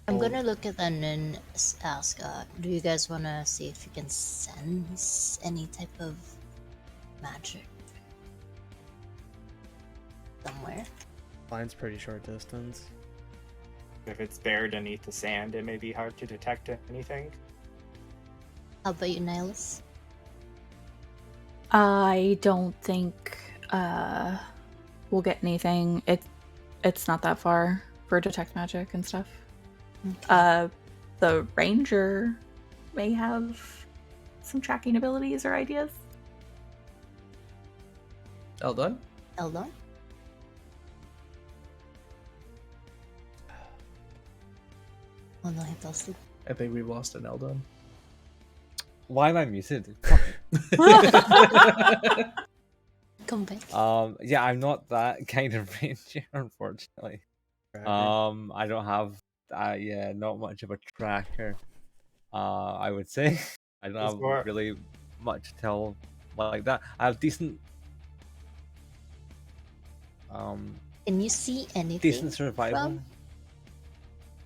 I'm gonna look at them and ask, do you guys wanna see if you can sense any type of magic somewhere? Mine's pretty short distance. If it's buried beneath the sand, it may be hard to detect anything. How about you, Nihilus? I don't think we'll get anything. It's not that far for detect magic and stuff. Okay. The ranger may have some tracking abilities or ideas. Eldon? Eldon? Oh no, he fell asleep. I think we've lost an Eldon. Why am I muted? Come back. Yeah, I'm not that kind of ranger, unfortunately. Tracker. I don't have yeah, not much of a tracker. I would say I don't It's have more- really much to tell like that. I have decent Can you see anything decent survival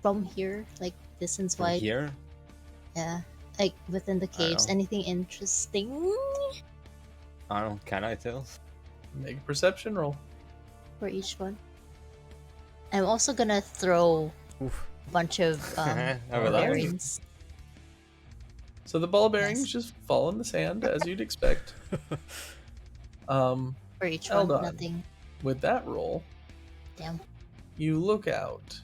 from here, like distance from wide? here. Yeah, like within the caves. know. Anything interesting I don't know, can I tell? Make a perception roll. for each one? I'm also gonna throw Oof. a bunch of How about that? bearings. So the ball bearings Yes. just fall in the sand as you'd expect. For each one, Eldon. nothing. With that roll, Damn. you look out.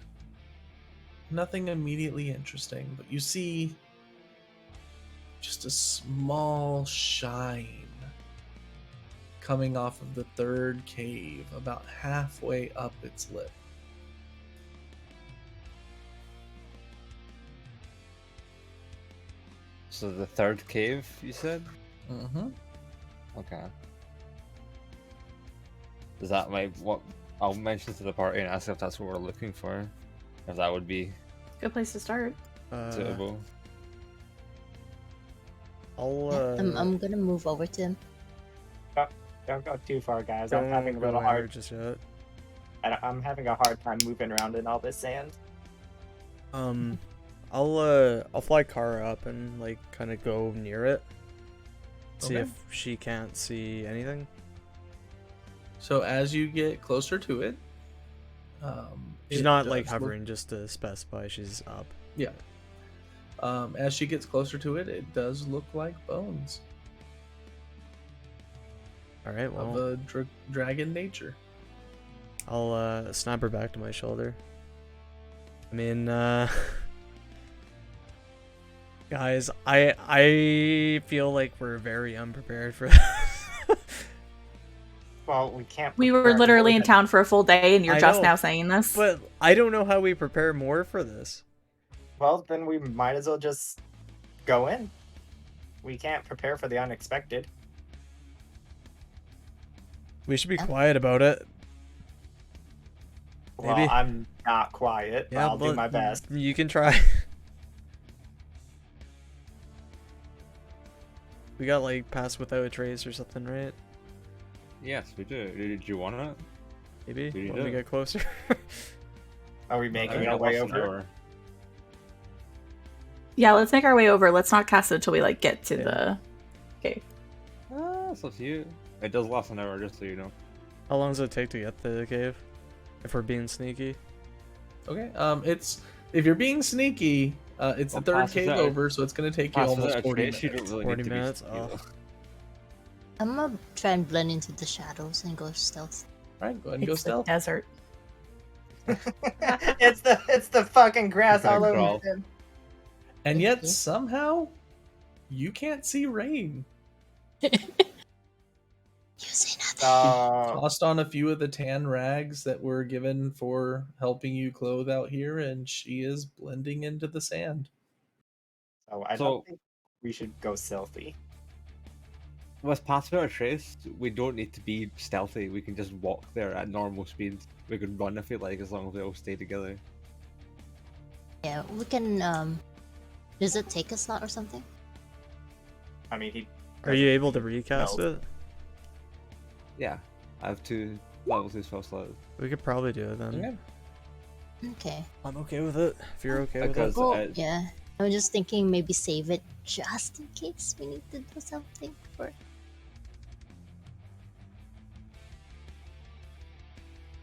Nothing immediately interesting, but you see just a small shine coming off of the third cave, about halfway up its lip. So the third cave, you said? Mm-hmm. Okay. Is that what I'll mention to the party and ask if that's what we're looking for? If that would be Good place to start. suitable. I'll Yeah, I'm gonna move over to him. Don't go too far, guys. I'm don't having a go little anywhere hard. just yet. I'm having a hard time moving around in all this sand. I'll fly Kara up and like kind of go near it. See Okay. if she can't see anything. So as you get closer to it, She's it not does like look- hovering, just to specify she's up. Yeah. As she gets closer to it, it does look like bones All right, of well, a dragon nature. I'll snap her back to my shoulder. I mean, guys, I feel like we're very unprepared for this. Well, we can't. We were prepare literally more in than- town for a full day, and you're I just know, now saying this. But I don't know how we prepare more for this. Well, then we might as well just go in. We can't prepare for the unexpected. We should be Yeah. quiet about it. Well, Maybe. I'm not quiet. But I'll do but my best. You can try. We got like pass without a trace or something, right? Yes, we do. Did you want it? Maybe We when we do. get closer. Are we I making mean, our way less than an over? hour. Yeah, let's make our way over. Let's not cast it until we like get to Yeah. the cave. It's up to you. It does last an hour, just so you know. How long does it take to get to the cave? If we're being sneaky. Okay. It's if you're being sneaky, it's Well, the third pass cave without- over, so it's going to take you Pass almost without a 40 trace, you minutes. don't really 40 need to be minutes? sneaky, Oh. though. I'm gonna try and blend into the shadows and go stealth. All right, go ahead and go It's the stealth. desert. it's the fucking grass Try all and over crawl. him. And yet Yeah. somehow you can't see Rain. You say nothing. So Tossed on a few of the tan rags that were given for helping you clothe out here, and she is blending into the sand. I So- don't think we should go stealthy. With Pass Without a Trace, we don't need to be stealthy. We can just walk there at normal speed. We can run if we like, as long as we all stay together. Yeah, we can. Does it take a slot or something? I mean, he. Are you able to recast No. it? Yeah, I have 2 level 2 spell slots. We could probably do it then. Yeah. Okay. I'm okay with it. If you're okay with it. Because Well, yeah. I was just thinking maybe save it just in case we need to do something. Or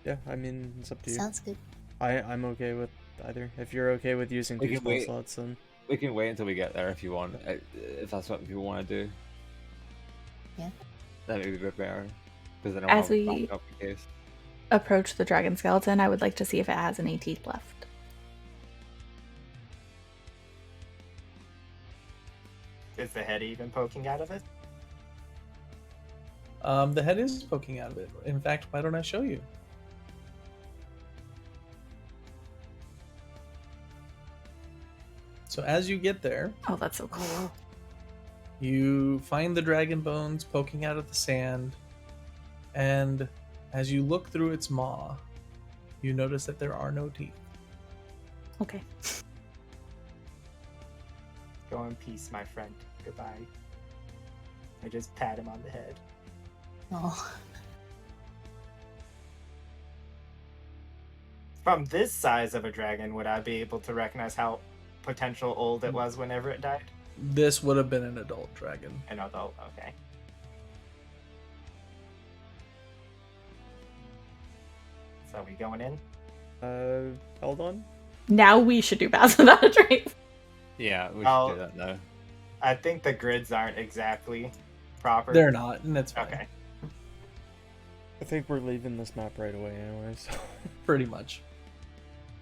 Yeah, I mean, it's up to you. sounds good. I'm okay with either. If you're okay with using We 2 can spell wait. slots, then we can wait until we get there if you want. If that's what people want to do. Yeah. That would be a bit better. Because then As I'll we- have backup in case. Approach the dragon skeleton. I would like to see if it has any teeth left. Is the head even poking out of it? The head is poking out of it. In fact, why don't I show you? So as you get there, Oh, that's so cool. you find the dragon bones poking out of the sand, and as you look through its maw, you notice that there are no teeth. Okay. Go in peace, my friend. Goodbye. I just pat him on the head. Oh, From this size of a dragon, would I be able to recognize how potential old it was whenever it died? This would have been an adult dragon. An adult, okay. So we going in? Hold on. Now we should do Pass Without a Trace. Yeah, we should Oh. do that now. I think the grids aren't exactly proper. They're not, and that's fine. Okay. I think we're leaving this map right away anyway, so. Pretty much.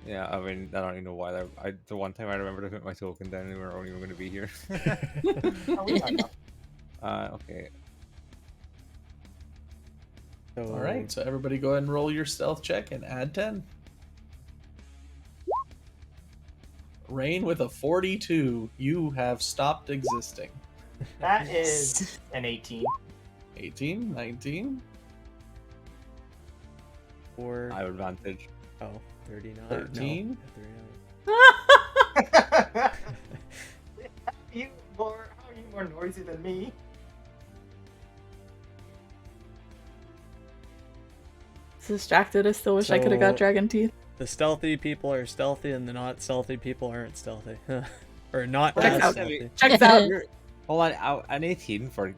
Yeah, I mean, I don't even know why. The one time I remember to put my token down, and we were only going to be here. Oh, we don't know. Okay. So, All right, so everybody go ahead and roll your stealth check and add 10. Rain with a 42. You have stopped existing. That is an 18. 18, 19, Or, I have advantage. oh, 39. 13. No, 39. How are you more noisy than me? Distracted. I still wish I could have got So- dragon teeth. The stealthy people are stealthy, and the not stealthy people aren't stealthy. Or not Checks as out. stealthy. Checks out. Hold on, an 18 for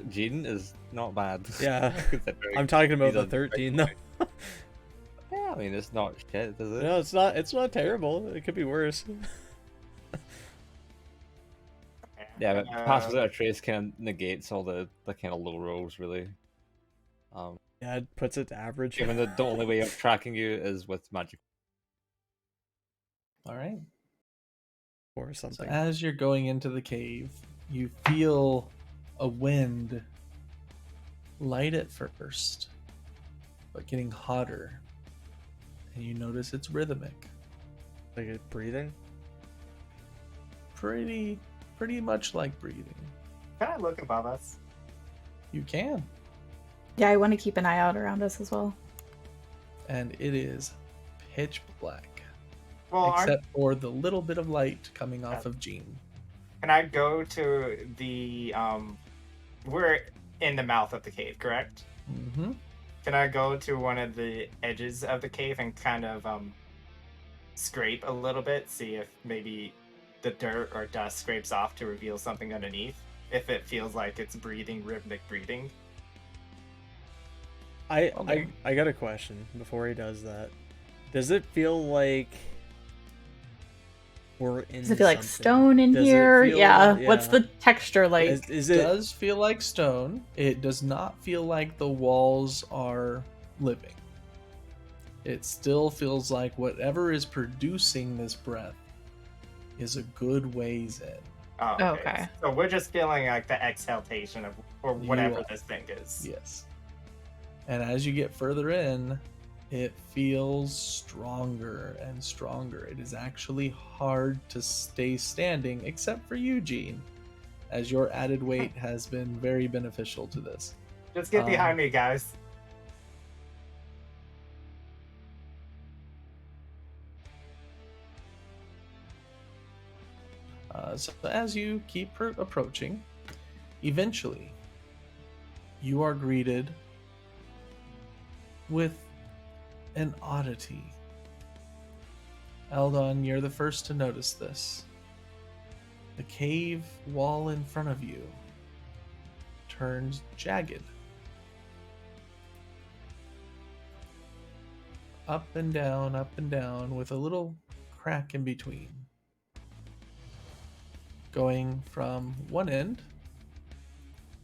Jean is not bad. Yeah. Considering I'm talking about he's the on 13 though. Yeah, I mean, it's not shit, is it? No, it's not. It's not terrible. It could be worse. Yeah, but Pass Without a Trace kind of negates all the kind of low rolls, really. Yeah, it puts it to average. Given that the only way of tracking you is with magic. All right. Or So something. as you're going into the cave, you feel a wind, light at first, but getting hotter. And you notice it's rhythmic. Like it breathing. Pretty much like breathing. Can I look above us? You can. Yeah, I want to keep an eye out around us as well. And it is pitch black. Well, Except for the little bit of light coming off of Jean. can I go to the we're in the mouth of the cave, correct? Mm-hmm. Can I go to one of the edges of the cave and kind of scrape a little bit, see if maybe the dirt or dust scrapes off to reveal something underneath? If it feels like it's breathing, rhythmic breathing. Okay. I got a question before he does that. Does it feel like we're in? Does it feel like something? stone in Does it here? feel- Yeah. What's the texture like? Is It it? does feel like stone. It does not feel like the walls are living. It still feels like whatever is producing this breath is a good ways in. Oh, Okay. So we're just feeling like the exhalation of or You whatever are. this thing is. Yes. And as you get further in, it feels stronger and stronger. It is actually hard to stay standing, except for Eugene, as your added weight has been very beneficial to this. Just get behind me, guys. So as you keep approaching, eventually you are greeted with an oddity. Eldon, you're the first to notice this. The cave wall in front of you turns jagged. Up and down, with a little crack in between. Going from one end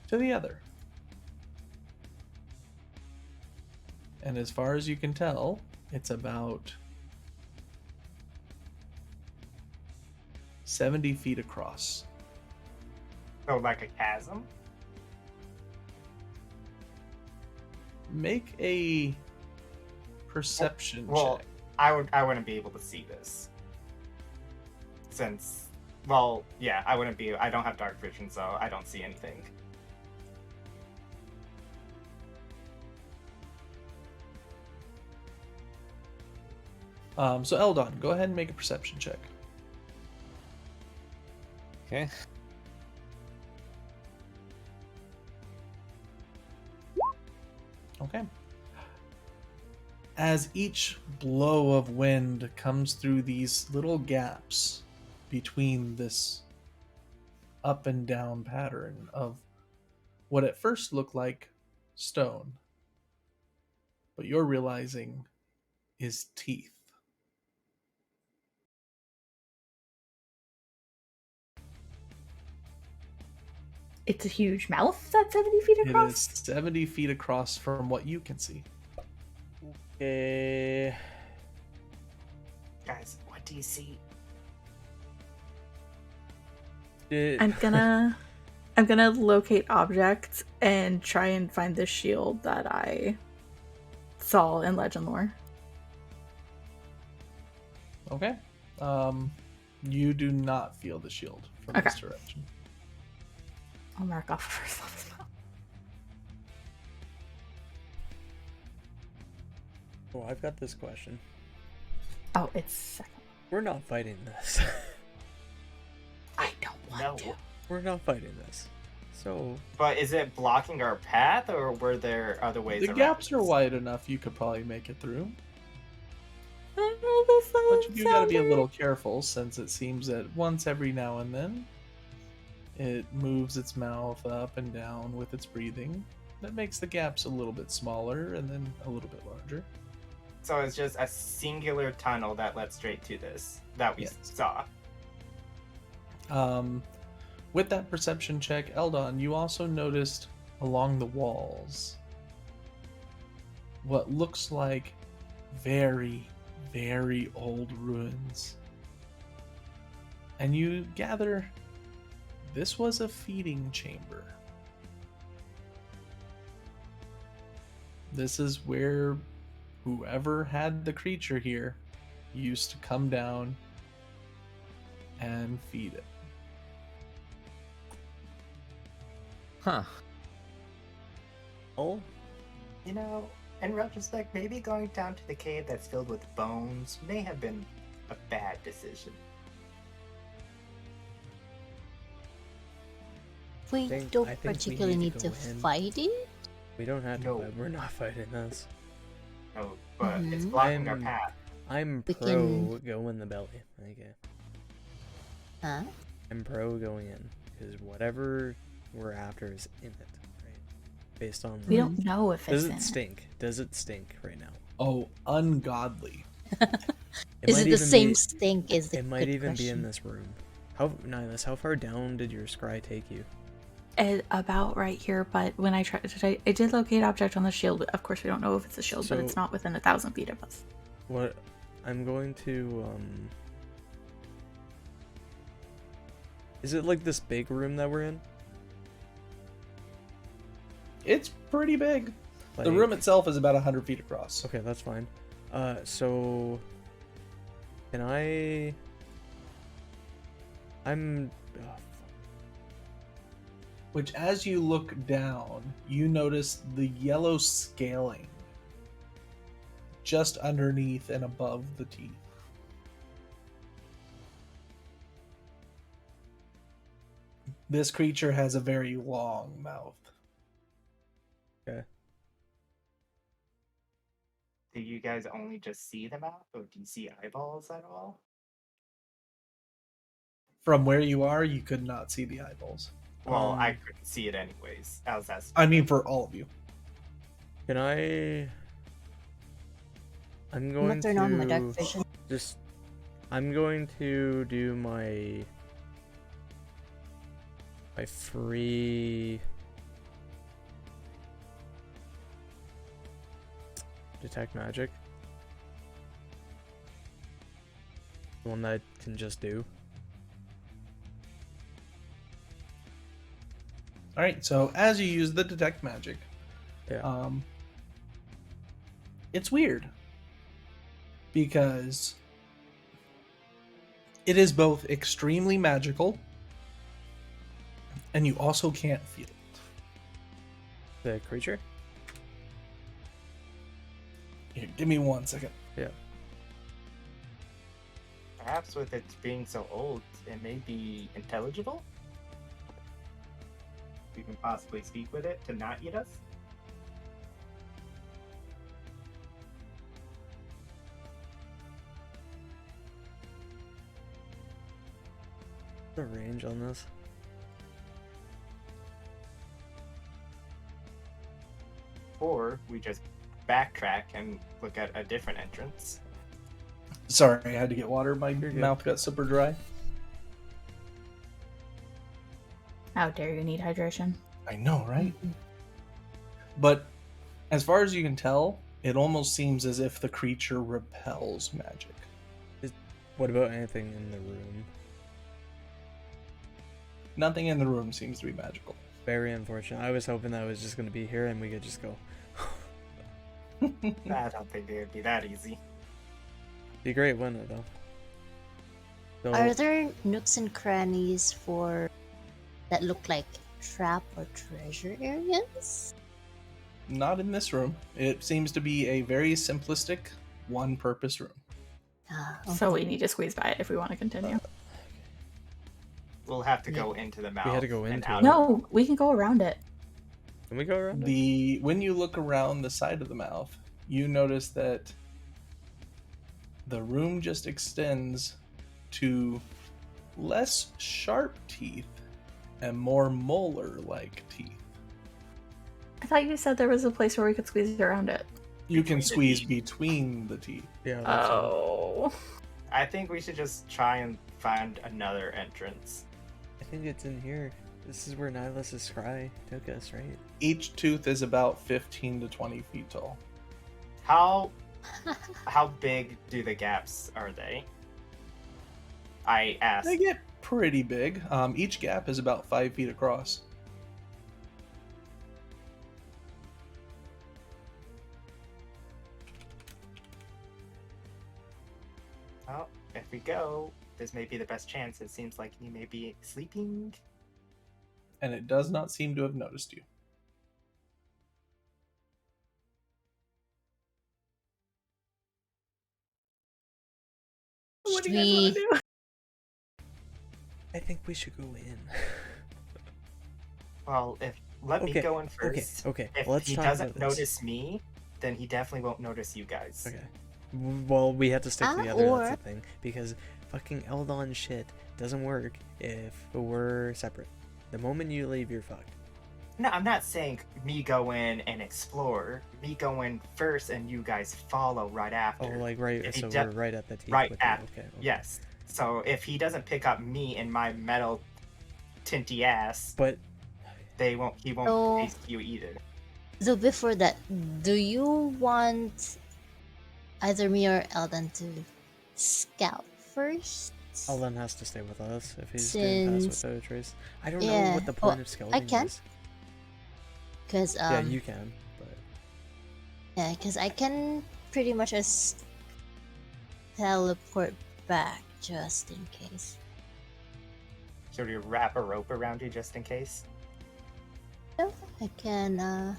to the other. And as far as you can tell, it's about 70 feet across. So like a chasm. Make a perception Well, check. I wouldn't be able to see this. Since well, yeah, I wouldn't be I don't have dark vision, so I don't see anything. So Eldon, go ahead and make a perception check. Okay. Okay. As each blow of wind comes through these little gaps between this up and down pattern of what at first looked like stone, but you're realizing is teeth. It's a huge mouth that's 70 feet It is across? 70 feet across from what you can see. Okay. Guys, what do you see? I'm gonna locate objects and try and find the shield that I saw in Legend Lore. Okay. You do not feel the shield from this Okay. direction. I'll mark off first level spell. Oh, I've got this question. Oh, it's second. We're not fighting this. I don't want to. We're not fighting this. So But is it blocking our path, or were there other ways The around gaps are this? wide enough you could probably make it through. Oh, this But doesn't you gotta be a sound little careful since it seems that once every now and then it moves its mouth up and down with its breathing. That makes the gaps a little bit smaller and then a little bit larger. So it's just a singular tunnel that led straight to this that we Yes. saw. With that perception check, Eldon, you also noticed along the walls what looks like very, very old ruins. And you gather this was a feeding chamber. This is where whoever had the creature here used to come down and feed it. Huh. oh, You know, in retrospect, maybe going down to the cave that's filled with bones may have been a bad decision. We think- don't I think we particularly need need to to go in. fight it. we don't have to No. fight. We're not fighting this. No, but it's Mhm. blocking our I'm- path. I'm We pro can- go in the belly. Okay. Huh? I'm pro going in because whatever we're after is in it, right? Based on We the- don't know if Does it's it in it. stink? Does it stink right now? Oh, ungodly. It Is might it the even same be- stink? Is the It might good even be in question. this room. How Nihilus, how far down did your scry take you? about right here, but when I tried, I did locate object on the shield. Of course, we don't know if it's a shield, but it's So- not within 1,000 feet of us. What I'm going to is it like this big room that we're in? It's pretty big. The Like- room itself is about 100 feet across. Okay, that's fine. So can I? I'm. Oh, fuck. Which, as you look down, you notice the yellow scaling just underneath and above the teeth. This creature has a very long mouth. Okay. Do you guys only just see the mouth, or do you see eyeballs at all? From where you are, you could not see the eyeballs. Well, I Um, couldn't see it anyways. I was asking. I mean, for all of you. Can I? I'm I'm going gonna turn on my dark to vision. just. I'm going to do my free detect magic. The one that I can just do. All right, so as you use the detect magic, Yeah. it's weird because it is both extremely magical and you also can't feel it. The creature? Here, give me 1 second. Yeah. Perhaps with it being so old, it may be intelligible. We can possibly speak with it to not eat us. The range on this? Or we just backtrack and look at a different entrance. Sorry, I had to get water. My You're good. mouth got super dry. How dare you need hydration? I know, right? But as far as you can tell, it almost seems as if the creature repels magic. What about anything in the room? Nothing in the room seems to be magical. Very unfortunate. I was hoping that was just going to be here and we could just go. I don't think it would be that easy. Be great, wouldn't it, though? So, Are there nooks and crannies for that look like trap or treasure areas? Not in this room. It seems to be a very simplistic, one-purpose room. Ah, So we need to squeeze by it if we want to continue. We'll have to go into the mouth. had to go and into out. it. No, we can go around it. can we go around it? When you look around the side of the mouth, you notice that the room just extends to less sharp teeth and more molar-like teeth. I thought you said there was a place where we could squeeze around it. You can Between the squeeze teeth. between the teeth. Yeah, that's it. Oh. I think we should just try and find another entrance. I think it's in here. This is where Nihilus' Scry took us, right? Each tooth is about 15 to 20 feet tall. How big do the gaps are they? I asked. They get pretty big. Each gap is about 5 feet across. Well, if we go, this may be the best chance. It seems like he may be sleeping. And it does not seem to have noticed you. What Should do you guys want we- to do? I think we should go in. Well, let me Okay, go in first. Okay, If let's he talk doesn't about this. notice me, then he definitely won't notice you guys. Okay. Well, we have to stick Ah, together, or- that's the thing. Because fucking Eldon shit doesn't work if we're separate. The moment you leave, you're fucked. No, I'm not saying me go in and explore. Me go in first and you guys follow right after. Oh, like right, If he so de- we're right at the teeth. right with you. at- Okay. Yes. So if he doesn't pick up me and my metal tinty ass, But He won't So- taste you either. So before that, do you want either me or Eldon to scout first? Alden has to stay with us if he's doing pass Since without a trace. I don't know yeah, what the point well, of scouting can. is. Because Yeah, you can, but yeah, because I can pretty much just teleport back just in case. Should we wrap a rope around you just in case? So I can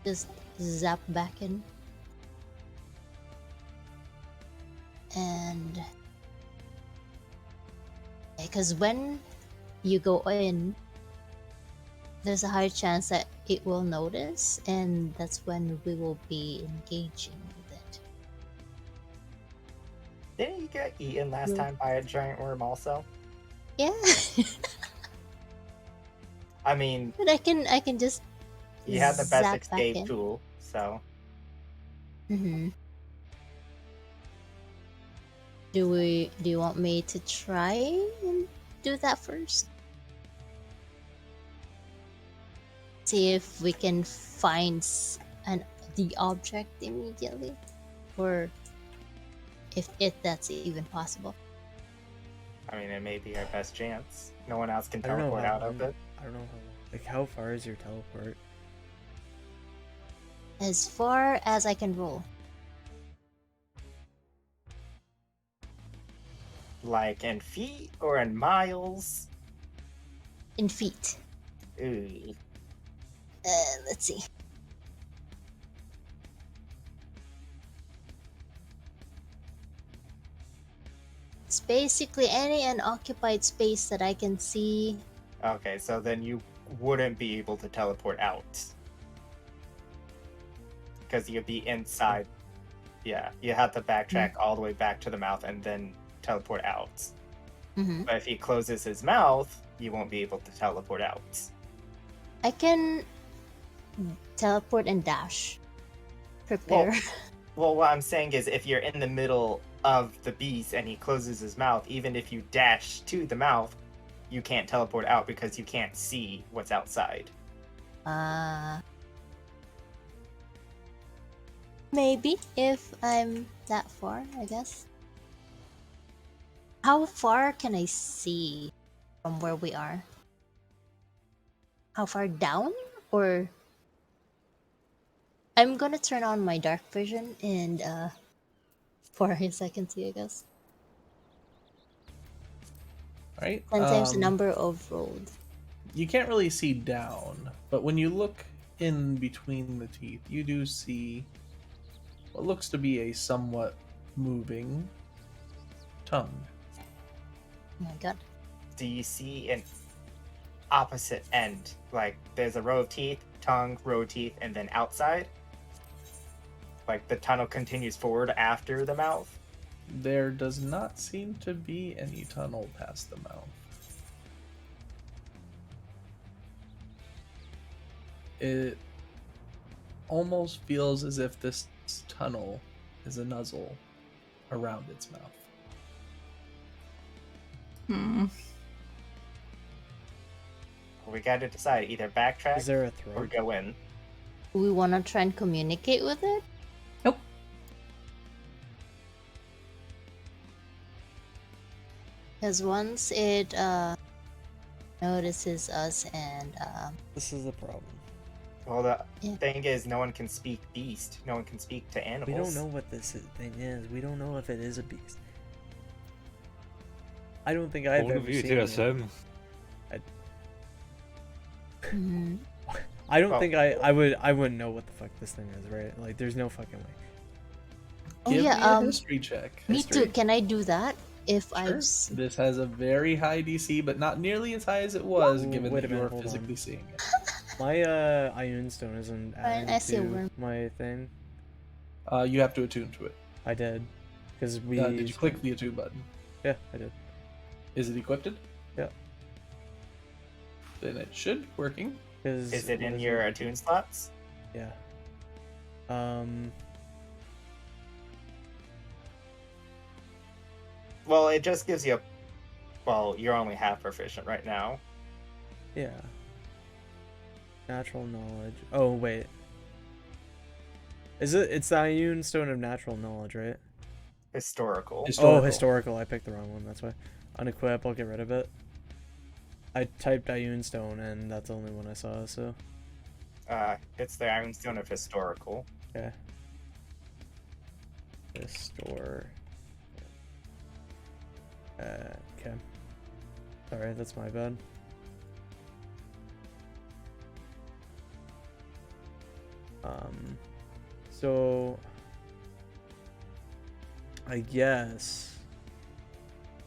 just zap back in. And because when you go in, there's a high chance that it will notice, and that's when we will be engaging with it. Didn't you get eaten last Yeah. time by a giant worm also? Yeah, I mean, but I can just you had the best zap back escape in. tool, so Mm-hmm. Do you want me to try and do that first? See if we can find the object immediately, or if that's even possible. I mean, it may be our best chance. No one else can I don't know teleport how out of long- it. I don't know how far is your teleport? As far as I can roll. Like in feet or in miles? In feet. Ooh. Let's see. It's basically any unoccupied space that I can see. Okay, so then you wouldn't be able to teleport out. Because you'd be inside. Yeah, you have to backtrack all the way back to the mouth and then teleport out. Mm-hmm. But if he closes his mouth, you won't be able to teleport out. I can teleport and dash. Prepare. Well, what I'm saying is if you're in the middle of the beast and he closes his mouth, even if you dash to the mouth, you can't teleport out because you can't see what's outside. Maybe if I'm that far, I guess. How far can I see from where we are? How far down? Or I'm gonna turn on my dark vision and for a second see, I guess. Right? 10 times the number of rolled. You can't really see down, but when you look in between the teeth, you do see what looks to be a somewhat moving tongue. Oh my god. Do you see an opposite end? Like there's a row of teeth, tongue, row of teeth, and then outside? Like the tunnel continues forward after the mouth? There does not seem to be any tunnel past the mouth. It almost feels as if this tunnel is a nuzzle around its mouth. We gotta decide either backtrack Is there a or throat? go in. Do we wanna try and communicate with it? Nope. Because once it notices us and This is the problem. Well, the Yeah. thing is, no one can speak beast. No one can speak to animals. We don't know what thing is. We don't know if it is a beast. I don't think I've All ever of you seen to one. assume. mhm. I don't Well- think I wouldn't know what the fuck this thing is, right? Like, there's no fucking way. Oh Give yeah, me a history check. me History. too. Can I do that if Sure. I've seen? This has a very high DC, but not nearly as high as it was, Ooh, given wait that a you minute, are hold on. physically seeing it. My Ioun Stone isn't added I see a to worm. my thing. You have to attune to it. I did, because we. Did you click the attune button? Yeah, I did. Is it equipped? Yeah. Then it should working. Cause Is it what in your attune slots? Yeah. Well, it just gives you a. Well, you're only half proficient right now. Yeah. Natural knowledge. Oh wait. Is it? It's the Ioun Stone of Natural Knowledge, right? Historical. Oh, historical. I picked the wrong one. That's why. Unequip. I'll get rid of it. I typed Ioun Stone, and that's the only one I saw. So. It's the Iron Stone of Historical. Okay. Restore. Okay. Sorry, that's my bad. So I guess,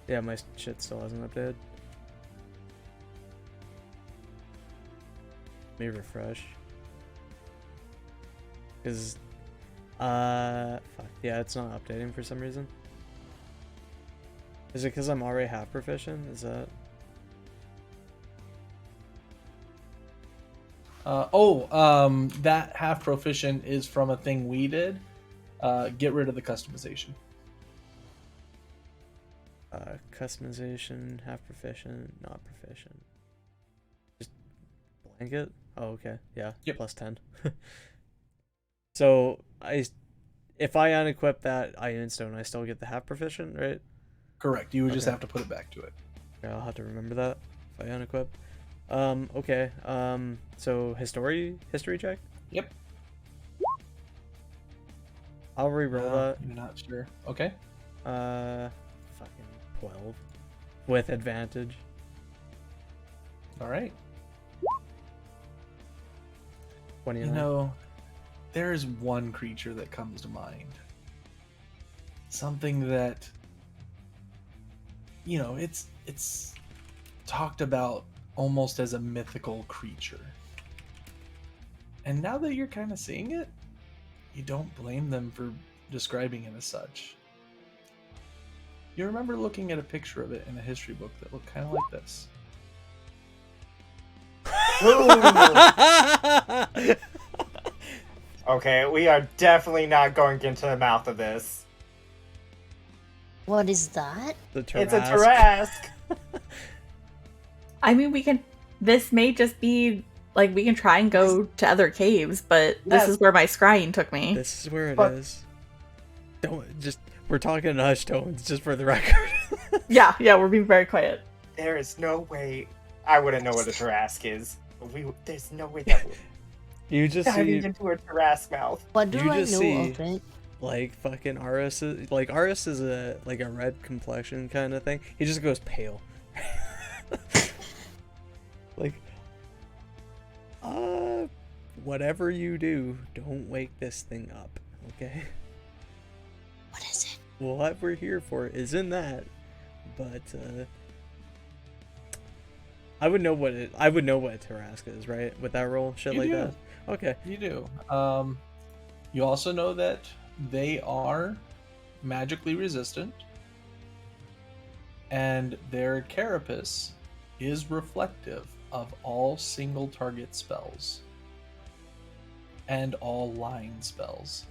yeah, my shit still hasn't updated. Let me refresh. Cause, fuck, yeah, it's not updating for some reason. Is it because I'm already half proficient? Is that? That half proficient is from a thing we did. Get rid of the customization. Customization, half proficient, not proficient. Just blanket? Oh, okay. Yeah, Yep. plus 10. So, if I unequip that Ioun Stone, I still get the half proficient, right? Correct. You would just Okay. have to put it back to it. Yeah, I'll have to remember that if I unequip. Okay. So history check? Yep. I'll re-roll that. You're not sure. Okay. Fucking 12. With advantage. All right. 29. You know, there is one creature that comes to mind. Something that, you know, it's talked about almost as a mythical creature. And now that you're kind of seeing it, you don't blame them for describing it as such. You remember looking at a picture of it in a history book that looked kind of like this. Okay, we are definitely not going into the mouth of this. What is that? It's a Tarask. I mean, we can. This may just be like we can try and go to other caves, but this Yes. is where my scrying took me. This is where it But- is. Don't just. We're talking in hushed tones, just for the record. Yeah, we're being very quiet. There is no way I wouldn't know what a Tarask is. There's no way that we're You just diving see, into a Tarask mouth. What do You I just know see- of it? like fucking Aris is like Aris is a red complexion kind of thing. He just goes pale. Like, whatever you do, don't wake this thing up, okay? What is it? What we're here for isn't that, but I would know what a Tarask is, right? With that roll, shit You like do. that. Okay. You do. You also know that they are magically resistant, and their carapace is reflective of all single target spells and all line spells.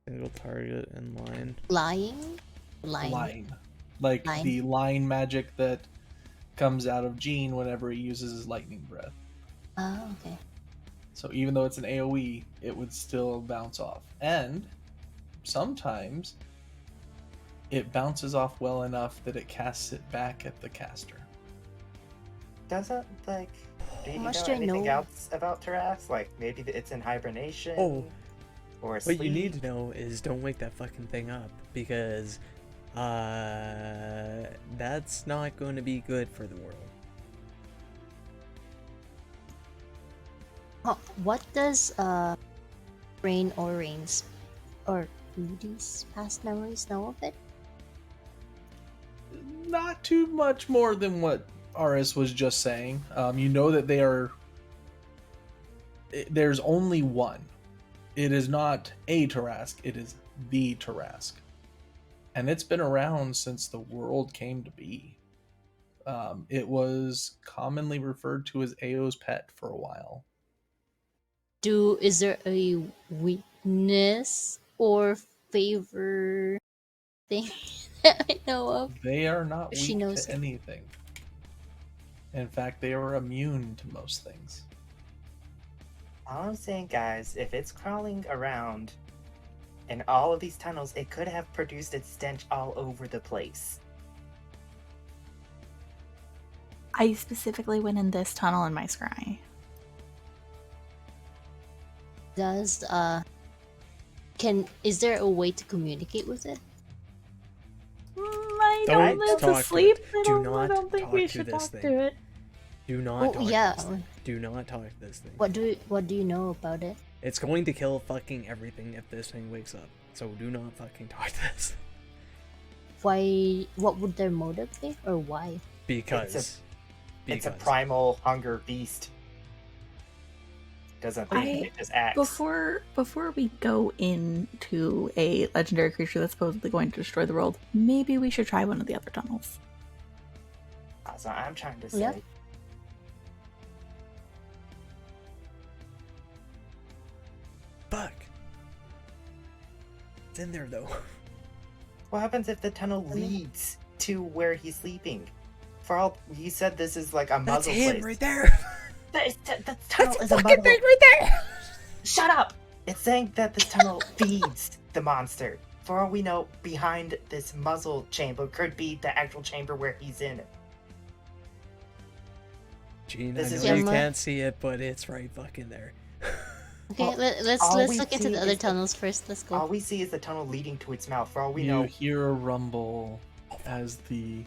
Single target and line. Lying? Lying. Line. Like Line. the line magic that comes out of Gene whenever he uses his lightning breath. Oh, okay. So even though it's an AoE, it would still bounce off. And sometimes it bounces off well enough that it casts it back at the caster. Doesn't, like, do you know much do I anything know? else about Tarask? Like, maybe it's in hibernation? Oh, or asleep? What you need to know is don't wake that fucking thing up, because that's not going to be good for the world. What does Rain or Rain's or Rudy's past memories know of it? Not too much more than what Aris was just saying. You know that they are. There's only one. It is not a Tarask, it is the Tarask. And it's been around since the world came to be. It was commonly referred to as Ao's pet for a while. Is there a weakness or favor thing that I know of? They are not She weak knows to it. anything. In fact, they are immune to most things. All I'm saying, guys, if it's crawling around in all of these tunnels, it could have produced its stench all over the place. I specifically went in this tunnel in my scry. Does is there a way to communicate with it? I Don't know it's talk to asleep. it. I Do don't not think talk we to should this talk thing. to it. Do not Oh, talk yeah. to this thing. Do not talk to this thing. What do you know about it? It's going to kill fucking everything if this thing wakes up. So do not fucking talk to this. Why? What would their motive be, or why? Because. It's a primal hunger beast. Doesn't think, it just acts. Before we go into a legendary creature that's supposedly going to destroy the world, maybe we should try one of the other tunnels. That's what I'm trying to say. Yeah. Fuck. It's in there though. What happens if the tunnel leads to where he's sleeping? For all he said, this is like a That's muzzle him place. right there. The tunnel That's is a a fucking muzzle. thing right there. Shut up! It's saying that this tunnel feeds the monster. For all we know, behind this muzzle chamber could be the actual chamber where he's in. Gene, This I is know you Gemma. can't see it, but it's right fucking there. Okay, Well, let's all we look into see the other is the- tunnels first. Let's All go. we see is the tunnel leading to its mouth. For all we You know, hear a rumble as the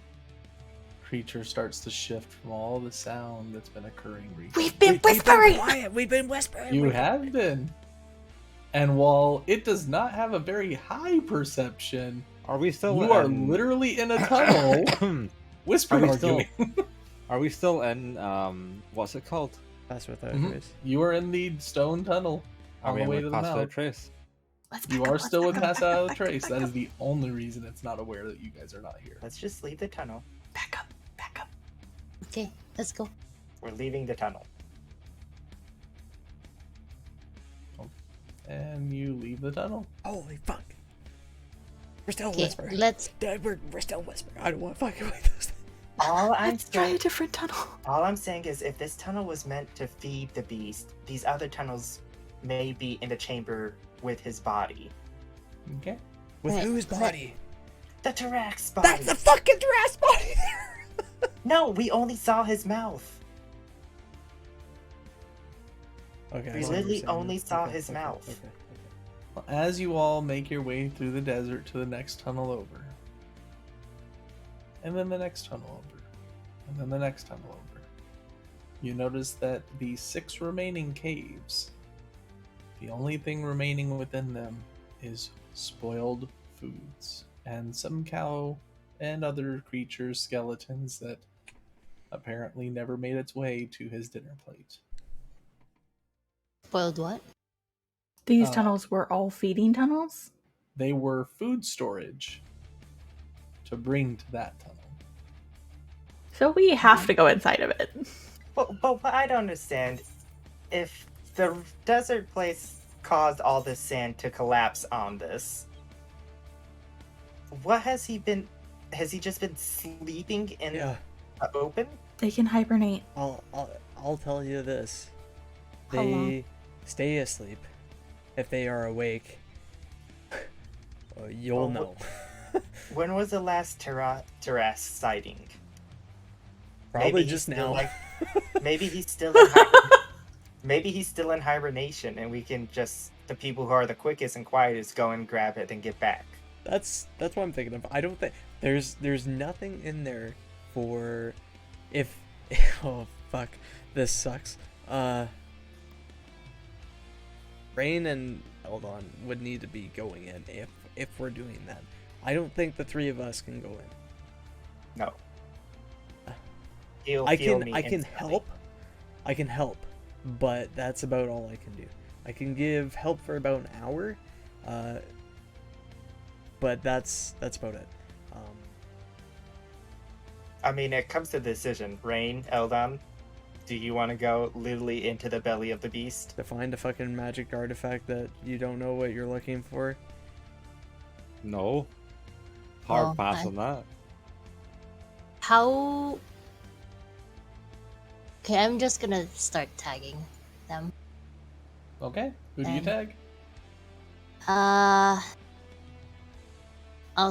creature starts to shift from all the sound that's been occurring recently. We've been We've been whispering! quiet. We've been whispering. You We've- have been. And while it does not have a very high perception, Are we still? you are in... literally in a tunnel whispering Are we still- arguing. Are we still in? What's it called? That's without Mhm. trace. You are in the stone tunnel Are on we the in way with to the Pass Without mouth. Trace? Let's You back are up, still with let's back Pass up, Out of the back up, Trace. back That up. is the only reason it's not aware that you guys are not here. let's just leave the tunnel. Back up, back up. Okay, let's go. We're leaving the tunnel. And you leave the tunnel. Holy fuck. We're still Okay, whispering. let's. We're still whispering. I don't want to fucking with this thing. All I'm Let's try a saying, different tunnel. all I'm saying is, if this tunnel was meant to feed the beast, these other tunnels may be in the chamber with his body. Okay. With Right, whose let- body? The Tyrax body. That's the fucking Jurass body there! No, we only saw his mouth. Okay. We I see what literally you're saying. only saw Okay, his okay, mouth. okay. Well, as you all make your way through the desert to the next tunnel over, and then the next tunnel over, and then the next tunnel over, you notice that the 6 remaining caves, the only thing remaining within them is spoiled foods and some cow and other creatures' skeletons that apparently never made its way to his dinner plate. Spoiled what? These tunnels were all feeding tunnels? They were food storage to bring to that tunnel. So we have to go inside of it. But what I don't understand, if the desert place caused all this sand to collapse on this, what has he been? Has he just been sleeping in Yeah. the open? They can hibernate. I'll tell you this. How They long? stay asleep. If they are awake, you'll Oh, know. When was the last Tyrax sighting? Probably Maybe he's just still, now. maybe he's still in maybe he's still in hibernation, and we can just, the people who are the quickest and quietest, go and grab it and get back. That's what I'm thinking of. I don't think there's nothing in there for if oh fuck, this sucks. Rain and Eldon would need to be going in if we're doing that. I don't think the 3 of us can go in. No. He'll I feel can me help. I can help, but that's about all I can do. I can give help for about an hour, but that's about it. I mean, it comes to the decision. Rain, Eldon, do you want to go literally into the belly of the beast? To find a fucking magic artifact that you don't know what you're looking for. No. Hard Well, pass on that. How? Okay, I'm just gonna start tagging them. Okay. Who do you And- tag? I'll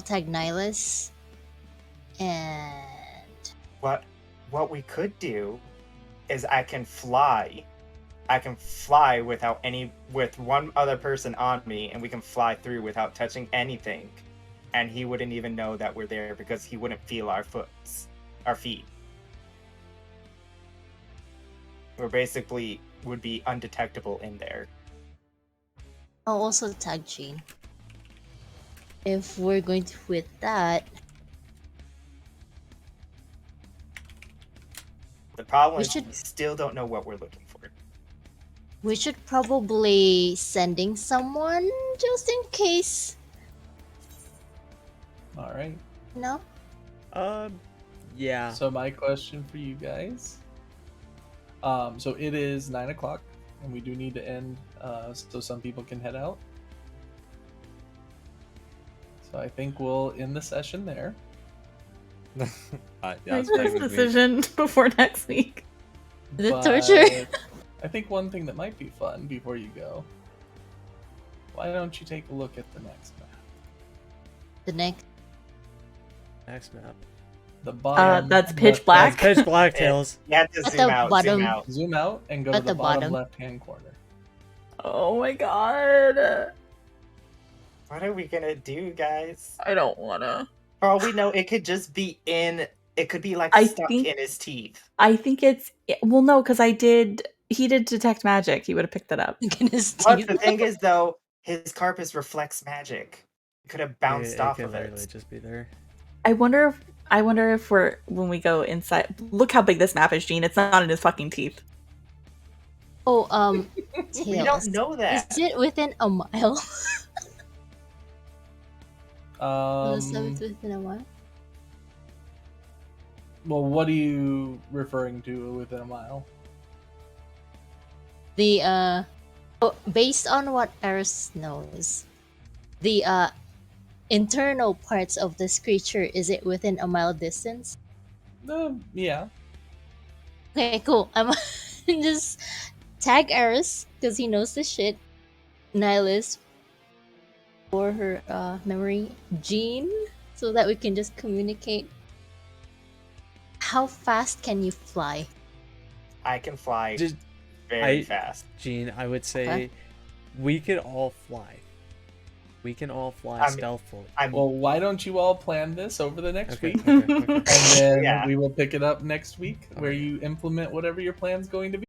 tag Nihilus. And What we could do is I can fly. I can fly with one other person on me, and we can fly through without touching anything, and he wouldn't even know that we're there because he wouldn't feel our feet. We're basically would be undetectable in there. I'll also tag Jean. If we're going to with that, The problem We is should- we still don't know what we're looking for. we should probably sending someone just in case. All right. No? Yeah. So my question for you guys. So it is 9 o'clock, and we do need to end, so some people can head out. So I think we'll end the session there. Yeah, Make that's this fine with me. decision before next week. The But torture. I think one thing that might be fun before you go. Why don't you take a look at the next map? The next. Next map. The bottom. That's pitch left- black. That's pitch black, Tails. You have to At zoom the out. bottom. Zoom out. Zoom out and go to At the the bottom bottom. left-hand corner. Oh my god. What are we gonna do, guys? I don't wanna. For all we know, it could just be in. It could be like I stuck think- in his teeth. I think it's well, no, because he did detect magic. He would have picked it up. Goodness, But the thing is, though, his carapace reflects magic. It could have bounced it off could of literally it. just be there. I wonder if we're when we go inside. Look how big this map is, Gene. It's not in his fucking teeth. Oh, We Tails. don't know that. Is it within a mile? Was it within a mile? Well, what are you referring to within a mile? The based on what Eris knows, the internal parts of this creature, is it within a mile distance? Yeah. Okay, cool. I'm just tag Eris because he knows the shit. Nihilus for her memory. Jean, so that we can just communicate. How fast can you fly? I can fly Just, very I- fast. Gene, I would say Okay. we could all fly. We can all fly I'm- stealthily. Well, why don't you all plan this over the next Okay, week? okay, okay. And then Yeah. we will pick it up next week where you implement whatever your plan's going to be.